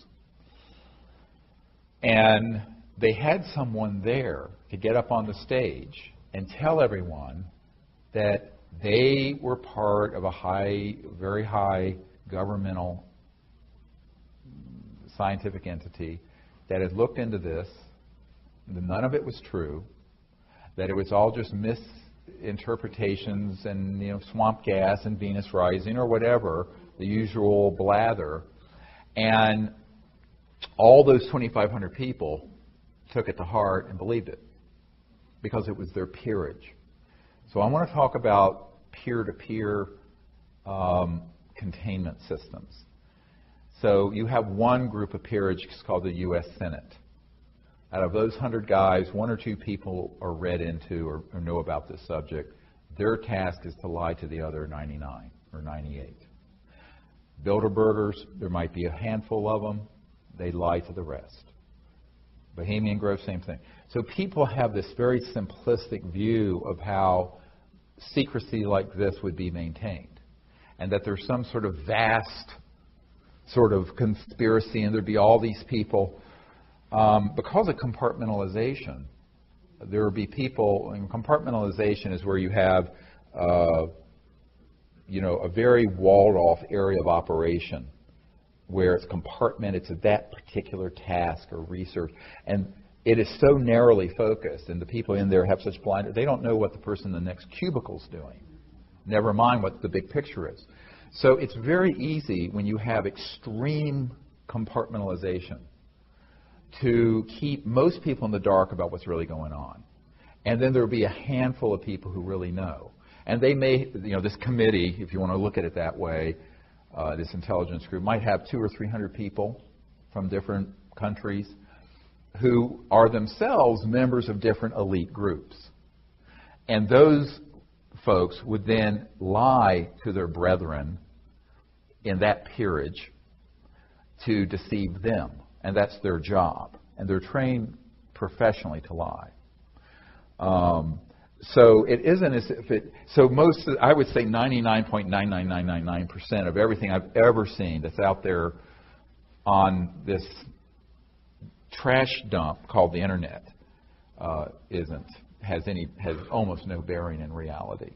And they had someone there to get up on the stage and tell everyone that they were part of a very high governmental scientific entity that had looked into this, that none of it was true, that it was all just misinterpretations and swamp gas and Venus rising or whatever, the usual blather. And all those 2,500 people took it to heart and believed it because it was their peerage. So I want to talk about peer-to-peer containment systems. So you have one group of peerage called the U.S. Senate. Out of those 100 guys, 1 or 2 people are read into or know about this subject. Their task is to lie to the other 99 or 98. Bilderbergers, there might be a handful of them. They lie to the rest. Bohemian Grove, same thing. So people have this very simplistic view of how secrecy like this would be maintained, and that there's some sort of vast sort of conspiracy, and there'd be all these people. Because of compartmentalization, there would be people, and compartmentalization is where you have a very walled-off area of operation where it's compartmented to that particular task or research. And it is so narrowly focused, and the people in there have such blind, they don't know what the person in the next cubicle's doing, never mind what the big picture is. So it's very easy when you have extreme compartmentalization to keep most people in the dark about what's really going on. And then there will be a handful of people who really know. And they may, this committee, if you want to look at it that way, this intelligence group might have 200 or 300 people from different countries who are themselves members of different elite groups. And those folks would then lie to their brethren in that peerage to deceive them. And that's their job. And they're trained professionally to lie. So it isn't as if it, so most, I would say 99.99999% of everything I've ever seen that's out there on this trash dump called the internet has almost no bearing in reality.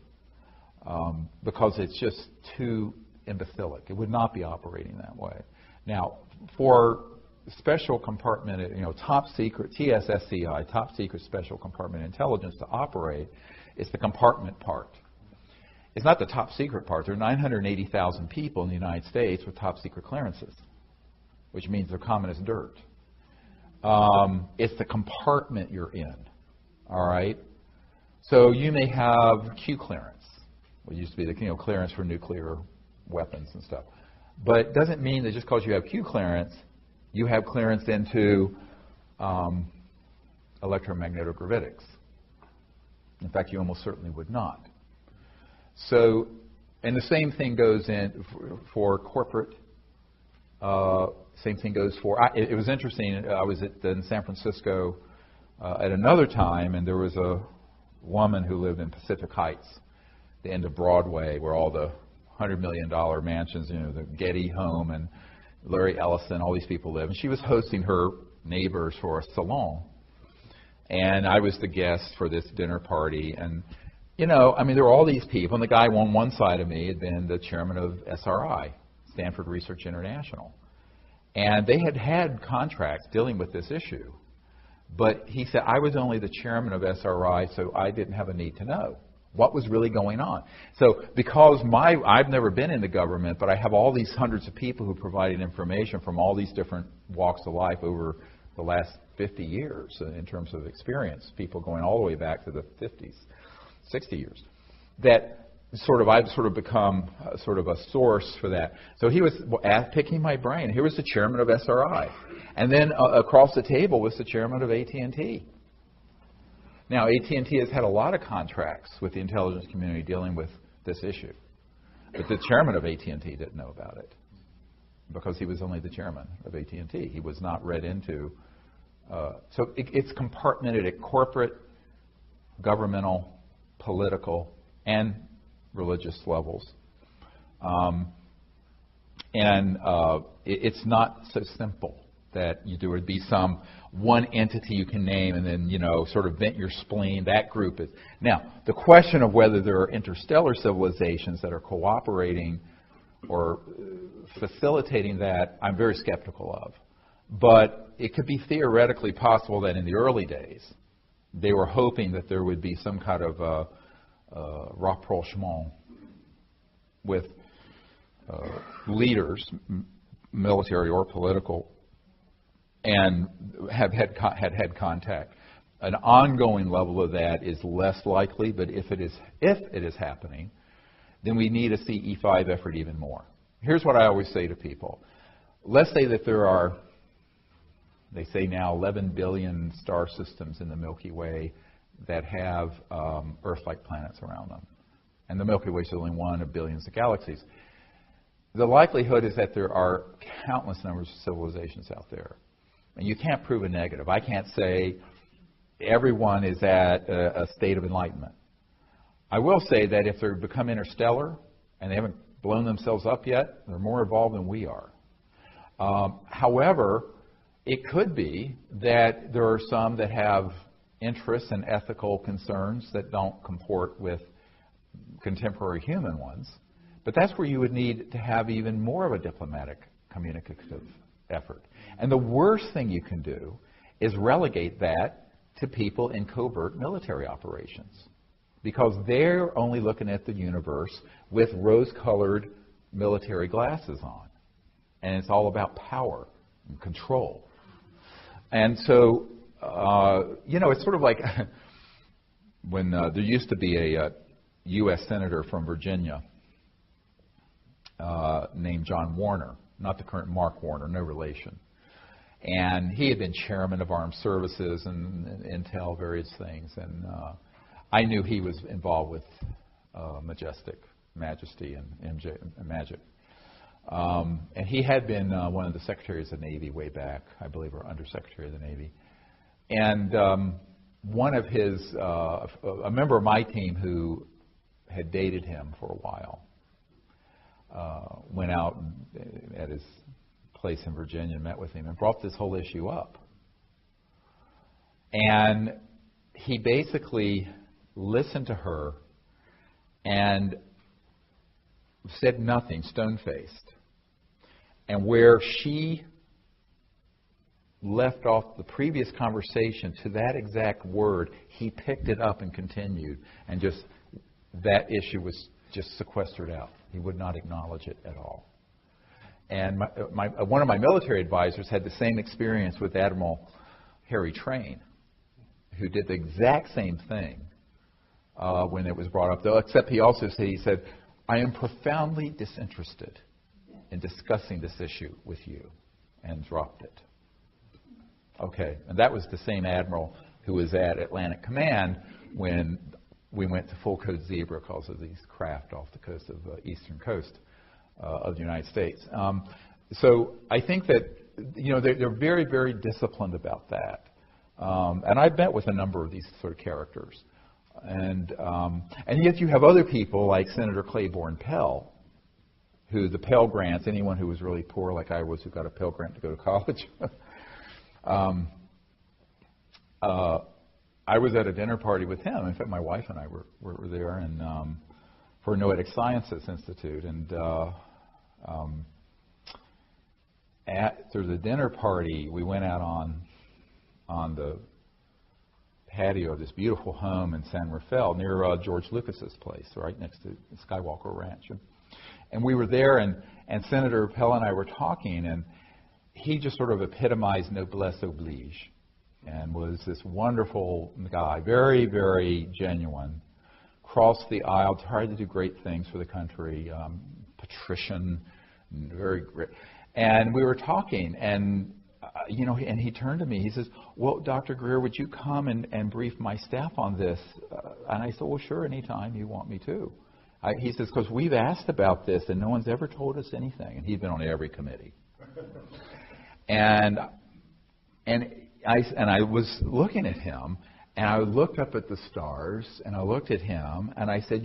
Because it's just too imbecilic. It would not be operating that way. Now, for special compartment, top secret, TSSCI, top secret special compartment intelligence to operate, is the compartment part. It's not the top secret part. There are 980,000 people in the United States with top secret clearances, which means they're common as dirt. It's the compartment you're in, all right? So you may have Q clearance, which used to be the clearance for nuclear weapons and stuff. But it doesn't mean that just because you have Q clearance, you have clearance into electromagnetogravitics. In fact, you almost certainly would not. So, and the same thing goes in for corporate. Same thing goes for. It was interesting. I was in San Francisco at another time, and there was a woman who lived in Pacific Heights, the end of Broadway, where all the $100 million mansions, the Getty home and Larry Ellison, all these people live. And she was hosting her neighbors for a salon. And I was the guest for this dinner party. And, there were all these people. And the guy on one side of me had been the chairman of SRI, Stanford Research International. And they had had contracts dealing with this issue. But he said, I was only the chairman of SRI, so I didn't have a need to know what was really going on. So because I've never been in the government, but I have all these hundreds of people who provided information from all these different walks of life over the last 50 years in terms of experience, people going all the way back to the 50s, 60 years, that I've sort of become sort of a source for that. So he was picking my brain. Here was the chairman of SRI. And then across the table was the chairman of AT&T. Now, AT&T has had a lot of contracts with the intelligence community dealing with this issue. But the chairman of AT&T didn't know about it because he was only the chairman of AT&T. He was not read into. So it's compartmented at corporate, governmental, political, and religious levels. It's not so simple that there would be some one entity you can name and then, sort of vent your spleen. That group is. Now, the question of whether there are interstellar civilizations that are cooperating or facilitating that, I'm very skeptical of. But it could be theoretically possible that in the early days, they were hoping that there would be some kind of rapprochement with leaders, military or political, and had contact. An ongoing level of that is less likely, but if it is happening, then we need to see E5 effort even more. Here's what I always say to people. Let's say that there are, they say now, 11 billion star systems in the Milky Way that have Earth-like planets around them. And the Milky Way is only one of billions of galaxies. The likelihood is that there are countless numbers of civilizations out there. And you can't prove a negative. I can't say everyone is at a state of enlightenment. I will say that if they become interstellar and they haven't blown themselves up yet, they're more evolved than we are. However, it could be that there are some that have interests and ethical concerns that don't comport with contemporary human ones. But that's where you would need to have even more of a diplomatic communicative effort. And the worst thing you can do is relegate that to people in covert military operations, because they're only looking at the universe with rose-colored military glasses on. And it's all about power and control. And so, it's sort of like when there used to be a U.S. Senator from Virginia named John Warner, not the current Mark Warner, no relation. And he had been chairman of Armed Services and Intel, various things. And I knew he was involved with Majesty and Magic. And he had been one of the secretaries of the Navy way back, I believe, or undersecretary of the Navy. And one of his, a member of my team who had dated him for a while, went out at his place in Virginia and met with him and brought this whole issue up. And he basically listened to her and said nothing, stone-faced. And where she left off the previous conversation to that exact word, he picked it up and continued. And just that issue was just sequestered out. He would not acknowledge it at all. And one of my military advisors had the same experience with Admiral Harry Train, who did the exact same thing when it was brought up, though, except he also said, I am profoundly disinterested in discussing this issue with you, and dropped it. Okay, and that was the same admiral who was at Atlantic Command when we went to full code zebra because of these craft off the coast of the eastern coast of the United States. So I think that they're very, very disciplined about that. And I've met with a number of these sort of characters. And yet you have other people like Senator Claiborne Pell, who the Pell Grants, anyone who was really poor like I was who got a Pell Grant to go to college. I was at a dinner party with him. In fact, my wife and I were there and for Noetic Sciences Institute. And after the dinner party, we went out on the patio of this beautiful home in San Rafael near George Lucas's place, right next to Skywalker Ranch. And we were there, and Senator Pell and I were talking, he just sort of epitomized noblesse oblige and was this wonderful guy, very, very genuine, crossed the aisle, tried to do great things for the country, patrician, very great. And we were talking, and and he turned to me. He says, "Well, Dr. Greer, would you come and brief my staff on this?" And I said, "Well, sure, anytime you want me to." He says, "Because we've asked about this, and no one's ever told us anything." And he'd been on every committee. And I was looking at him, and I looked up at the stars, and I looked at him, and I said,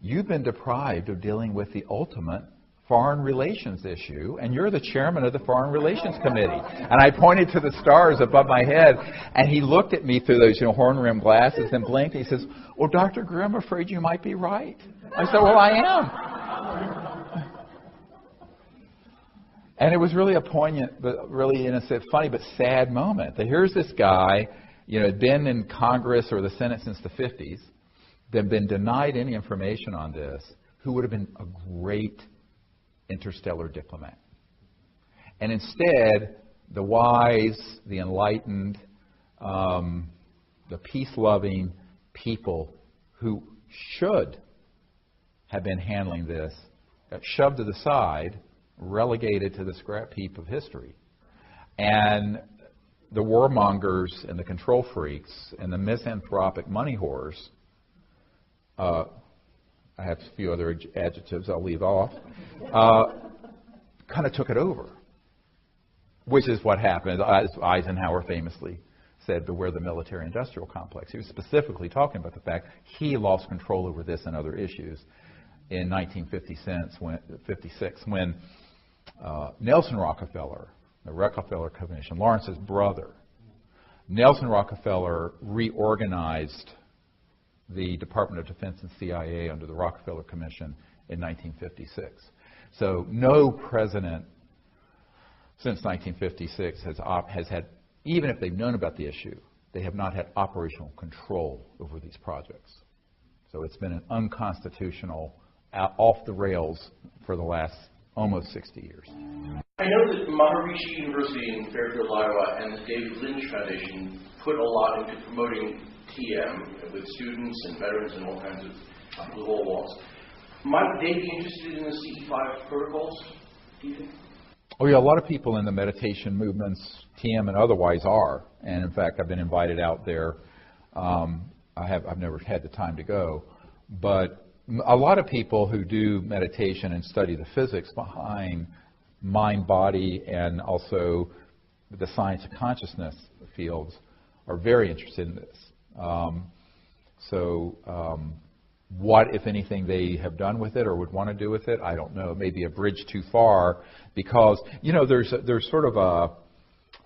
"You've been deprived of dealing with the ultimate foreign relations issue, and you're the chairman of the Foreign Relations Committee." And I pointed to the stars above my head, and he looked at me through those horn-rimmed glasses and blinked. He says, "Well, Dr. Greer, I'm afraid you might be right." I said, "Well, I am." And it was really a poignant, but really, in a sense, funny but sad moment. That here's this guy, had been in Congress or the Senate since the 50s, then been denied any information on this, who would have been a great interstellar diplomat. And instead, the wise, the enlightened, the peace-loving people who should have been handling this got shoved to the side, relegated to the scrap heap of history. And the warmongers and the control freaks and the misanthropic money whores, I have a few other adjectives I'll leave off, kind of took it over, which is what happened. As Eisenhower famously said, "Beware the military-industrial complex." He was specifically talking about the fact he lost control over this and other issues in 1956 when Nelson Rockefeller, the Rockefeller Commission, Lawrence's brother, Nelson Rockefeller reorganized the Department of Defense and CIA under the Rockefeller Commission in 1956. So no president since 1956 has had, even if they've known about the issue, they have not had operational control over these projects. So it's been an unconstitutional, off the rails for the last almost 60 years. I know that Maharishi University in Fairfield, Iowa, and the David Lynch Foundation put a lot into promoting TM with students and veterans and all kinds of the whole walls. Might they be interested in the CE5 protocols, do you think? Oh yeah, a lot of people in the meditation movements, TM and otherwise, are. And in fact, I've been invited out there. I've never had the time to go, but a lot of people who do meditation and study the physics behind mind, body, and also the science of consciousness fields are very interested in this. What, if anything, they have done with it or would want to do with it, I don't know. It may be a bridge too far because, there's sort of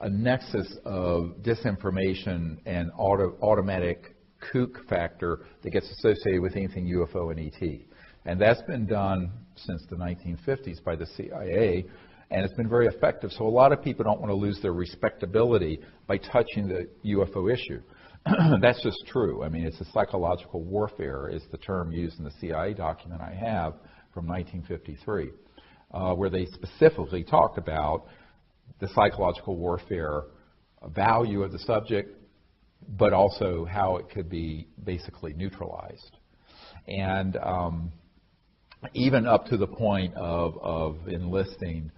a nexus of disinformation and automatic kook factor that gets associated with anything UFO and ET. And that's been done since the 1950s by the CIA, and it's been very effective. So a lot of people don't want to lose their respectability by touching the UFO issue. That's just true. I mean, it's a psychological warfare is the term used in the CIA document I have from 1953, where they specifically talked about the psychological warfare value of the subject, but also how it could be basically neutralized. And even up to the point of enlisting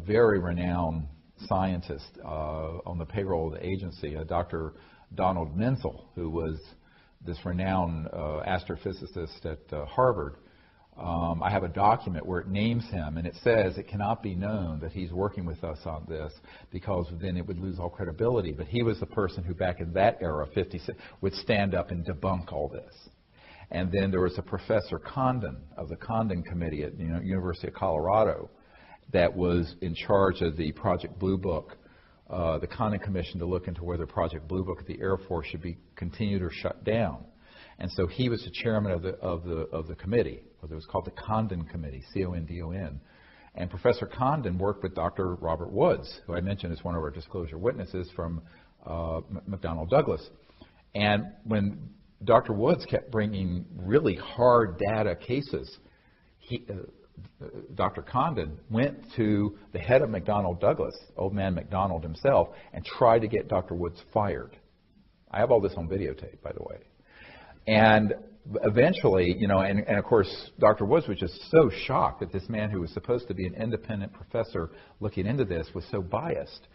very renowned scientists on the payroll of the agency, Dr. Donald Menzel, who was this renowned astrophysicist at Harvard. I have a document where it names him, and it says it cannot be known that he's working with us on this because then it would lose all credibility. But he was the person who, back in that era, 56, would stand up and debunk all this. And then there was a Professor Condon of the Condon Committee at University of Colorado that was in charge of the Project Blue Book, the Condon Commission, to look into whether Project Blue Book at the Air Force should be continued or shut down. And so he was the chairman of the committee. It was called the Condon Committee, C-O-N-D-O-N. And Professor Condon worked with Dr. Robert Woods, who I mentioned is one of our disclosure witnesses from McDonnell Douglas. And when Dr. Woods kept bringing really hard data cases, Dr. Condon went to the head of McDonnell Douglas, old man McDonald himself, and tried to get Dr. Woods fired. I have all this on videotape, by the way. And eventually, you know, and of course, Dr. Woods was just so shocked that this man who was supposed to be an independent professor looking into this was so biased.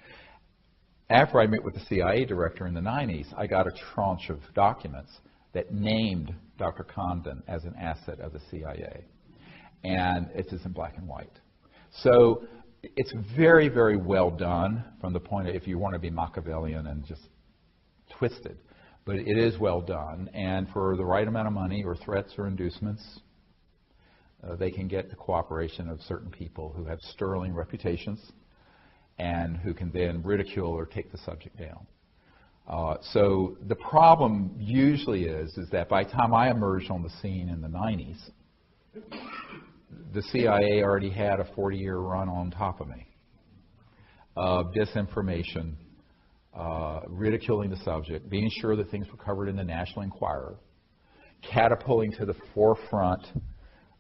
After I met with the CIA director in the 90s, I got a tranche of documents that named Dr. Condon as an asset of the CIA. And it's in black and white. So it's very, very well done from the point of, if you want to be Machiavellian and just twisted. But it is well done, and for the right amount of money or threats or inducements, they can get the cooperation of certain people who have sterling reputations and who can then ridicule or take the subject down. So the problem usually is that by the time I emerged on the scene in the 90s, the CIA already had a 40-year run on top of me of disinformation, ridiculing the subject, being sure that things were covered in the National Enquirer, catapulting to the forefront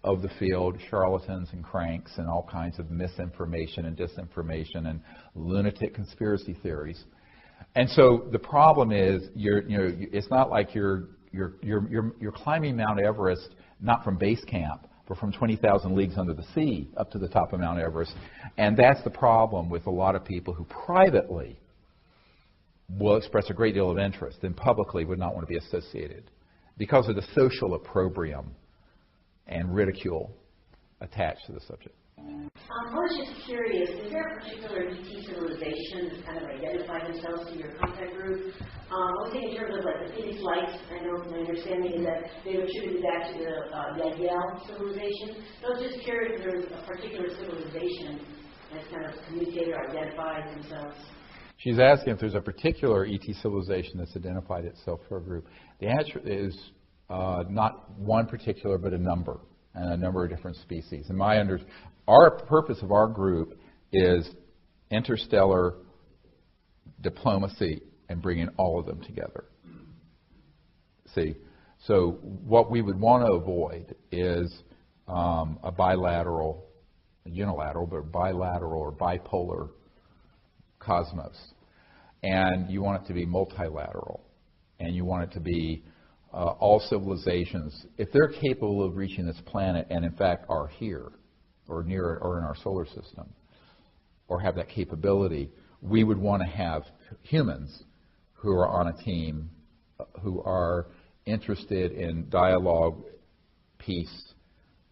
of the field charlatans and cranks and all kinds of misinformation and disinformation and lunatic conspiracy theories. And so the problem is, it's not like you're climbing Mount Everest not from base camp, but from 20,000 leagues under the sea up to the top of Mount Everest. And that's the problem with a lot of people who privately will express a great deal of interest and publicly would not want to be associated because of the social opprobrium and ridicule attached to the subject. I was just curious, is there a particular ET civilization that's kind of identified themselves to your contact group? I was thinking in terms of like the Phoenix Lights. I know my understanding is that they were attributed back to the Yagel civilization. So I was just curious if there was a particular civilization that's kind of communicated or identified themselves. She's asking if there's a particular ET civilization that's identified itself for a group. The answer is not one particular, but a number, and a number of different species. And our purpose of our group is interstellar diplomacy and bringing all of them together. See, so what we would want to avoid is a bilateral, unilateral, but bilateral or bipolar cosmos. And you want it to be multilateral. And you want it to be all civilizations, if they're capable of reaching this planet and in fact are here or near it or in our solar system or have that capability, we would want to have humans who are on a team who are interested in dialogue, peace,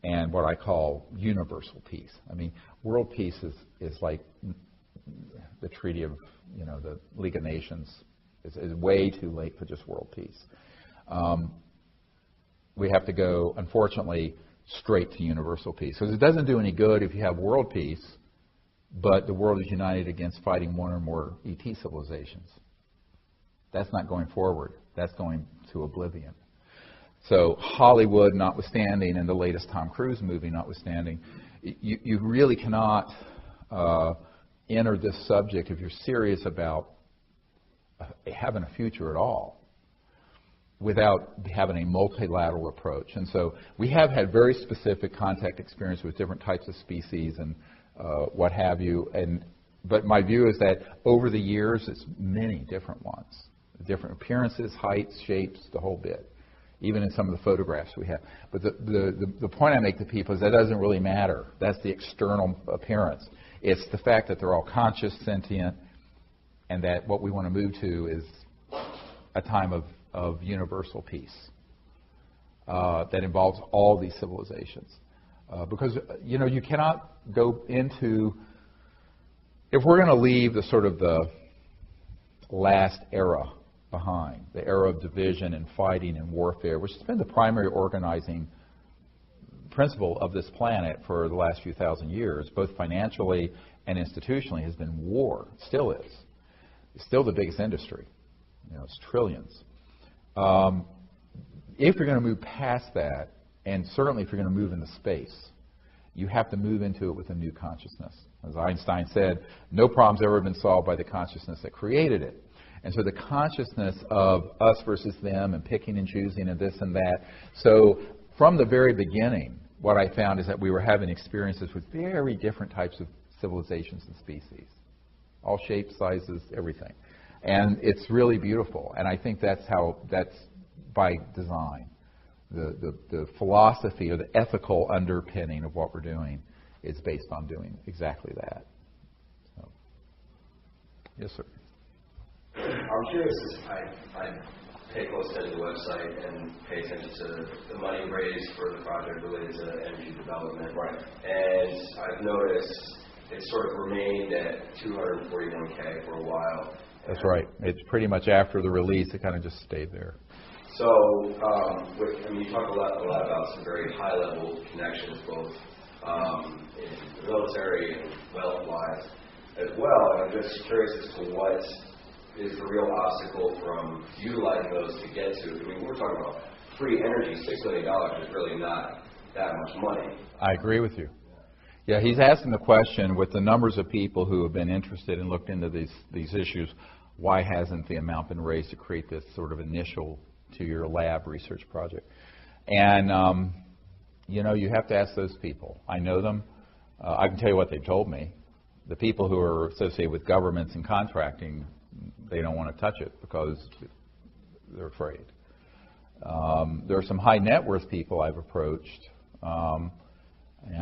and what I call universal peace. I mean, world peace is like the Treaty of, the League of Nations is way too late for just world peace. We have to go, unfortunately, straight to universal peace. Because it doesn't do any good if you have world peace, but the world is united against fighting one or more ET civilizations. That's not going forward. That's going to oblivion. So Hollywood notwithstanding, and the latest Tom Cruise movie notwithstanding, you really cannot enter this subject if you're serious about having a future at all without having a multilateral approach. And so we have had very specific contact experience with different types of species and what have you. But my view is that over the years, it's many different ones, different appearances, heights, shapes, the whole bit, even in some of the photographs we have. But the point I make to people is that doesn't really matter. That's the external appearance. It's the fact that they're all conscious, sentient, and that what we want to move to is a time of universal peace that involves all these civilizations. Because, you cannot go into, if we're going to leave the sort of the last era behind, the era of division and fighting and warfare, which has been the primary organizing principle of this planet for the last few thousand years, both financially and institutionally, has been war. It still is. It's still the biggest industry. It's trillions. If you're going to move past that, and certainly if you're going to move into space, you have to move into it with a new consciousness. As Einstein said, no problem's ever been solved by the consciousness that created it. And so the consciousness of us versus them and picking and choosing and this and that. So from the very beginning, what I found is that we were having experiences with very different types of civilizations and species, all shapes, sizes, everything. And it's really beautiful. And I think that's by design. The philosophy or the ethical underpinning of what we're doing is based on doing exactly that. So, yes, sir. I'm curious, I pay close attention to the website and pay attention to the money raised for the project related to energy development. Right. And I've noticed it sort of remained at $241K for a while. That's right. It's pretty much after the release, it kind of just stayed there. So, you talk a lot about some very high-level connections, both in the military and wealth-wise as well. And I'm just curious as to what is the real obstacle from utilizing those to get to. I mean, we're talking about free energy. $6 million is really not that much money. I agree with you. Yeah, he's asking the question, with the numbers of people who have been interested and looked into these issues, why hasn't the amount been raised to create this sort of initial to your lab research project? And, you have to ask those people. I know them. I can tell you what they've told me. The people who are associated with governments and contracting, they don't want to touch it because they're afraid. There are some high net worth people I've approached, and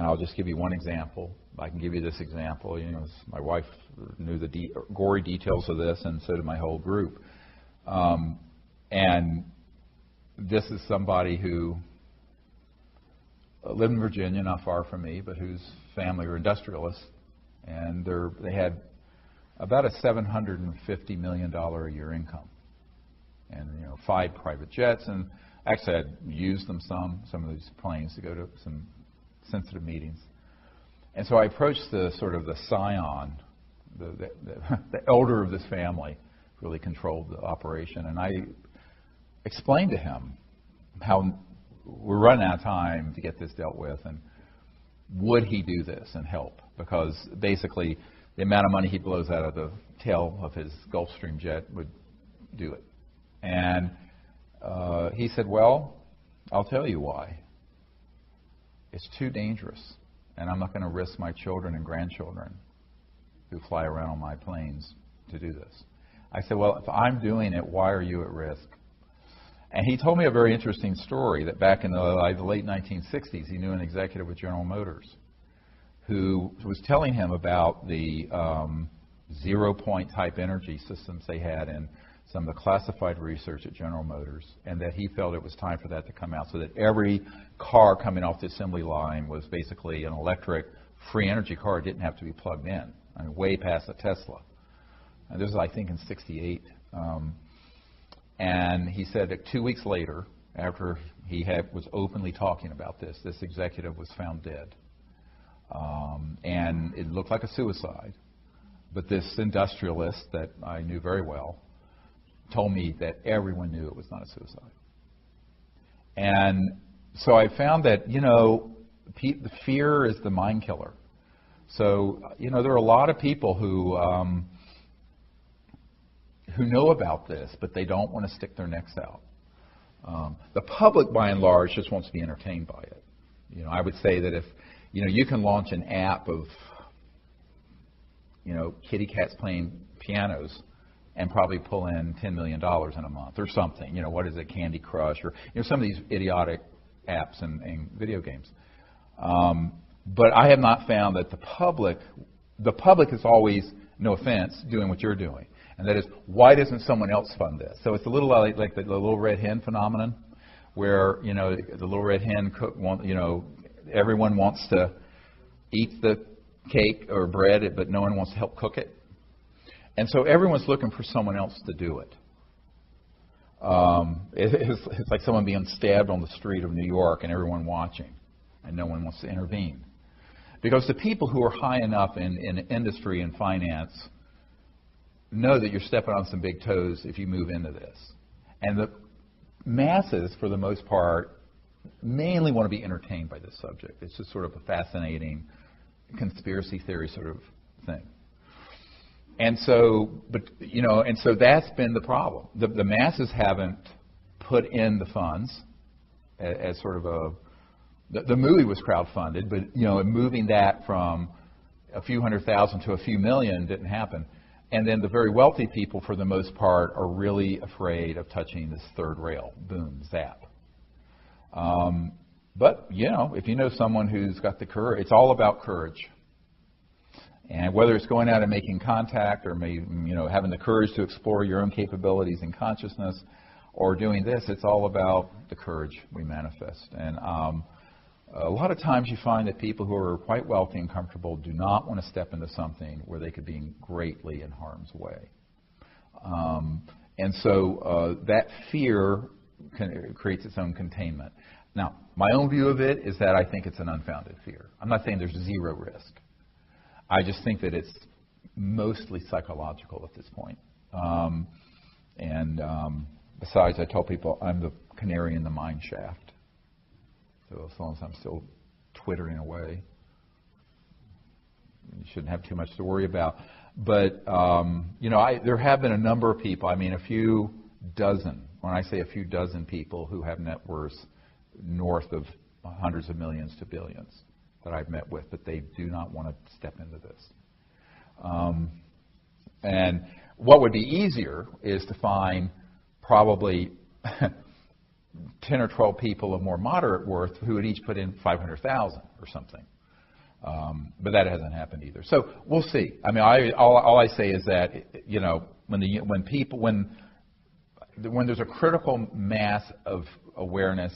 I'll just give you one example. I can give you this example. My wife knew the gory details of this, and so did my whole group. And this is somebody who lived in Virginia, not far from me, but whose family are industrialists, and they had about a $750 million a year income, and 5 private jets, and actually I'd used them some of these planes to go to some sensitive meetings. And so I approached the scion, the elder of this family, really controlled the operation, and I explained to him how we're running out of time to get this dealt with, and would he do this and help? Because basically the amount of money he blows out of the tail of his Gulfstream jet would do it. And he said, well, I'll tell you why. It's too dangerous, and I'm not going to risk my children and grandchildren who fly around on my planes to do this. I said, well, if I'm doing it, why are you at risk? And he told me a very interesting story that back in the late 1960s, he knew an executive with General Motors who was telling him about the zero-point type energy systems they had in some of the classified research at General Motors, and that he felt it was time for that to come out so that every car coming off the assembly line was basically an electric free energy car. It didn't have to be plugged in. I mean, way past a Tesla. And this was, I think, in '68. And he said that 2 weeks later, after he was openly talking about this executive was found dead. And it looked like a suicide. But this industrialist that I knew very well told me that everyone knew it was not a suicide. And so I found that, the fear is the mind killer. So, there are a lot of people who know about this, but they don't want to stick their necks out. The public, by and large, just wants to be entertained by it. I would say that if, you can launch an app of, kitty cats playing pianos and probably pull in $10 million in a month or something. What is it, Candy Crush, or some of these idiotic apps and video games. But I have not found that the public is always, no offense, doing what you're doing. And that is, why doesn't someone else fund this? So it's a little like the little red hen phenomenon, where the little red hen everyone wants to eat the cake or bread, but no one wants to help cook it. And so everyone's looking for someone else to do it. It's like someone being stabbed on the street of New York and everyone watching, and no one wants to intervene. Because the people who are high enough in industry and finance know that you're stepping on some big toes if you move into this. And the masses, for the most part, mainly want to be entertained by this subject. It's just sort of a fascinating conspiracy theory sort of thing. And so, so that's been the problem. The masses haven't put in the funds as sort of the movie was crowdfunded, but moving that from a few 100,000 to a few million didn't happen. And then the very wealthy people, for the most part, are really afraid of touching this third rail. Boom, zap. But if you know someone who's got the courage, it's all about courage. And whether it's going out and making contact, or having the courage to explore your own capabilities and consciousness, or doing this, it's all about the courage we manifest. And a lot of times you find that people who are quite wealthy and comfortable do not want to step into something where they could be greatly in harm's way. And so that fear creates its own containment. Now, my own view of it is that I think it's an unfounded fear. I'm not saying there's zero risk. I just think that it's mostly psychological at this point. Besides, I tell people I'm the canary in the mine shaft. So as long as I'm still twittering away, you shouldn't have too much to worry about. But, there have been a number of people, a few dozen, when I say a few dozen people who have net worths north of hundreds of millions to billions that I've met with, but they do not want to step into this. And what would be easier is to find probably 10 or 12 people of more moderate worth who would each put in 500,000 or something. But that hasn't happened either. So we'll see. All I say is that when there's a critical mass of awareness,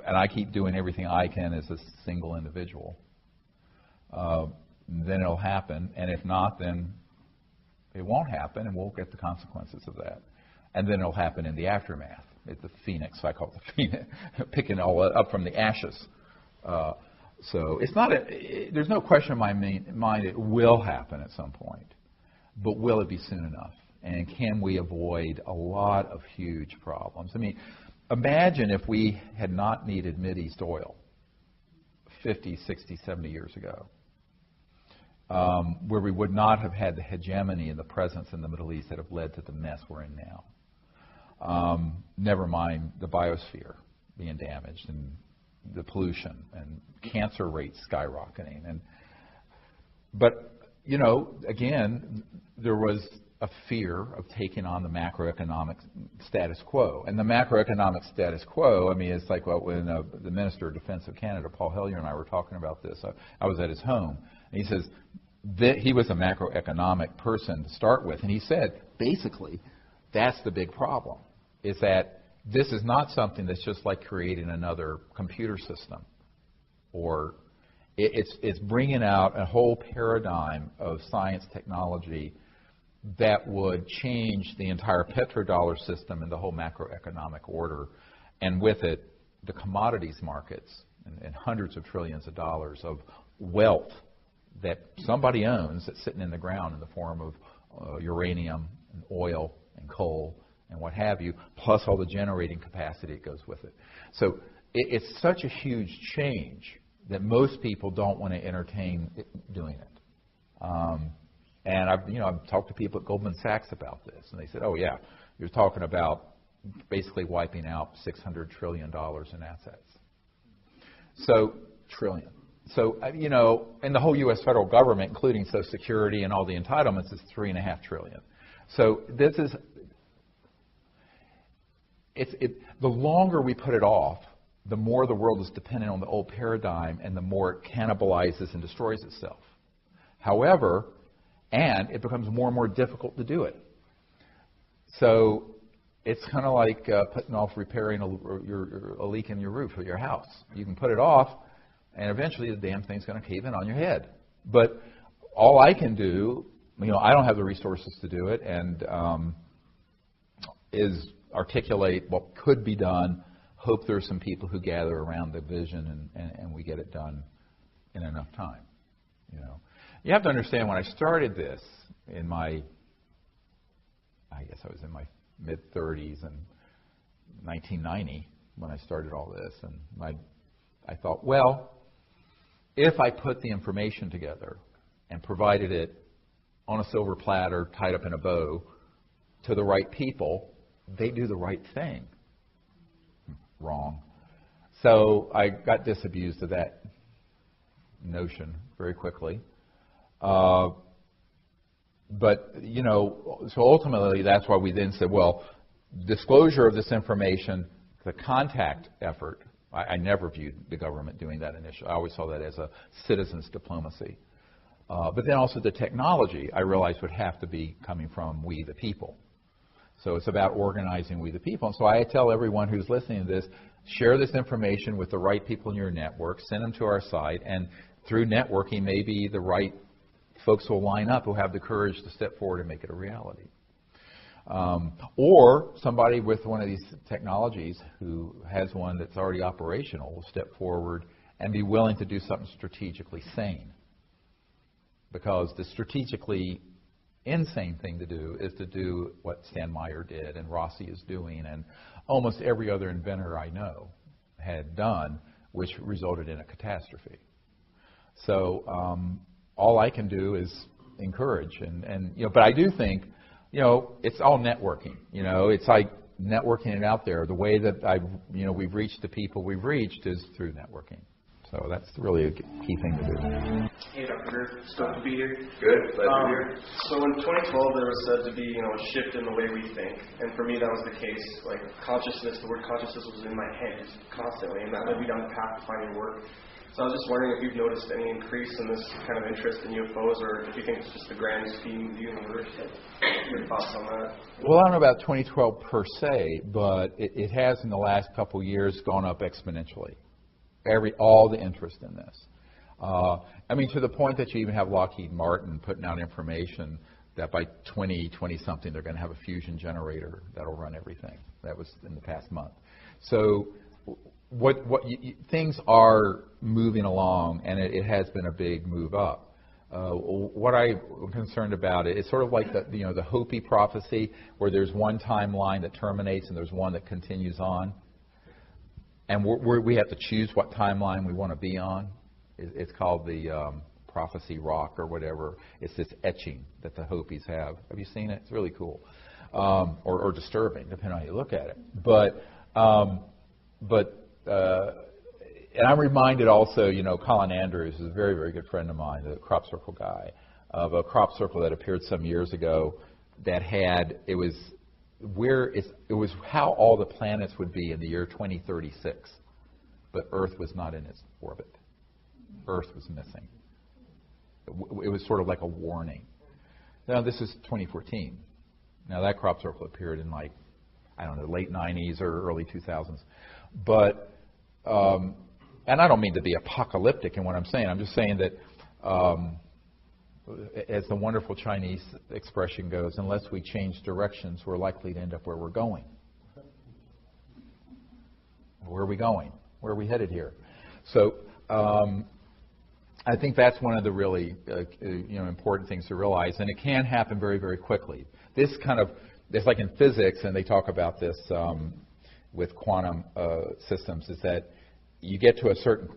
and I keep doing everything I can as a single individual, then it'll happen. And if not, then it won't happen, and we'll get the consequences of that. And then it'll happen in the aftermath. It's the phoenix, I call it the phoenix, picking all up from the ashes. So it's not there's no question in my mind it will happen at some point. But will it be soon enough? And can we avoid a lot of huge problems? Imagine if we had not needed Mideast oil 50, 60, 70 years ago, where we would not have had the hegemony and the presence in the Middle East that have led to the mess we're in now. Never mind the biosphere being damaged and the pollution and cancer rates skyrocketing. But again, there was a fear of taking on the macroeconomic status quo. And the macroeconomic status quo, it's like when the Minister of Defense of Canada, Paul Hellyer, and I were talking about this. I was at his home, and he says that he was a macroeconomic person to start with. And he said, basically, that's the big problem, is that this is not something that's just like creating another computer system. Or it's bringing out a whole paradigm of science technology that would change the entire petrodollar system and the whole macroeconomic order. And with it, the commodities markets and hundreds of trillions of dollars of wealth that somebody owns that's sitting in the ground in the form of uranium and oil and coal and what have you, plus all the generating capacity that goes with it. So it's such a huge change that most people don't want to entertain doing it. And I've talked to people at Goldman Sachs about this, and they said, "Oh yeah, you're talking about basically wiping out $600 trillion in assets." So trillion. So and the whole U.S. federal government, including Social Security and all the entitlements, is $3.5 trillion. So this is the longer we put it off, the more the world is dependent on the old paradigm, and the more it cannibalizes and destroys itself. However, and it becomes more and more difficult to do it. So it's kind of like putting off repairing a leak in your roof of your house. You can put it off, and eventually the damn thing's going to cave in on your head. But all I can do, I don't have the resources to do it, and is articulate what could be done, hope there's some people who gather around the vision, and we get it done in enough time. You have to understand, when I started this I guess I was in my mid-30s in 1990 when I started all this, and I thought, well, if I put the information together and provided it on a silver platter, tied up in a bow, to the right people, they do the right thing. Wrong. So I got disabused of that notion very quickly. But, so ultimately that's why we then said, well, disclosure of this information, the contact effort, I never viewed the government doing that initially. I always saw that as a citizens' diplomacy. But then also the technology, I realized, would have to be coming from we the people. So it's about organizing we the people. And so I tell everyone who's listening to this, share this information with the right people in your network, send them to our site, and through networking, maybe the right folks will line up who have the courage to step forward and make it a reality. Or somebody with one of these technologies who has one that's already operational will step forward and be willing to do something strategically sane. Because the strategically insane thing to do is to do what Stan Meyer did and Rossi is doing and almost every other inventor I know had done, which resulted in a catastrophe. So all I can do is encourage. But I do think, it's all networking. It's like networking it out there. The way that we've reached the people we've reached is through networking. So that's really a key thing to do. Hey, Dr. Greer. It's good to be here. Good. Glad to be here. So in 2012, there was said to be, a shift in the way we think. And for me, that was the case. Like consciousness, the word consciousness was in my head constantly, and that led me down the path to finding work. So I was just wondering if you've noticed any increase in this kind of interest in UFOs, or if you think it's just the grand scheme of the universe. Your thoughts on that? Well, I don't know about 2012 per se, but it has in the last couple of years gone up exponentially. All the interest in this. To the point that you even have Lockheed Martin putting out information that by 2020-something they're going to have a fusion generator that'll run everything. That was in the past month. So things are moving along, and it has been a big move up. What I'm concerned about is sort of like the Hopi prophecy, where there's one timeline that terminates and there's one that continues on. And we have to choose what timeline we want to be on. It's called the prophecy rock or whatever. It's this etching that the Hopis have. Have you seen it? It's really cool. Or disturbing, depending on how you look at it. And I'm reminded also, Colin Andrews is a very, very good friend of mine, the crop circle guy, of a crop circle that appeared some years ago that it was how all the planets would be in the year 2036, but Earth was not in its orbit. Earth was missing. It was sort of like a warning. Now this is 2014. Now that crop circle appeared in late 90s or early 2000s. But and I don't mean to be apocalyptic in what I'm saying. I'm just saying that as the wonderful Chinese expression goes, unless we change directions, we're likely to end up where we're going. Where are we going? Where are we headed here? So I think that's one of the really important things to realize, and it can happen very, very quickly. It's like in physics, and they talk about this with quantum systems, is that you get to a certain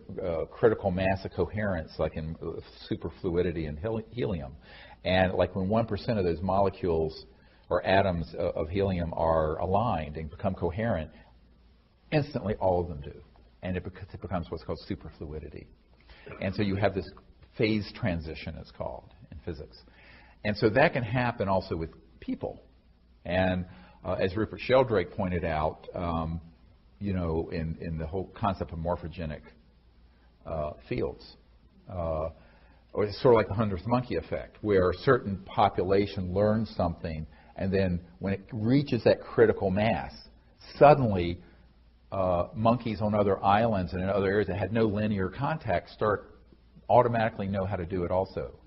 critical mass of coherence, like in superfluidity and helium. And like when 1% of those molecules or atoms of helium are aligned and become coherent, instantly all of them do. And it becomes what's called superfluidity. And so you have this phase transition, it's called, in physics. And so that can happen also with people. And as Rupert Sheldrake pointed out, in the whole concept of morphogenic fields. Or it's sort of like the 100th monkey effect, where a certain population learns something, and then when it reaches that critical mass, suddenly monkeys on other islands and in other areas that had no linear contact start automatically know how to do it also.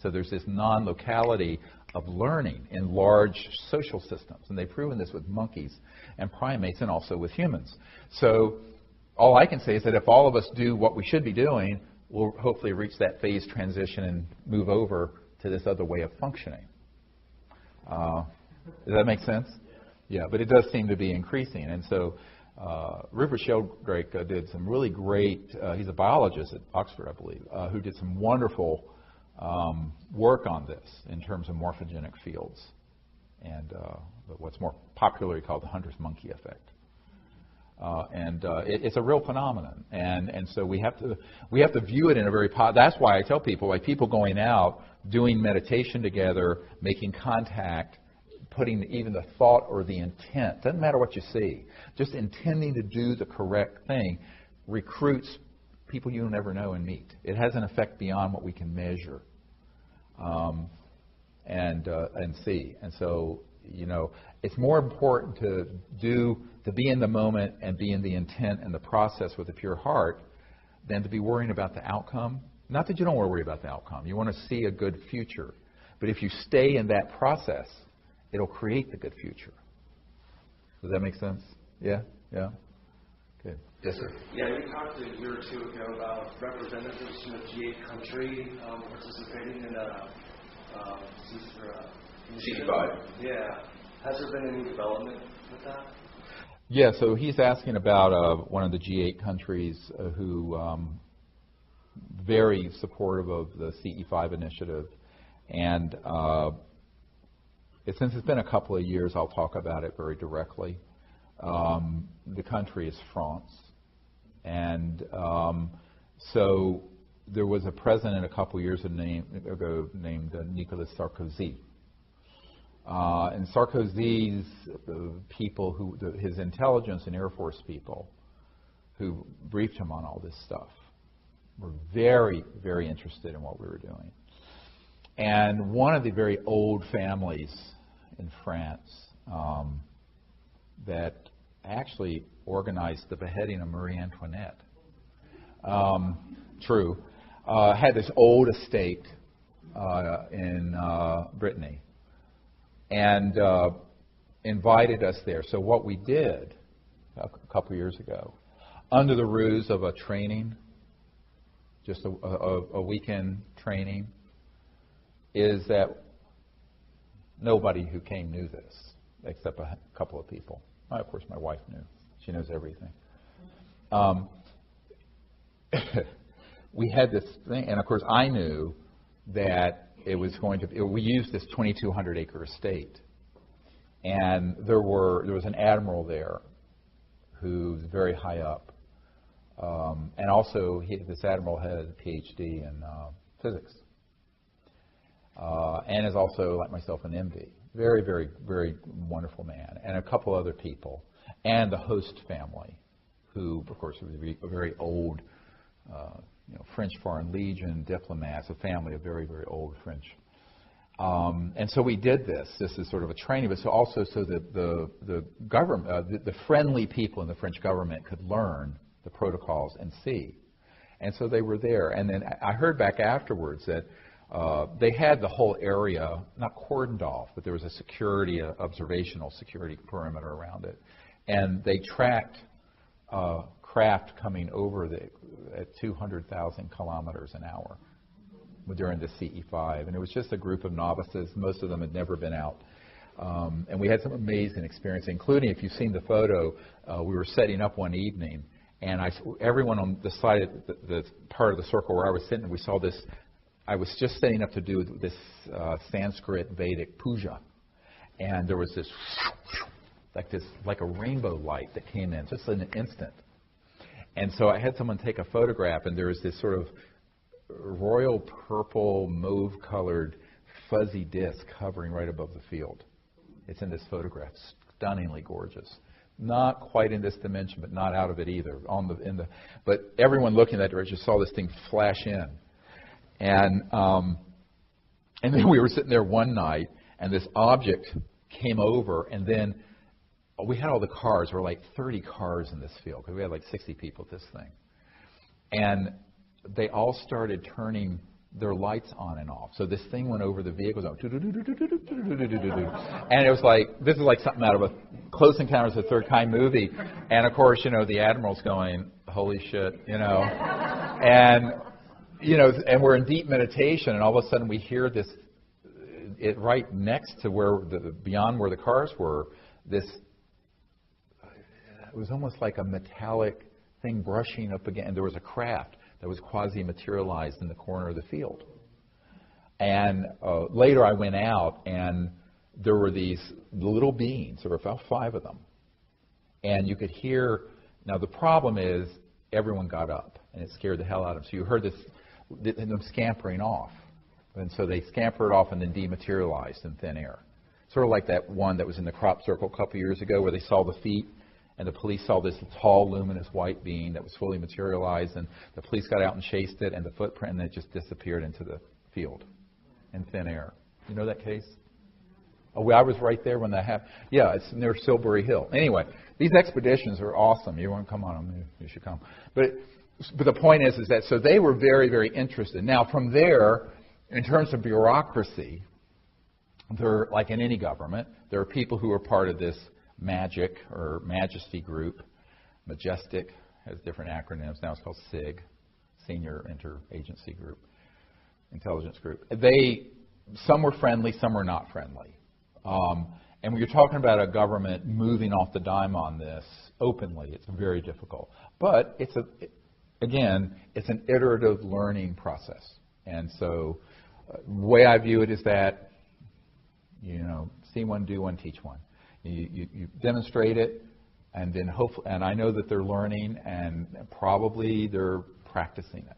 So there's this non-locality of learning in large social systems. And they've proven this with monkeys and primates and also with humans. So all I can say is that if all of us do what we should be doing, we'll hopefully reach that phase transition and move over to this other way of functioning. Does that make sense? Yeah, but it does seem to be increasing. And so Rupert Sheldrake did some really great, he's a biologist at Oxford, I believe, who did some wonderful work on this in terms of morphogenic fields and what's more popularly called the 100th monkey effect. It's a real phenomenon, and so we have to view it in a very that's why I tell people, like, people going out doing meditation together, making contact, putting even the thought or the intent, doesn't matter what you see, just intending to do the correct thing recruits people you'll never know and meet. It has an effect beyond what we can measure and see. And so, it's more important to be in the moment and be in the intent and the process with a pure heart than to be worrying about the outcome. Not that you don't want to worry about the outcome. You want to see a good future. But if you stay in that process, it'll create the good future. Does that make sense? Yeah? Yeah? Good. Yes, sir. Yeah, you talked a year or two ago about representatives from the G8 country participating in a C5. Yeah. Has there been any development with that? Yeah, so he's asking about one of the G8 countries who very supportive of the CE5 initiative. And since it's been a couple of years, I'll talk about it very directly. The country is France. And so there was a president a couple of years ago named Nicolas Sarkozy. And Sarkozy's people, his intelligence and Air Force people who briefed him on all this stuff, were very, very interested in what we were doing. And one of the very old families in France that actually organized the beheading of Marie Antoinette, had this old estate in Brittany, and invited us there. So what we did a couple years ago, under the ruse of a training, just a weekend training, is that nobody who came knew this, except a couple of people. Of course, my wife knew. She knows everything. We had this thing, and of course I knew that it was going to. We used this 2,200-acre estate, and there was an admiral there who's very high up, and also this admiral had a PhD in physics, and is also, like myself, an MD. Very, very, very wonderful man, and a couple other people, and the host family, who, of course, was a very old. French Foreign Legion diplomats, a family of very, very old French. And so we did this. This is sort of a training, but also so that the government, the friendly people in the French government could learn the protocols and see. And so they were there. And then I heard back afterwards that they had the whole area, not cordoned off, but there was a observational security perimeter around it. And they tracked craft coming over at 200,000 kilometers an hour during the CE5. And it was just a group of novices. Most of them had never been out. And we had some amazing experience, including, if you've seen the photo, we were setting up one evening, and everyone on the side of the part of the circle where I was sitting, we saw this. I was just setting up to do this Sanskrit Vedic puja. And there was this, like a rainbow light that came in just in an instant. And so I had someone take a photograph, and there was this sort of royal purple, mauve-colored, fuzzy disc hovering right above the field. It's in this photograph, stunningly gorgeous. Not quite in this dimension, but not out of it either. But everyone looking in that direction saw this thing flash in. And then we were sitting there one night, and this object came over, and then we had all the cars. There were like 30 cars in this field, because we had like 60 people at this thing. And they all started turning their lights on and off. So this thing went over the vehicles, and it was like, this is like something out of a Close Encounters of the Third Kind movie. And of course, the admiral's going, holy shit, and we're in deep meditation, and all of a sudden we hear this, it right next to beyond where the cars were, this. It was almost like a metallic thing brushing up again. And there was a craft that was quasi-materialized in the corner of the field. And later I went out, and there were these little beings. There were about 5 of them. And you could hear Now the problem is everyone got up, and it scared the hell out of them. So you heard them scampering off. And so they scampered off and then dematerialized in thin air. Sort of like that one that was in the crop circle a couple years ago where they saw the feet and the police saw this tall, luminous white being that was fully materialized, and the police got out and chased it, and the footprint, and it just disappeared into the field in thin air. You know that case? Oh, I was right there when that happened. Yeah, it's near Silbury Hill. Anyway, these expeditions are awesome. You want to come on them, you should come. But the point is that so they were very, very interested. Now, from there, in terms of bureaucracy, there, like in any government, there are people who are part of this MAGIC or Majesty group. Majestic has different acronyms. Now it's called SIG, Senior Interagency Group, Intelligence Group. Some were friendly, some were not friendly. And when you're talking about a government moving off the dime on this openly, it's very difficult. But it's an iterative learning process. And so the way I view it is that, see one, do one, teach one. You demonstrate it, and then hopefully, and I know that they're learning, and probably they're practicing it.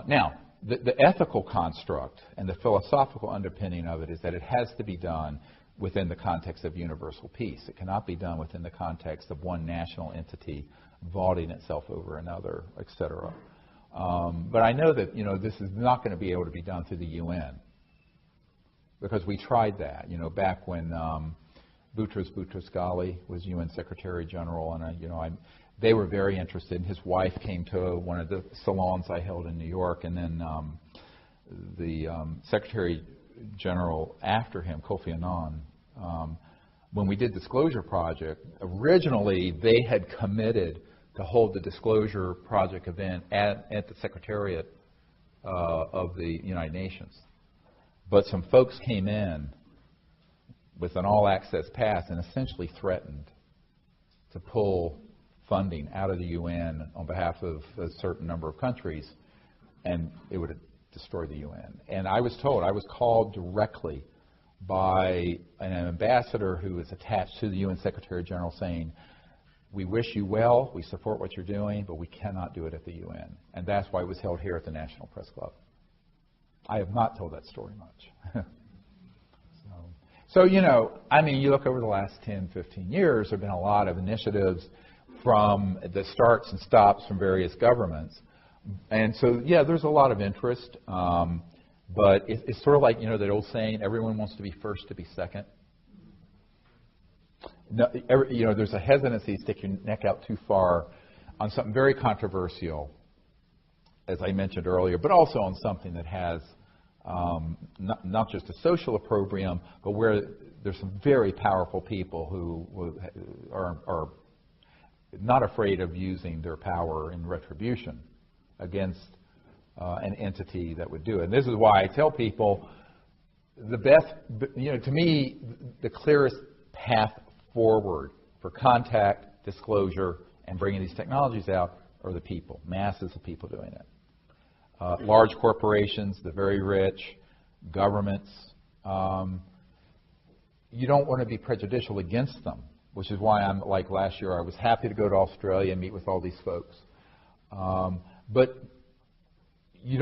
Now, the ethical construct and the philosophical underpinning of it is that it has to be done within the context of universal peace. It cannot be done within the context of one national entity vaulting itself over another, etc. But I know that this is not going to be able to be done through the UN, because we tried that. Back when Boutros Boutros-Ghali was UN Secretary General, and they were very interested. And his wife came to one of the salons I held in New York, and then the Secretary General after him, Kofi Annan. When we did Disclosure Project, originally they had committed to hold the Disclosure Project event at the Secretariat of the United Nations. But some folks came in with an all-access pass and essentially threatened to pull funding out of the UN on behalf of a certain number of countries, and it would have destroyed the UN. And I was called directly by an ambassador who is attached to the UN Secretary General saying, we wish you well, we support what you're doing, but we cannot do it at the UN. And that's why it was held here at the National Press Club. I have not told that story much. So, you look over the last 10, 15 years, there have been a lot of initiatives from the starts and stops from various governments. And so, yeah, there's a lot of interest. But it's sort of like, that old saying, everyone wants to be first to be second. No, there's a hesitancy to stick your neck out too far on something very controversial, as I mentioned earlier, but also on something that has not just a social opprobrium, but where there's some very powerful people who are not afraid of using their power in retribution against an entity that would do it. And this is why I tell people the best, to me, the clearest path forward for contact, disclosure, and bringing these technologies out are the people, masses of people doing it. Large corporations, the very rich, governments. You don't want to be prejudicial against them, which is why I'm like last year. I was happy to go to Australia and meet with all these folks. But you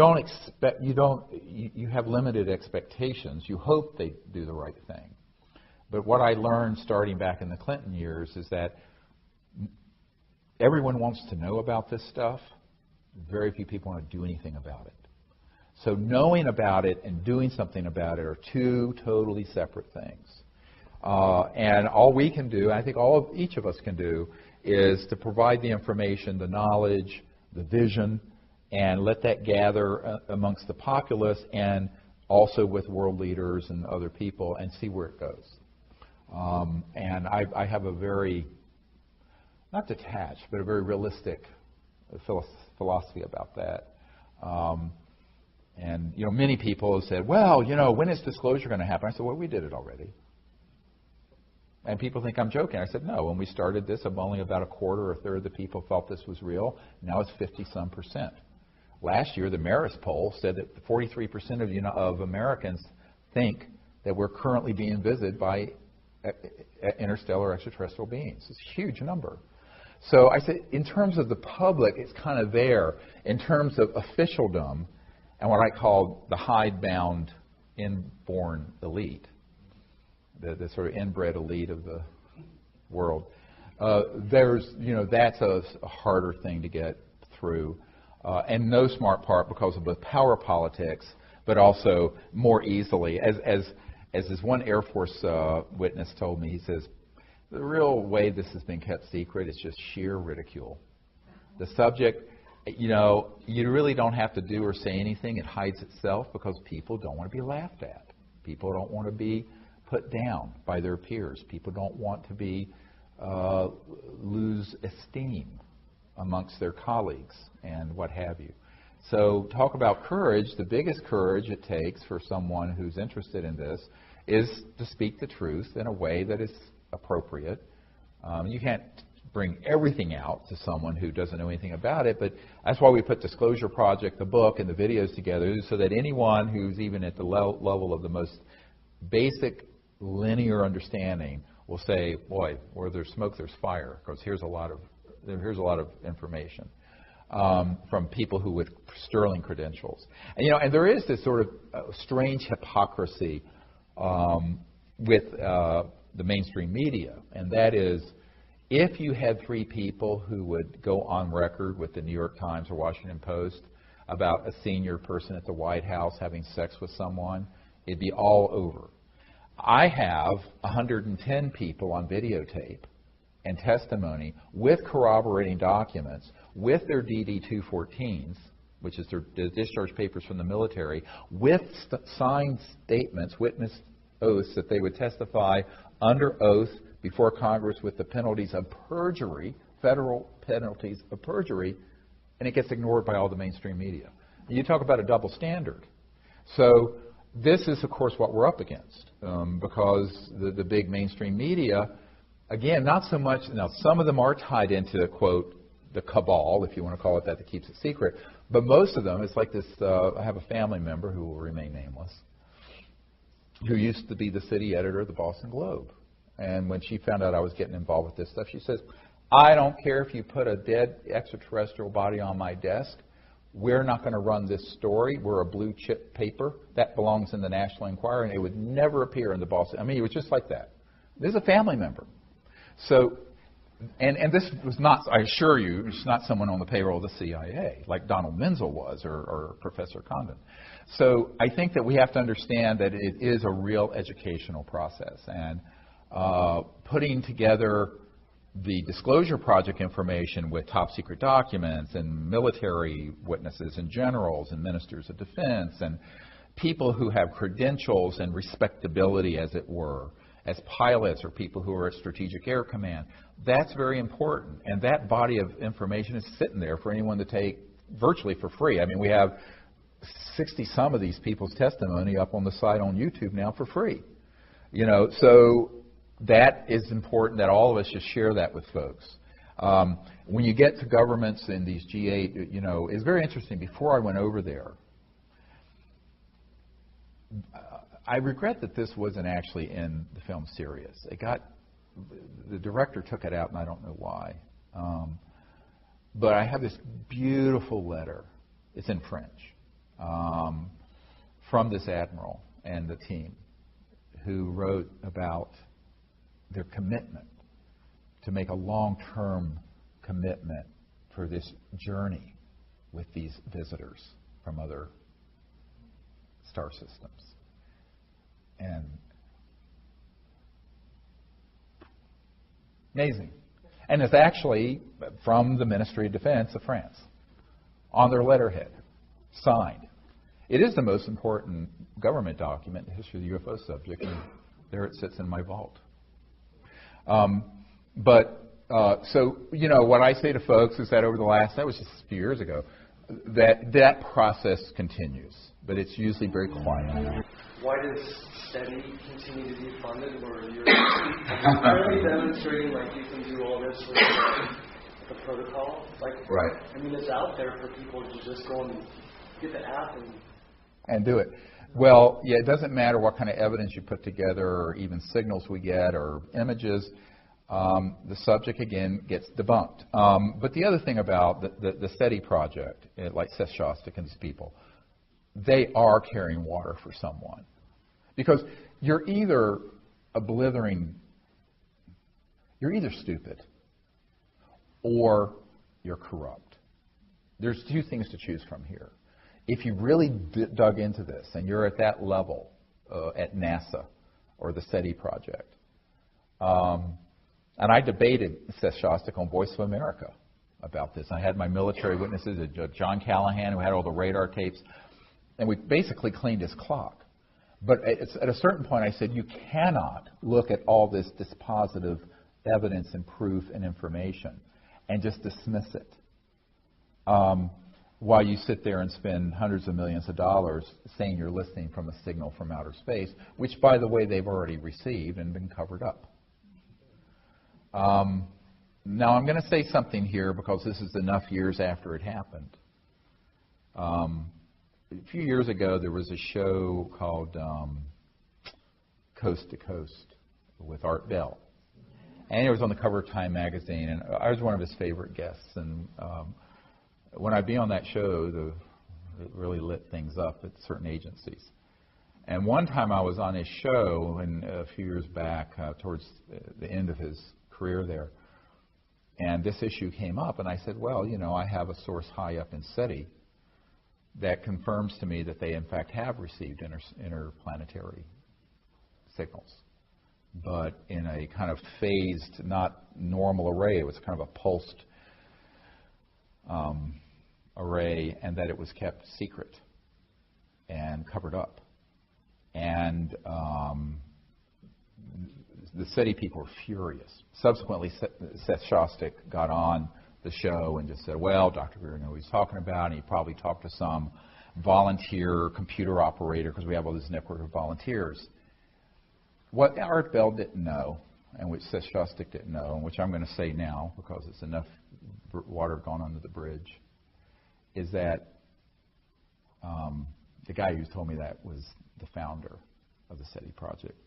have limited expectations. You hope they do the right thing. But what I learned starting back in the Clinton years is that everyone wants to know about this stuff. Very few people want to do anything about it. So knowing about it and doing something about it are two totally separate things. And all we can do, I think each of us can do, is to provide the information, the knowledge, the vision, and let that gather amongst the populace and also with world leaders and other people and see where it goes. And I have a very, not detached, but a very realistic philosophy about that. And many people have said, well, when is disclosure going to happen? I said, well, we did it already. And people think I'm joking. I said, no, when we started this, only about a quarter or a third of the people thought this was real. Now it's 50-some%. Last year, the Marist poll said that 43% of Americans think that we're currently being visited by interstellar extraterrestrial beings. It's a huge number. So I say, in terms of the public, it's kind of there. In terms of officialdom and what I call the hidebound inborn elite, the sort of inbred elite of the world, that's a harder thing to get through. And no smart part because of both power politics, but also more easily. As this one Air Force witness told me, he says, the real way this has been kept secret is just sheer ridicule. The subject, you really don't have to do or say anything. It hides itself because people don't want to be laughed at. People don't want to be put down by their peers. People don't want to be lose esteem amongst their colleagues and what have you. So talk about courage. The biggest courage it takes for someone who's interested in this is to speak the truth in a way that is appropriate. You can't bring everything out to someone who doesn't know anything about it, but that's why we put Disclosure Project, the book, and the videos together, so that anyone who's even at the level of the most basic linear understanding will say, boy, where there's smoke, there's fire, because here's a lot of information from people who with sterling credentials. And there is this sort of strange hypocrisy with the mainstream media, and that is, if you had three people who would go on record with the New York Times or Washington Post about a senior person at the White House having sex with someone, it'd be all over. I have 110 people on videotape and testimony with corroborating documents, with their DD-214s, which is their discharge papers from the military, with signed statements, witness oaths that they would testify under oath before Congress with the penalties of perjury, federal penalties of perjury, and it gets ignored by all the mainstream media. You talk about a double standard. So this is, of course, what we're up against, because the big mainstream media, again, not so much, now some of them are tied into, quote, the cabal, if you want to call it that keeps it secret, but most of them, it's like this, I have a family member who will remain nameless, who used to be the city editor of the Boston Globe. And when she found out I was getting involved with this stuff, she says, I don't care if you put a dead extraterrestrial body on my desk. We're not going to run this story. We're a blue chip paper. That belongs in the National Enquirer, and it would never appear in the Boston. I mean, it was just like that. This is a family member. So, and this was not, I assure you, it's not someone on the payroll of the CIA, like Donald Menzel was, or Professor Condon. So I think that we have to understand that it is a real educational process. And putting together the Disclosure Project information with top secret documents and military witnesses and generals and ministers of defense and people who have credentials and respectability, as it were, as pilots or people who are at Strategic Air Command, that's very important. And that body of information is sitting there for anyone to take virtually for free. I mean, we have 60-some of these people's testimony up on the site on YouTube now for free. So that is important that all of us should share that with folks. When you get to governments in these G8, it's very interesting. Before I went over there, I regret that this wasn't actually in the film Sirius. The director took it out, and I don't know why. But I have this beautiful letter. It's in French from this admiral and the team who wrote about their commitment to make a long-term commitment for this journey with these visitors from other star systems. And amazing. And it's actually from the Ministry of Defense of France on their letterhead, signed. It is the most important government document in the history of the UFO subject, and there it sits in my vault. So what I say to folks is that over the last, that was just a few years ago, that process continues, but it's usually very quiet. Why does STEADY continue to be funded where you're currently demonstrating like you can do all this with the protocol? Right. I mean, it's out there for people to just go and get the app and do it. Well, yeah, it doesn't matter what kind of evidence you put together or even signals we get or images. the subject again gets debunked. But the other thing about the SETI project, like Seth Shostak and these people, they are carrying water for someone. Because you're either stupid or you're corrupt. There's two things to choose from here. If you really dug into this and you're at that level at NASA or the SETI project, and I debated Seth Shostak on Voice of America about this. I had my military witnesses, John Callahan, who had all the radar tapes, and we basically cleaned his clock. But at a certain point, I said, you cannot look at all this dispositive evidence and proof and information and just dismiss it while you sit there and spend hundreds of millions of dollars saying you're listening from a signal from outer space, which, by the way, they've already received and been covered up. Now, I'm going to say something here because this is enough years after it happened. A few years ago, there was a show called Coast to Coast with Art Bell. And it was on the cover of Time magazine, and I was one of his favorite guests. And when I'd be on that show, it really lit things up at certain agencies. And one time I was on his show, and a few years back, towards the end of his career there, and this issue came up, and I said, well, you know, I have a source high up in SETI that confirms to me that they, in fact, have received interplanetary signals, but in a kind of phased, not normal array. It was kind of a pulsed array, and that it was kept secret and covered up. And the SETI people were furious. Subsequently, Seth Shostak got on the show and just said, well, Dr. Greer knew what he's talking about, and he probably talked to some volunteer computer operator, because we have all this network of volunteers. What Art Bell didn't know, and which Seth Shostak didn't know, and which I'm going to say now because it's enough water gone under the bridge, is that the guy who told me that was the founder of the SETI project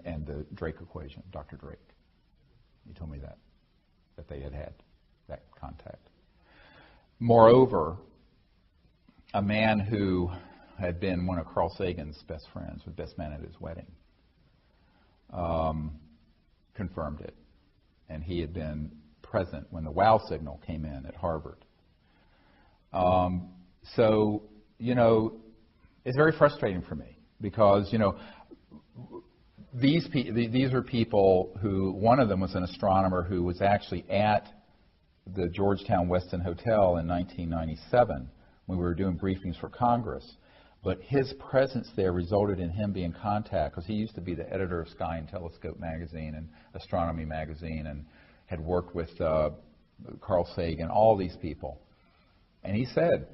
and the Drake equation, Dr. Drake. He told me that they had that contact. Moreover, a man who had been one of Carl Sagan's best friends, was best man at his wedding, confirmed it. And he had been present when the WOW signal came in at Harvard. So, you know, it's very frustrating for me because, you know, these are people who, one of them was an astronomer who was actually at the Georgetown Westin Hotel in 1997 when we were doing briefings for Congress. But his presence there resulted in him being in contact, because he used to be the editor of Sky and Telescope magazine and Astronomy magazine, and had worked with Carl Sagan, all these people. And he said,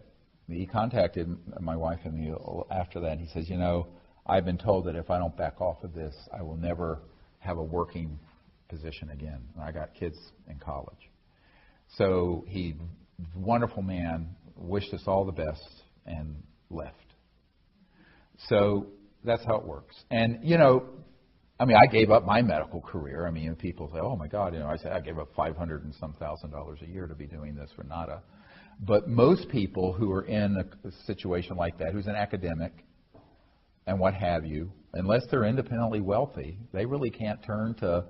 he contacted my wife and me after that, and he says, you know, I've been told that if I don't back off of this, I will never have a working position again. And I got kids in college. So he, wonderful man, wished us all the best and left. So that's how it works. And, you know, I mean, I gave up my medical career. I mean, people say, oh, my God, you know, I said I gave up $500 and some thousand a year to be doing this for nada. But most people who are in a situation like that, who's an academic and what have you, unless they're independently wealthy, they really can't turn to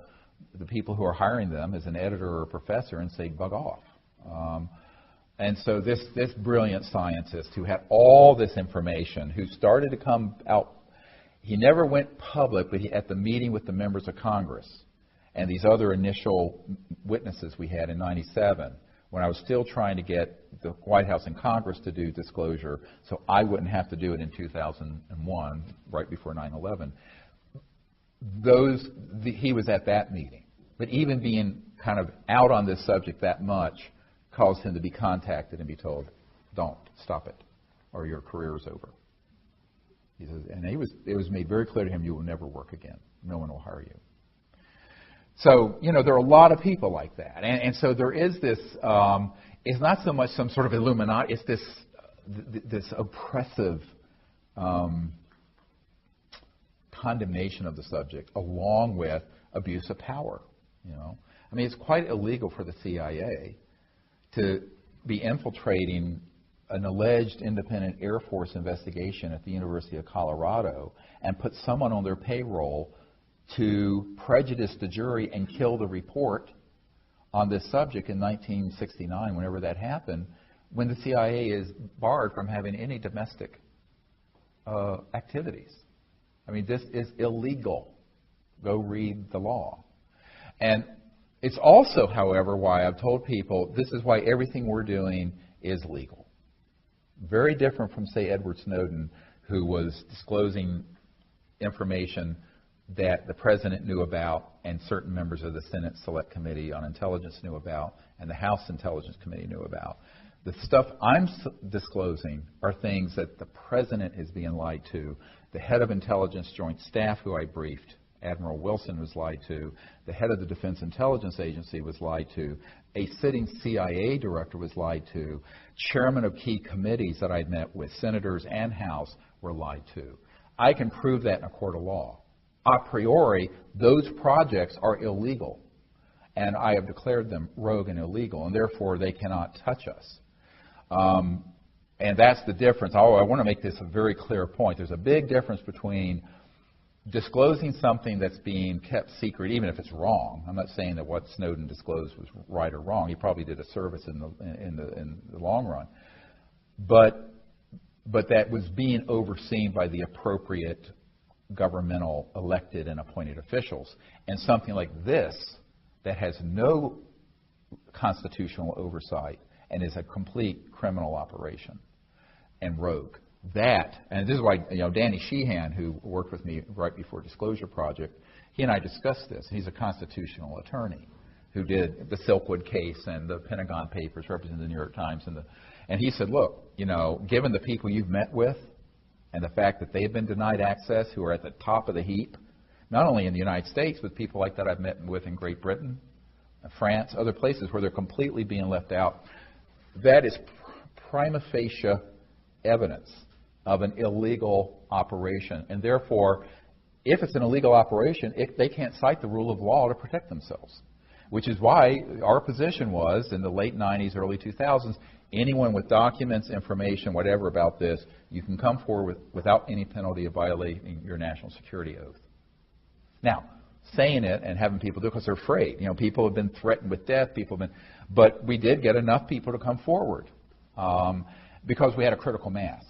the people who are hiring them as an editor or a professor and say, bug off. And so this brilliant scientist who had all this information, who started to come out, he never went public, but at the meeting with the members of Congress and these other initial witnesses we had in '97, when I was still trying to get the White House and Congress to do disclosure so I wouldn't have to do it in 2001, right before 9/11, he was at that meeting. But even being kind of out on this subject that much caused him to be contacted and be told, don't, stop it, or your career is over. He says, and it was made very clear to him, you will never work again. No one will hire you. So, you know, there are a lot of people like that. And so there is this, it's not so much some sort of Illuminati, it's this oppressive condemnation of the subject along with abuse of power, you know. I mean, it's quite illegal for the CIA to be infiltrating an alleged independent Air Force investigation at the University of Colorado and put someone on their payroll to prejudice the jury and kill the report on this subject in 1969, whenever that happened, when the CIA is barred from having any domestic activities. I mean, this is illegal. Go read the law. And it's also, however, why I've told people this is why everything we're doing is legal. Very different from, say, Edward Snowden, who was disclosing information that the President knew about and certain members of the Senate Select Committee on Intelligence knew about and the House Intelligence Committee knew about. The stuff I'm disclosing are things that the President is being lied to. The head of Intelligence Joint Staff, who I briefed, Admiral Wilson, was lied to. The head of the Defense Intelligence Agency was lied to. A sitting CIA director was lied to. Chairmen of key committees that I'd met with, senators and House, were lied to. I can prove that in a court of law. A priori, those projects are illegal, and I have declared them rogue and illegal, and therefore they cannot touch us. And that's the difference. I want to make this a very clear point. There's a big difference between disclosing something that's being kept secret, even if it's wrong. I'm not saying that what Snowden disclosed was right or wrong. He probably did a service in the long run, but that was being overseen by the appropriate governmental elected and appointed officials. And something like this that has no constitutional oversight and is a complete criminal operation and rogue. That, and this is why, Danny Sheehan, who worked with me right before Disclosure Project, he and I discussed this. He's a constitutional attorney who did the Silkwood case and the Pentagon Papers representing the New York Times. And he said, look, given the people you've met with and the fact that they've been denied access, who are at the top of the heap, not only in the United States, but people like that I've met with in Great Britain, France, other places where they're completely being left out, that is prima facie evidence of an illegal operation. And therefore, if it's an illegal operation, they can't cite the rule of law to protect themselves, which is why our position was in the late 90s, early 2000s, anyone with documents, information, whatever about this, you can come forward without any penalty of violating your national security oath. Now, saying it and having people do it because they're afraid. People have been threatened with death. But we did get enough people to come forward because we had a critical mass.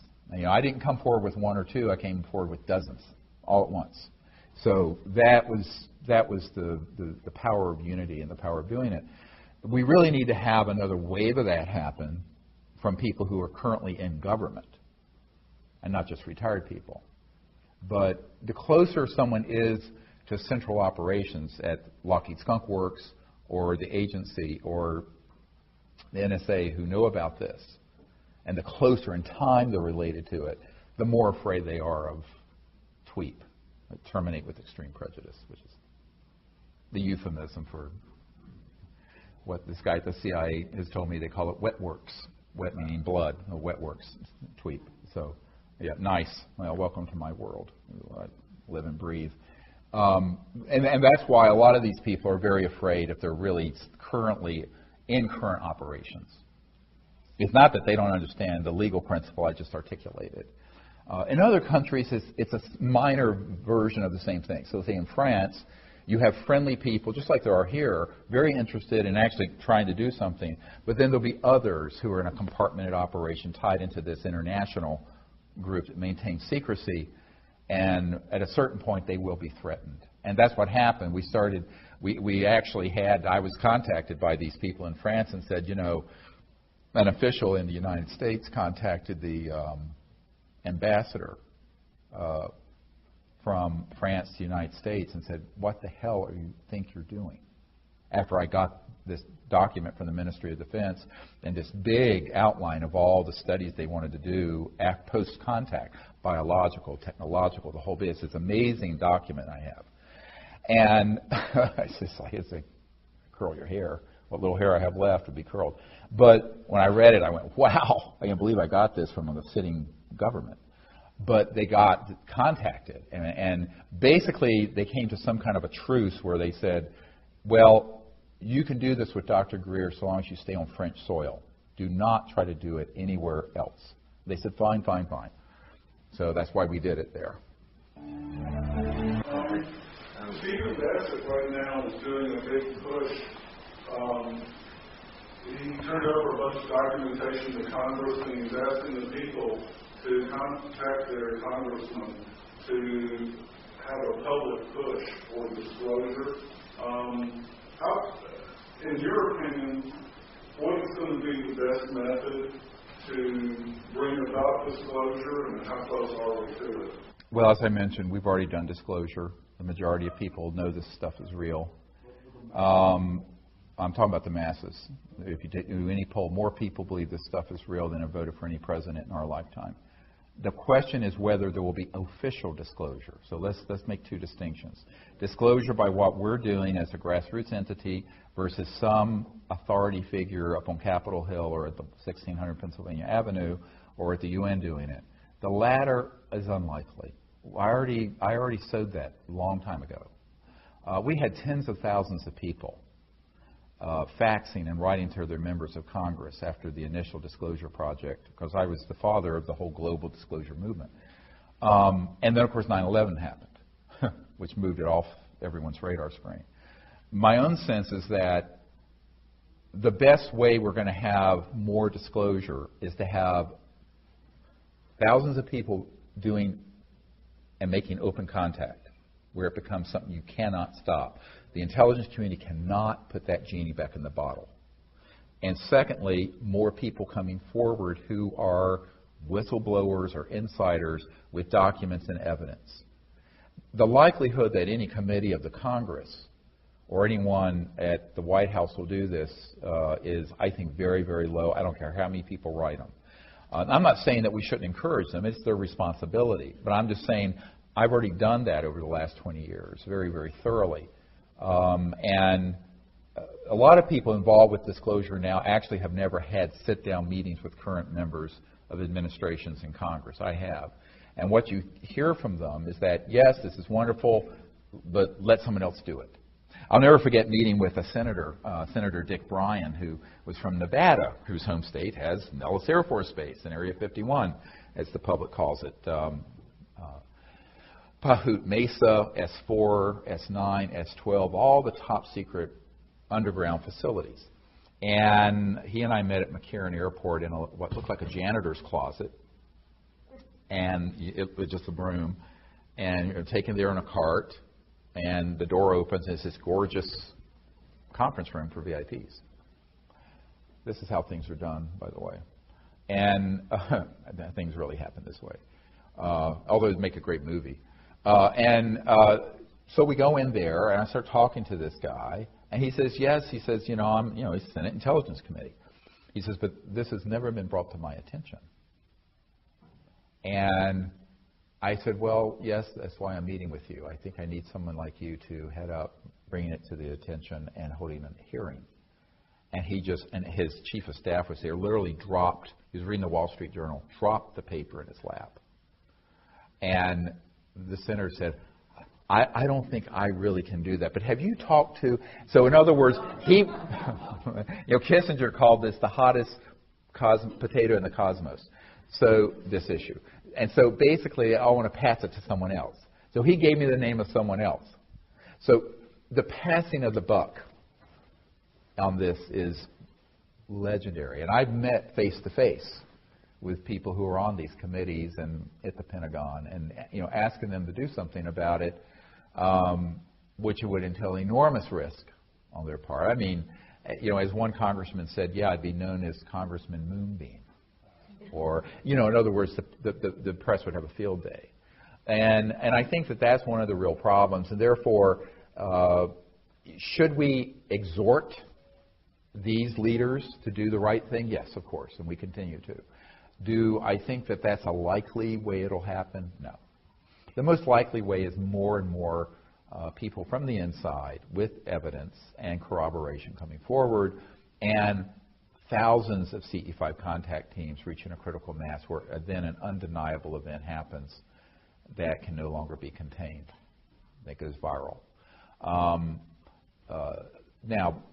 I didn't come forward with one or two. I came forward with dozens all at once. So that was the power of unity and the power of doing it. We really need to have another wave of that happen from people who are currently in government and not just retired people. But the closer someone is to central operations at Lockheed Skunk Works or the agency or the NSA who know about this, and the closer in time they're related to it, the more afraid they are of TWEEP, terminate with extreme prejudice, which is the euphemism for what this guy at the CIA has told me. They call it wet works, wet meaning blood, wet works, TWEEP. So, yeah, nice. Well, welcome to my world. I live and breathe. And that's why a lot of these people are very afraid if they're really currently in current operations. It's not that they don't understand the legal principle I just articulated. In other countries, it's a minor version of the same thing. So say in France, you have friendly people, just like there are here, very interested in actually trying to do something. But then there'll be others who are in a compartmented operation tied into this international group that maintains secrecy. And at a certain point, they will be threatened. And that's what happened. We actually had, I was contacted by these people in France and said, an official in the United States contacted the ambassador from France to the United States and said, what the hell do you think you're doing? After I got this document from the Ministry of Defense and this big outline of all the studies they wanted to do post-contact, biological, technological, the whole bit. It's this amazing document I have. And it's just like, curl your hair. What little hair I have left would be curled. But when I read it, I went, wow, I can't believe I got this from the sitting government. But they got contacted. And basically, they came to some kind of a truce where they said, well, you can do this with Dr. Greer so long as you stay on French soil. Do not try to do it anywhere else. They said, fine, fine, fine. So that's why we did it there. Stephen Bassett right now is doing a big push. He turned over a bunch of documentation to Congress, and he's asking the people to contact their congressman to have a public push for disclosure. In your opinion, what is going to be the best method to bring about disclosure, and how close are we to it? Well, as I mentioned, we've already done disclosure. The majority of people know this stuff is real. I'm talking about the masses. If you do any poll, more people believe this stuff is real than have voted for any president in our lifetime. The question is whether there will be official disclosure. So let's make two distinctions. Disclosure by what we're doing as a grassroots entity versus some authority figure up on Capitol Hill or at the 1600 Pennsylvania Avenue or at the UN doing it. The latter is unlikely. I already sowed that a long time ago. We had tens of thousands of people faxing and writing to their members of Congress after the initial disclosure project, because I was the father of the whole global disclosure movement. And then, of course, 9/11 happened, which moved it off everyone's radar screen. My own sense is that the best way we're going to have more disclosure is to have thousands of people doing and making open contact, where it becomes something you cannot stop. The intelligence community cannot put that genie back in the bottle. And secondly, more people coming forward who are whistleblowers or insiders with documents and evidence. The likelihood that any committee of the Congress or anyone at the White House will do this is, I think, very, very low. I don't care how many people write them. I'm not saying that we shouldn't encourage them. It's their responsibility. But I'm just saying I've already done that over the last 20 years very, very thoroughly. And a lot of people involved with disclosure now actually have never had sit-down meetings with current members of administrations in Congress. I have. And what you hear from them is that, yes, this is wonderful, but let someone else do it. I'll never forget meeting with a senator, Senator Dick Bryan, who was from Nevada, whose home state has Nellis Air Force Base in Area 51, as the public calls it. Pahut Mesa, S4, S9, S12, all the top secret underground facilities. And he and I met at McCarran Airport in what looked like a janitor's closet, and it was just a broom, and you're taken there in a cart, and the door opens, and it's this gorgeous conference room for VIPs. This is how things are done, by the way. And things really happen this way, although it'd make a great movie. So we go in there, and I start talking to this guy, and he says, yes, he says, I'm, he's Senate Intelligence Committee. He says, but this has never been brought to my attention. And I said, well, yes, that's why I'm meeting with you. I think I need someone like you to head up bringing it to the attention and holding a hearing. And and his chief of staff was there, literally dropped, he was reading the Wall Street Journal, dropped the paper in his lap. And the senator said, I don't think I really can do that. But have you talked to, so in other words, Kissinger called this the hottest potato in the cosmos. So this issue. And so basically I want to pass it to someone else. So he gave me the name of someone else. So the passing of the buck on this is legendary. And I've met face to face with people who are on these committees and at the Pentagon, and asking them to do something about it, which would entail enormous risk on their part. I mean, as one congressman said, yeah, I'd be known as Congressman Moonbeam. Or, in other words, the press would have a field day. And I think that that's one of the real problems. And therefore, should we exhort these leaders to do the right thing? Yes, of course, and we continue to. Do I think that that's a likely way it'll happen? No. The most likely way is more and more people from the inside with evidence and corroboration coming forward, and thousands of CE5 contact teams reaching a critical mass where then an undeniable event happens that can no longer be contained, that goes viral. Now,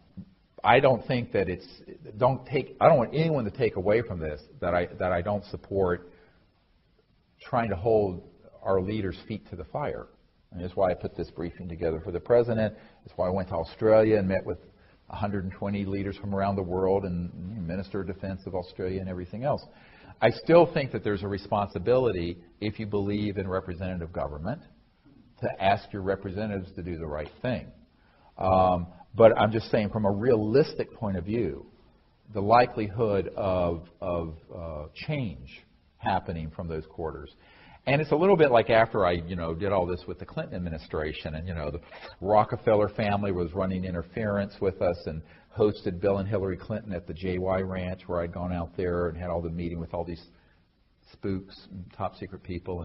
I don't think that it's, I don't want anyone to take away from this that I don't support trying to hold our leaders' feet to the fire. And that's why I put this briefing together for the President. That's why I went to Australia and met with 120 leaders from around the world and Minister of Defense of Australia and everything else. I still think that there's a responsibility, if you believe in representative government, to ask your representatives to do the right thing. But I'm just saying, from a realistic point of view, the likelihood of change happening from those quarters. And it's a little bit like after I, did all this with the Clinton administration, and the Rockefeller family was running interference with us and hosted Bill and Hillary Clinton at the JY Ranch, where I'd gone out there and had all the meeting with all these spooks and top secret people,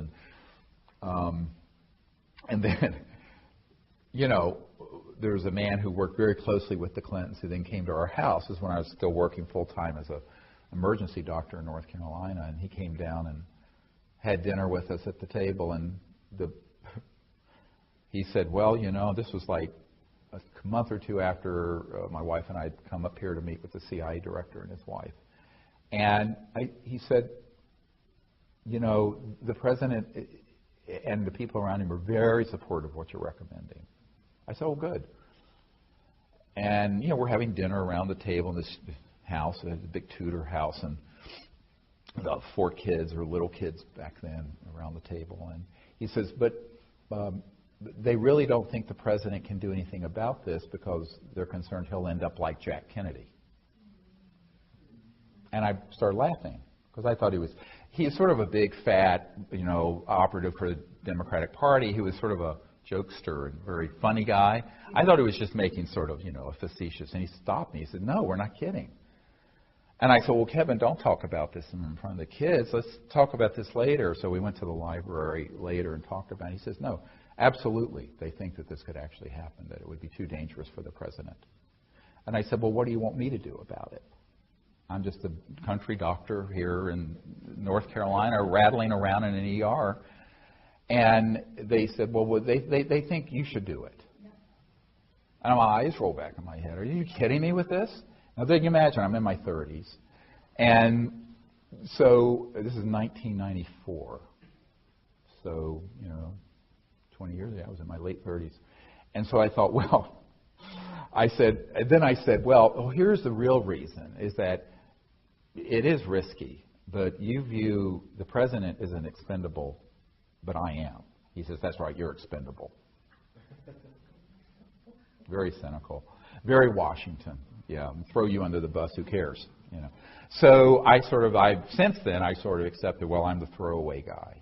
and then, there was a man who worked very closely with the Clintons who then came to our house. This is when I was still working full time as an emergency doctor in North Carolina, and he came down and had dinner with us at the table, and he said, well, this was like a month or two after my wife and I had come up here to meet with the CIA director and his wife. And he said, the President and the people around him are very supportive of what you're recommending. I said, oh, good. And, we're having dinner around the table in this house. It was a big Tudor house, and about 4 kids or little kids back then around the table. And he says, but they really don't think the President can do anything about this because they're concerned he'll end up like Jack Kennedy. And I started laughing because I thought he's sort of a big, fat, operative for the Democratic Party. He was sort of a jokester and very funny guy. I thought he was just making sort of, a facetious. And he stopped me. He said, no, we're not kidding. And I said, well, Kevin, don't talk about this in front of the kids. Let's talk about this later. So we went to the library later and talked about it. He says, no, absolutely. They think that this could actually happen, that it would be too dangerous for the President. And I said, well, what do you want me to do about it? I'm just a country doctor here in North Carolina rattling around in an ER. And they said, well, they think you should do it. And my eyes roll back in my head. Are you kidding me with this? Now, then you imagine, I'm in my 30s. And so this is 1994. So, 20 years ago, I was in my late 30s. And so I thought, well, I said, well, here's the real reason, is that it is risky, but you view the President as an expendable, but I am. He says, that's right, you're expendable. Very cynical. Very Washington. Yeah, throw you under the bus, who cares? So since then, I sort of accepted, well, I'm the throwaway guy.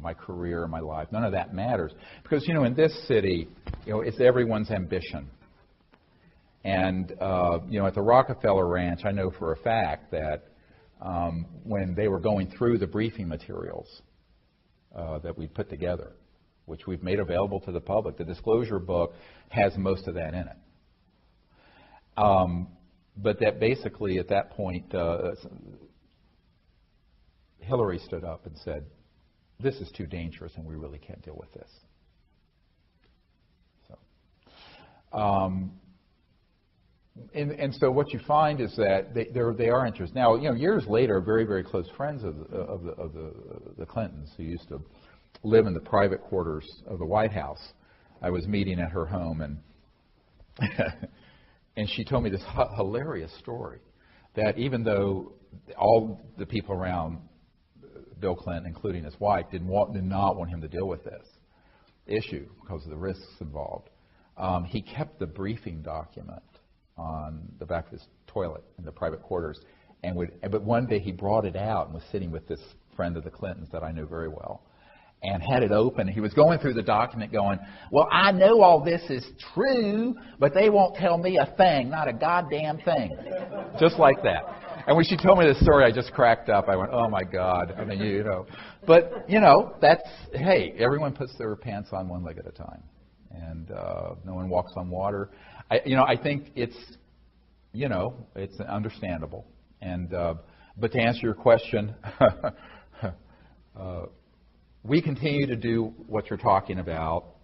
My career, my life, none of that matters. Because, in this city, it's everyone's ambition. And, at the Rockefeller Ranch, I know for a fact that when they were going through the briefing materials that we put together, which we've made available to the public, the disclosure book has most of that in it. But that basically, at that point, Hillary stood up and said, this is too dangerous and we really can't deal with this. So, and so what you find is that they are interested. Now, years later, very, very close friends of the Clintons, who used to live in the private quarters of the White House, I was meeting at her home, and and she told me this hilarious story, that even though all the people around Bill Clinton, including his wife, did not want him to deal with this issue because of the risks involved, he kept the briefing document on the back of his toilet in the private quarters, but one day he brought it out and was sitting with this friend of the Clintons that I knew very well, and had it open. He was going through the document going, well, I know all this is true, but they won't tell me a thing, not a goddamn thing. Just like that. And when she told me this story, I just cracked up. I went, oh, my God. I mean, But, that's, hey, everyone puts their pants on one leg at a time. And no one walks on water. I think it's understandable. And but to answer your question, we continue to do what you're talking about.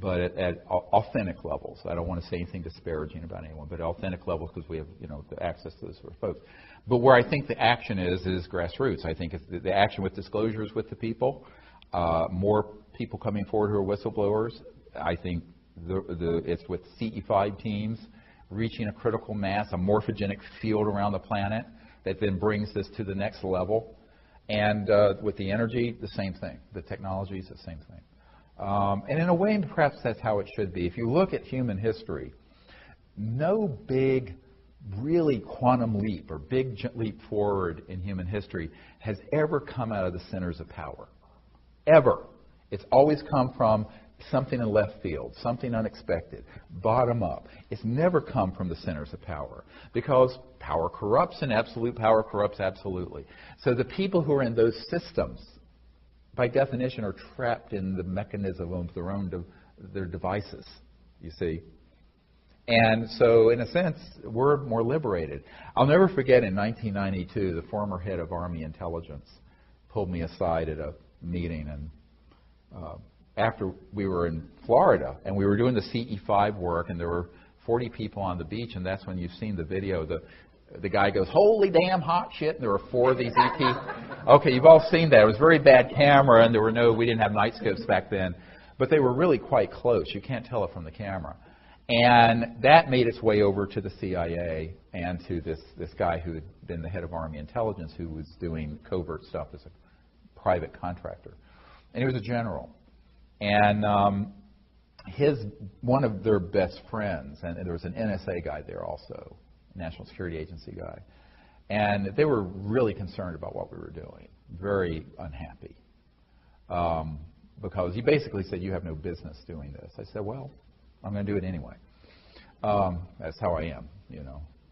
but at authentic levels. I don't want to say anything disparaging about anyone, but at authentic levels because we have, the access to those sort of folks. But where I think the action is grassroots. I think it's the action with disclosures with the people, more people coming forward who are whistleblowers. I think it's with CE5 teams reaching a critical mass, a morphogenic field around the planet that then brings this to the next level. And with the energy, the same thing. The technology is the same thing. And in a way, perhaps that's how it should be. If you look at human history, no big, really quantum leap or big leap forward in human history has ever come out of the centers of power. Ever. It's always come from something in left field, something unexpected, bottom up. It's never come from the centers of power because power corrupts and absolute power corrupts absolutely. So the people who are in those systems, by definition, are trapped in the mechanism of their devices, you see. And so, in a sense, we're more liberated. I'll never forget in 1992, the former head of Army Intelligence pulled me aside at a meeting, and after we were in Florida, and we were doing the CE5 work, and there were 40 people on the beach, and that's when you've seen the video. The guy goes, "Holy damn hot shit," and there were 4 of these ET. Okay, you've all seen that. It was very bad camera, and we didn't have night scopes back then, but they were really quite close. You can't tell it from the camera. And that made its way over to the CIA and to this guy who had been the head of Army Intelligence, who was doing covert stuff as a private contractor. And he was a general. And one of their best friends, and there was an NSA guy there also, National Security Agency guy, and they were really concerned about what we were doing, very unhappy, because he basically said, "You have no business doing this." I said, "Well, I'm going to do it anyway." That's how I am,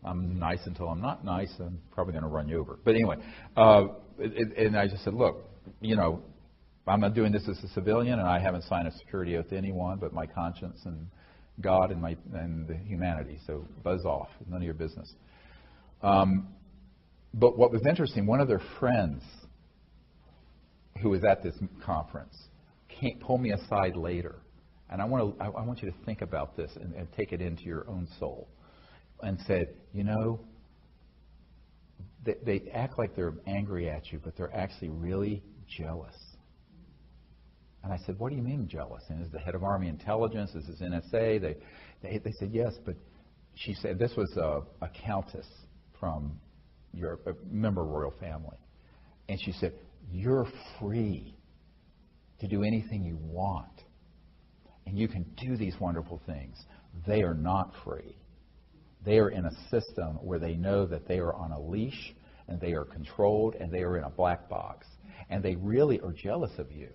I'm nice until I'm not nice. I'm probably going to run you over. But anyway, and I just said, "Look, I'm not doing this as a civilian, and I haven't signed a security oath to anyone but my conscience and God and the humanity. So buzz off. None of your business." But what was interesting, one of their friends who was at this conference pulled me aside later. And I want you to think about this and take it into your own soul. And said, they act like they're angry at you, but they're actually really jealous. And I said, "What do you mean jealous?" And is the head of Army Intelligence, this is NSA. They said, "Yes," but she said, this was a countess from a member royal family. And she said, "You're free to do anything you want. And you can do these wonderful things." They are not free. They are in a system where they know that they are on a leash and they are controlled and they are in a black box. And they really are jealous of you.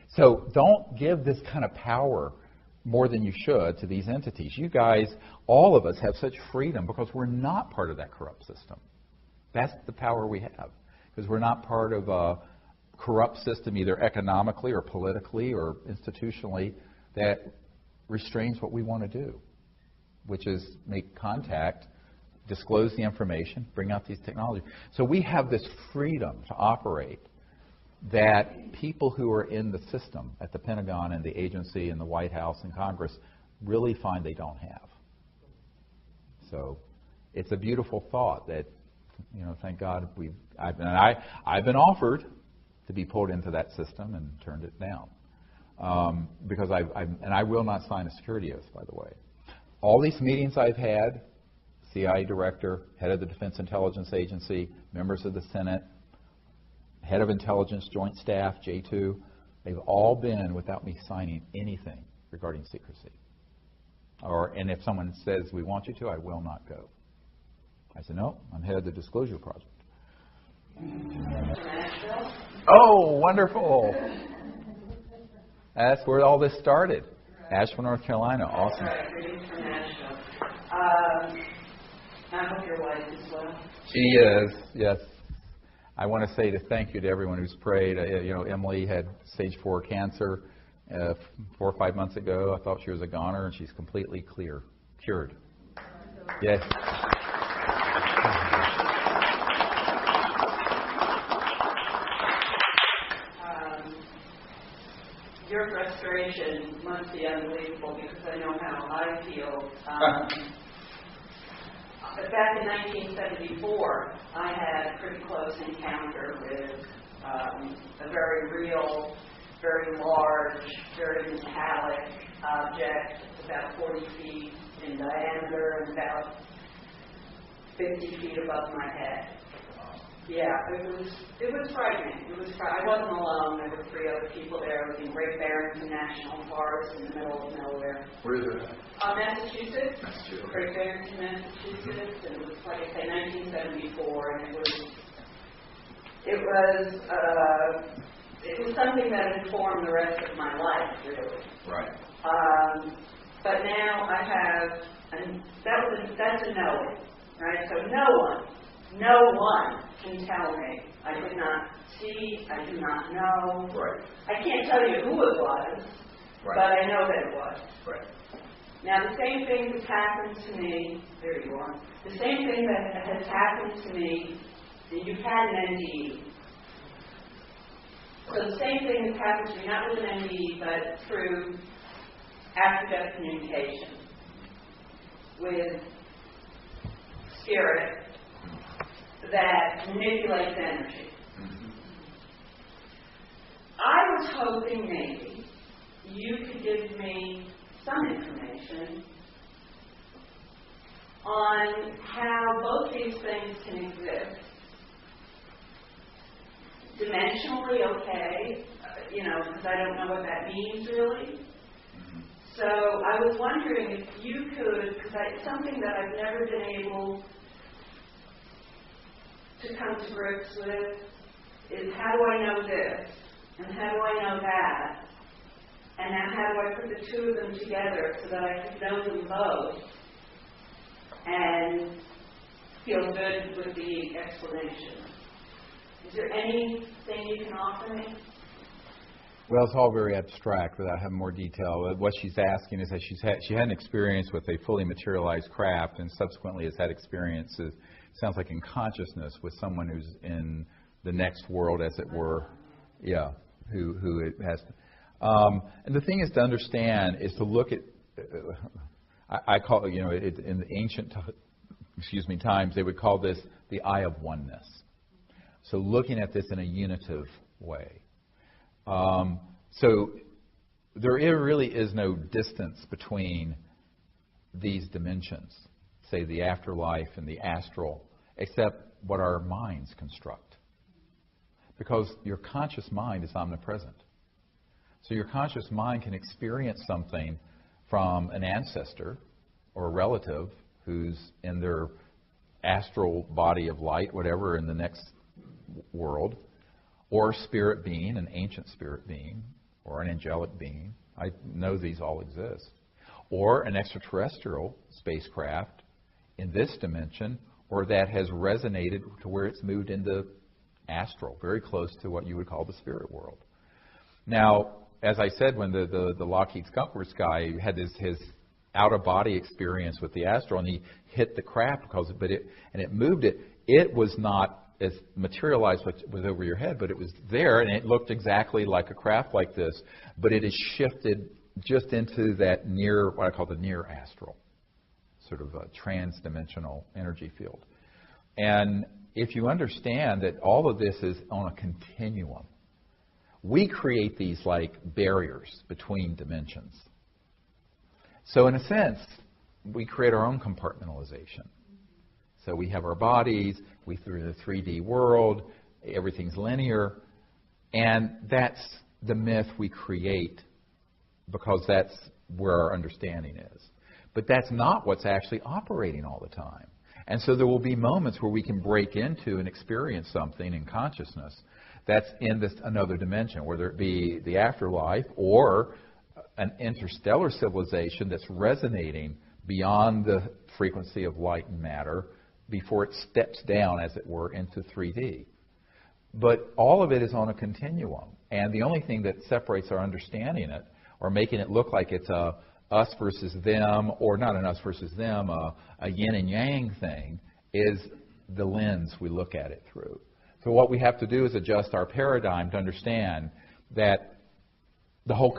So don't give this kind of power more than you should to these entities. You guys, all of us, have such freedom because we're not part of that corrupt system. That's the power we have, because we're not part of a corrupt system, either economically or politically or institutionally, that restrains what we want to do, which is make contact, disclose the information, bring out these technologies. So we have this freedom to operate that people who are in the system at the Pentagon and the agency and the White House and Congress really find they don't have. So it's a beautiful thought that, thank God I've been offered to be pulled into that system and turned it down, because I will not sign a security oath, by the way. All these meetings I've had, CIA director, head of the Defense Intelligence Agency, members of the Senate, head of intelligence, joint staff, J2, they've all been without me signing anything regarding secrecy. And if someone says, "We want you to," I will not go. I said, "No, I'm head of the disclosure project." Oh, wonderful. That's where all this started. Asheville, North Carolina. Awesome. Greetings from Nashville. I hope your wife is well. She is, yes. I want to say thank you to everyone who's prayed. Emily had stage 4 cancer 4 or 5 months ago. I thought she was a goner, and she's completely cured. Yes. Your breast frustration must be unbelievable because I know how I feel. Back in 1974, I had a pretty close encounter with a very real, very large, very metallic object, about 40 feet in diameter and about 50 feet above my head. Yeah, it was frightening. I wasn't alone. There were 3 other people there. It was in Great Barrington National Forest in the middle of nowhere. Where is it? Massachusetts. Great Barrington, Massachusetts. And it was, like I say, 1974, and it was something that informed the rest of my life, really. Right. But now I have, and that's a knowing, right? So no one can tell me. I did not see, I do not know. Right. I can't tell you who it was, Right. but I know that it was. Right. Now the same thing has happened to me, there you are, the same thing that has happened to me, you've had an NDE. So the same thing has happened to me, not with an NDE, but through after-death communication with spirit that manipulates energy. Mm-hmm. I was hoping maybe you could give me some information on how both these things can exist. Dimensionally, okay, because I don't know what that means really. So I was wondering if you could, because it's something that I've never been able to come to grips with, is how do I know this, and how do I know that, and now how do I put the 2 of them together so that I can know them both and feel good with the explanation. Is there anything you can offer me? Well, it's all very abstract without having more detail. What she's asking is that she had an experience with a fully materialized craft and subsequently has had experiences, sounds like in consciousness, with someone who's in the next world, as it were. Yeah, who it has. And the thing is to understand is to look at, I call it, in the ancient, times, they would call this the eye of oneness. So looking at this in a unitive way. So there really is no distance between these dimensions, say the afterlife and the astral, except what our minds construct. Because your conscious mind is omnipresent. So your conscious mind can experience something from an ancestor or a relative who's in their astral body of light, whatever, in the next world, or a spirit being, an ancient spirit being, or an angelic being. I know these all exist. Or an extraterrestrial spacecraft in this dimension, or that has resonated to where it's moved into astral, very close to what you would call the spirit world. Now, as I said, when the Lockheed Skunkworks guy had his out-of-body experience with the astral, and he hit the craft and it moved it, it was not as materialized what was over your head, but it was there, and it looked exactly like a craft like this, but it is shifted just into that near, what I call the near astral, sort of a trans-dimensional energy field. And if you understand that all of this is on a continuum, we create these like barriers between dimensions. So in a sense, we create our own compartmentalization. So we have our bodies, we through the 3D world, everything's linear, and that's the myth we create because that's where our understanding is. But that's not what's actually operating all the time. And so there will be moments where we can break into and experience something in consciousness that's in this another dimension, whether it be the afterlife or an interstellar civilization that's resonating beyond the frequency of light and matter before it steps down, as it were, into 3D. But all of it is on a continuum. And the only thing that separates our understanding it, or making it look like it's a us versus them, or not an us versus them, a yin and yang thing, is the lens we look at it through. So what we have to do is adjust our paradigm to understand that the whole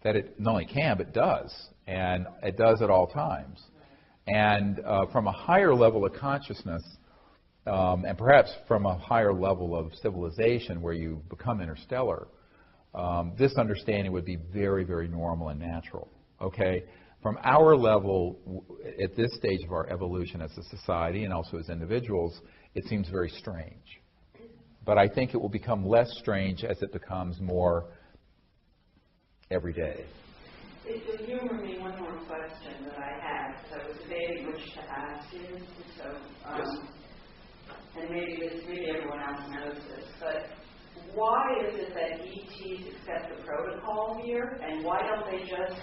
that it not only can, but does, and it does at all times. And from a higher level of consciousness, and perhaps from a higher level of civilization where you become interstellar, this understanding would be very, very normal and natural. Okay? From our level, at this stage of our evolution as a society and also as individuals, it seems very strange. But I think it will become less strange as it becomes more every day. It will humor me one more question that I had. So I was debating which to ask you. So, and maybe everyone else knows this, but why is it that ETs accept the protocol here, and why don't they just,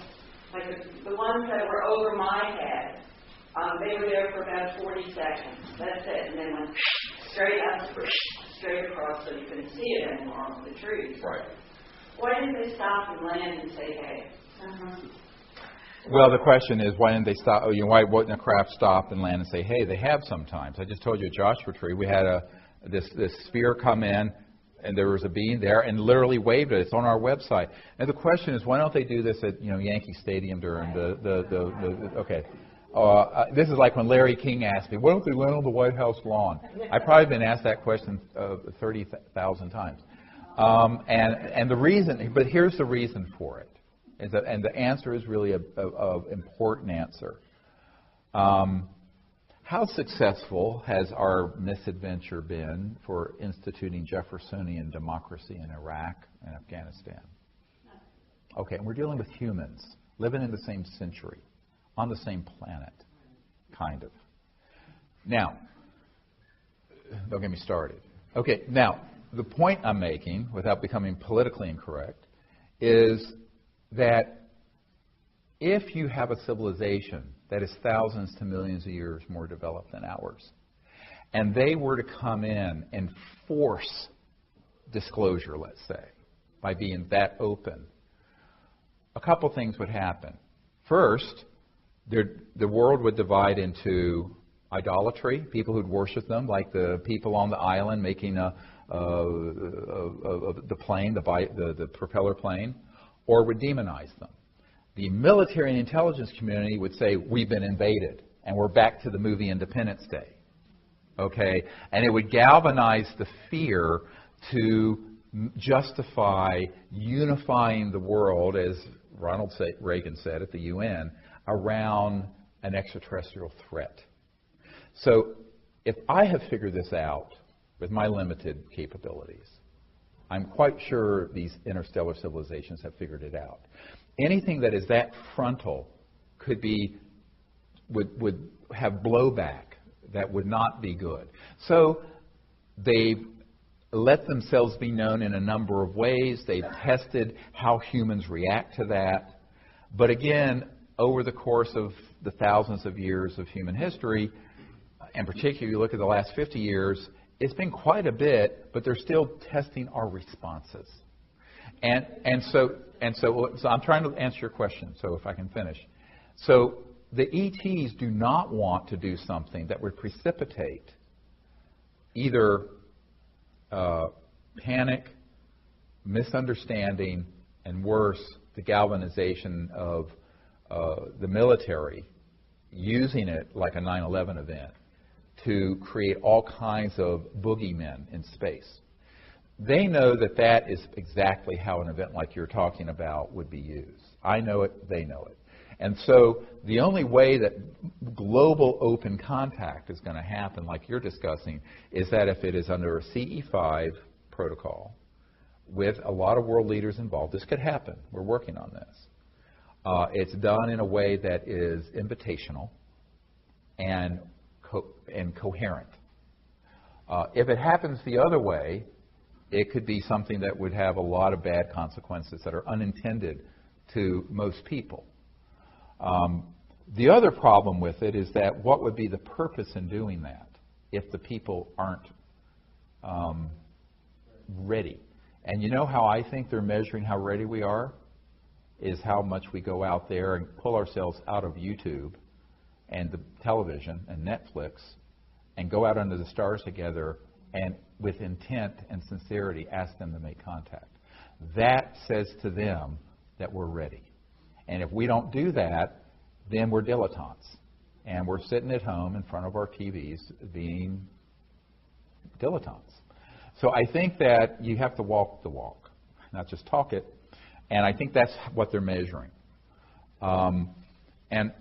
like the ones that were over my head, they were there for about 40 seconds. That's it, and then went straight up, straight across, so you couldn't see it anymore with the trees. Right. Why didn't they stop and land and say, hey? Well, the question is, why didn't they stop? Why wouldn't a craft stop and land and say, hey? They have sometimes. I just told you at Joshua Tree, we had this sphere come in, and there was a being there, and literally waved it. It's on our website. And the question is, why don't they do this at Yankee Stadium during okay. This is like when Larry King asked me, why don't they land on the White House lawn? I've probably been asked that question 30,000 times. And the reason, but here's the reason for it. And the answer is really an important answer. How successful has our misadventure been for instituting Jeffersonian democracy in Iraq and Afghanistan? Okay, and we're dealing with humans living in the same century, on the same planet, kind of. Now, don't get me started. Okay, now, the point I'm making, without becoming politically incorrect, is that if you have a civilization that is thousands to millions of years more developed than ours, and they were to come in and force disclosure, let's say, by being that open, a couple things would happen. First, the world would divide into idolatry, people who'd worship them, like the people on the island making the plane, the propeller plane, or would demonize them. The military and intelligence community would say, we've been invaded, and we're back to the movie Independence Day. Okay? And it would galvanize the fear to justify unifying the world, as Ronald Reagan said at the UN, around an extraterrestrial threat. So if I have figured this out with my limited capabilities, I'm quite sure these interstellar civilizations have figured it out. Anything that is that frontal would have blowback that would not be good. So they've let themselves be known in a number of ways. They've tested how humans react to that. But again, over the course of the thousands of years of human history, and particularly you look at the last 50 years, it's been quite a bit, but they're still testing our responses. And so I'm trying to answer your question, so if I can finish. So the ETs do not want to do something that would precipitate either panic, misunderstanding, and worse, the galvanization of the military, using it like a 9/11 event to create all kinds of boogeymen in space. They know that that is exactly how an event like you're talking about would be used. I know it, they know it. And so the only way that global open contact is going to happen, like you're discussing, is that if it is under a CE5 protocol with a lot of world leaders involved. This could happen. We're working on this. It's done in a way that is invitational and coherent. If it happens the other way, it could be something that would have a lot of bad consequences that are unintended to most people. The other problem with it is that what would be the purpose in doing that if the people aren't ready? And you know how I think they're measuring how ready we are? Is how much we go out there and pull ourselves out of YouTube and the television and Netflix and go out under the stars together and with intent and sincerity ask them to make contact. That says to them that we're ready. And if we don't do that, then we're dilettantes. And we're sitting at home in front of our TVs being dilettantes. So I think that you have to walk the walk, not just talk it. And I think that's what they're measuring. And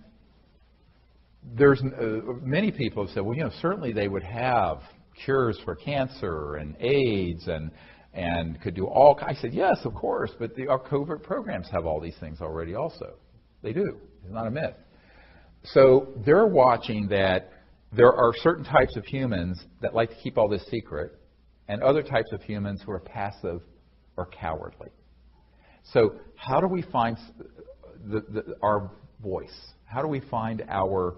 there's many people have said, well, certainly they would have cures for cancer and AIDS and could do all. I said, yes, of course, but our covert programs have all these things already also. They do. It's not a myth. So they're watching that there are certain types of humans that like to keep all this secret and other types of humans who are passive or cowardly. So how do we find our voice? How do we find our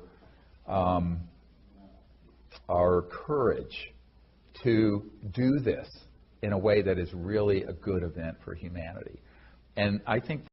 courage to do this in a way that is really a good event for humanity? And I think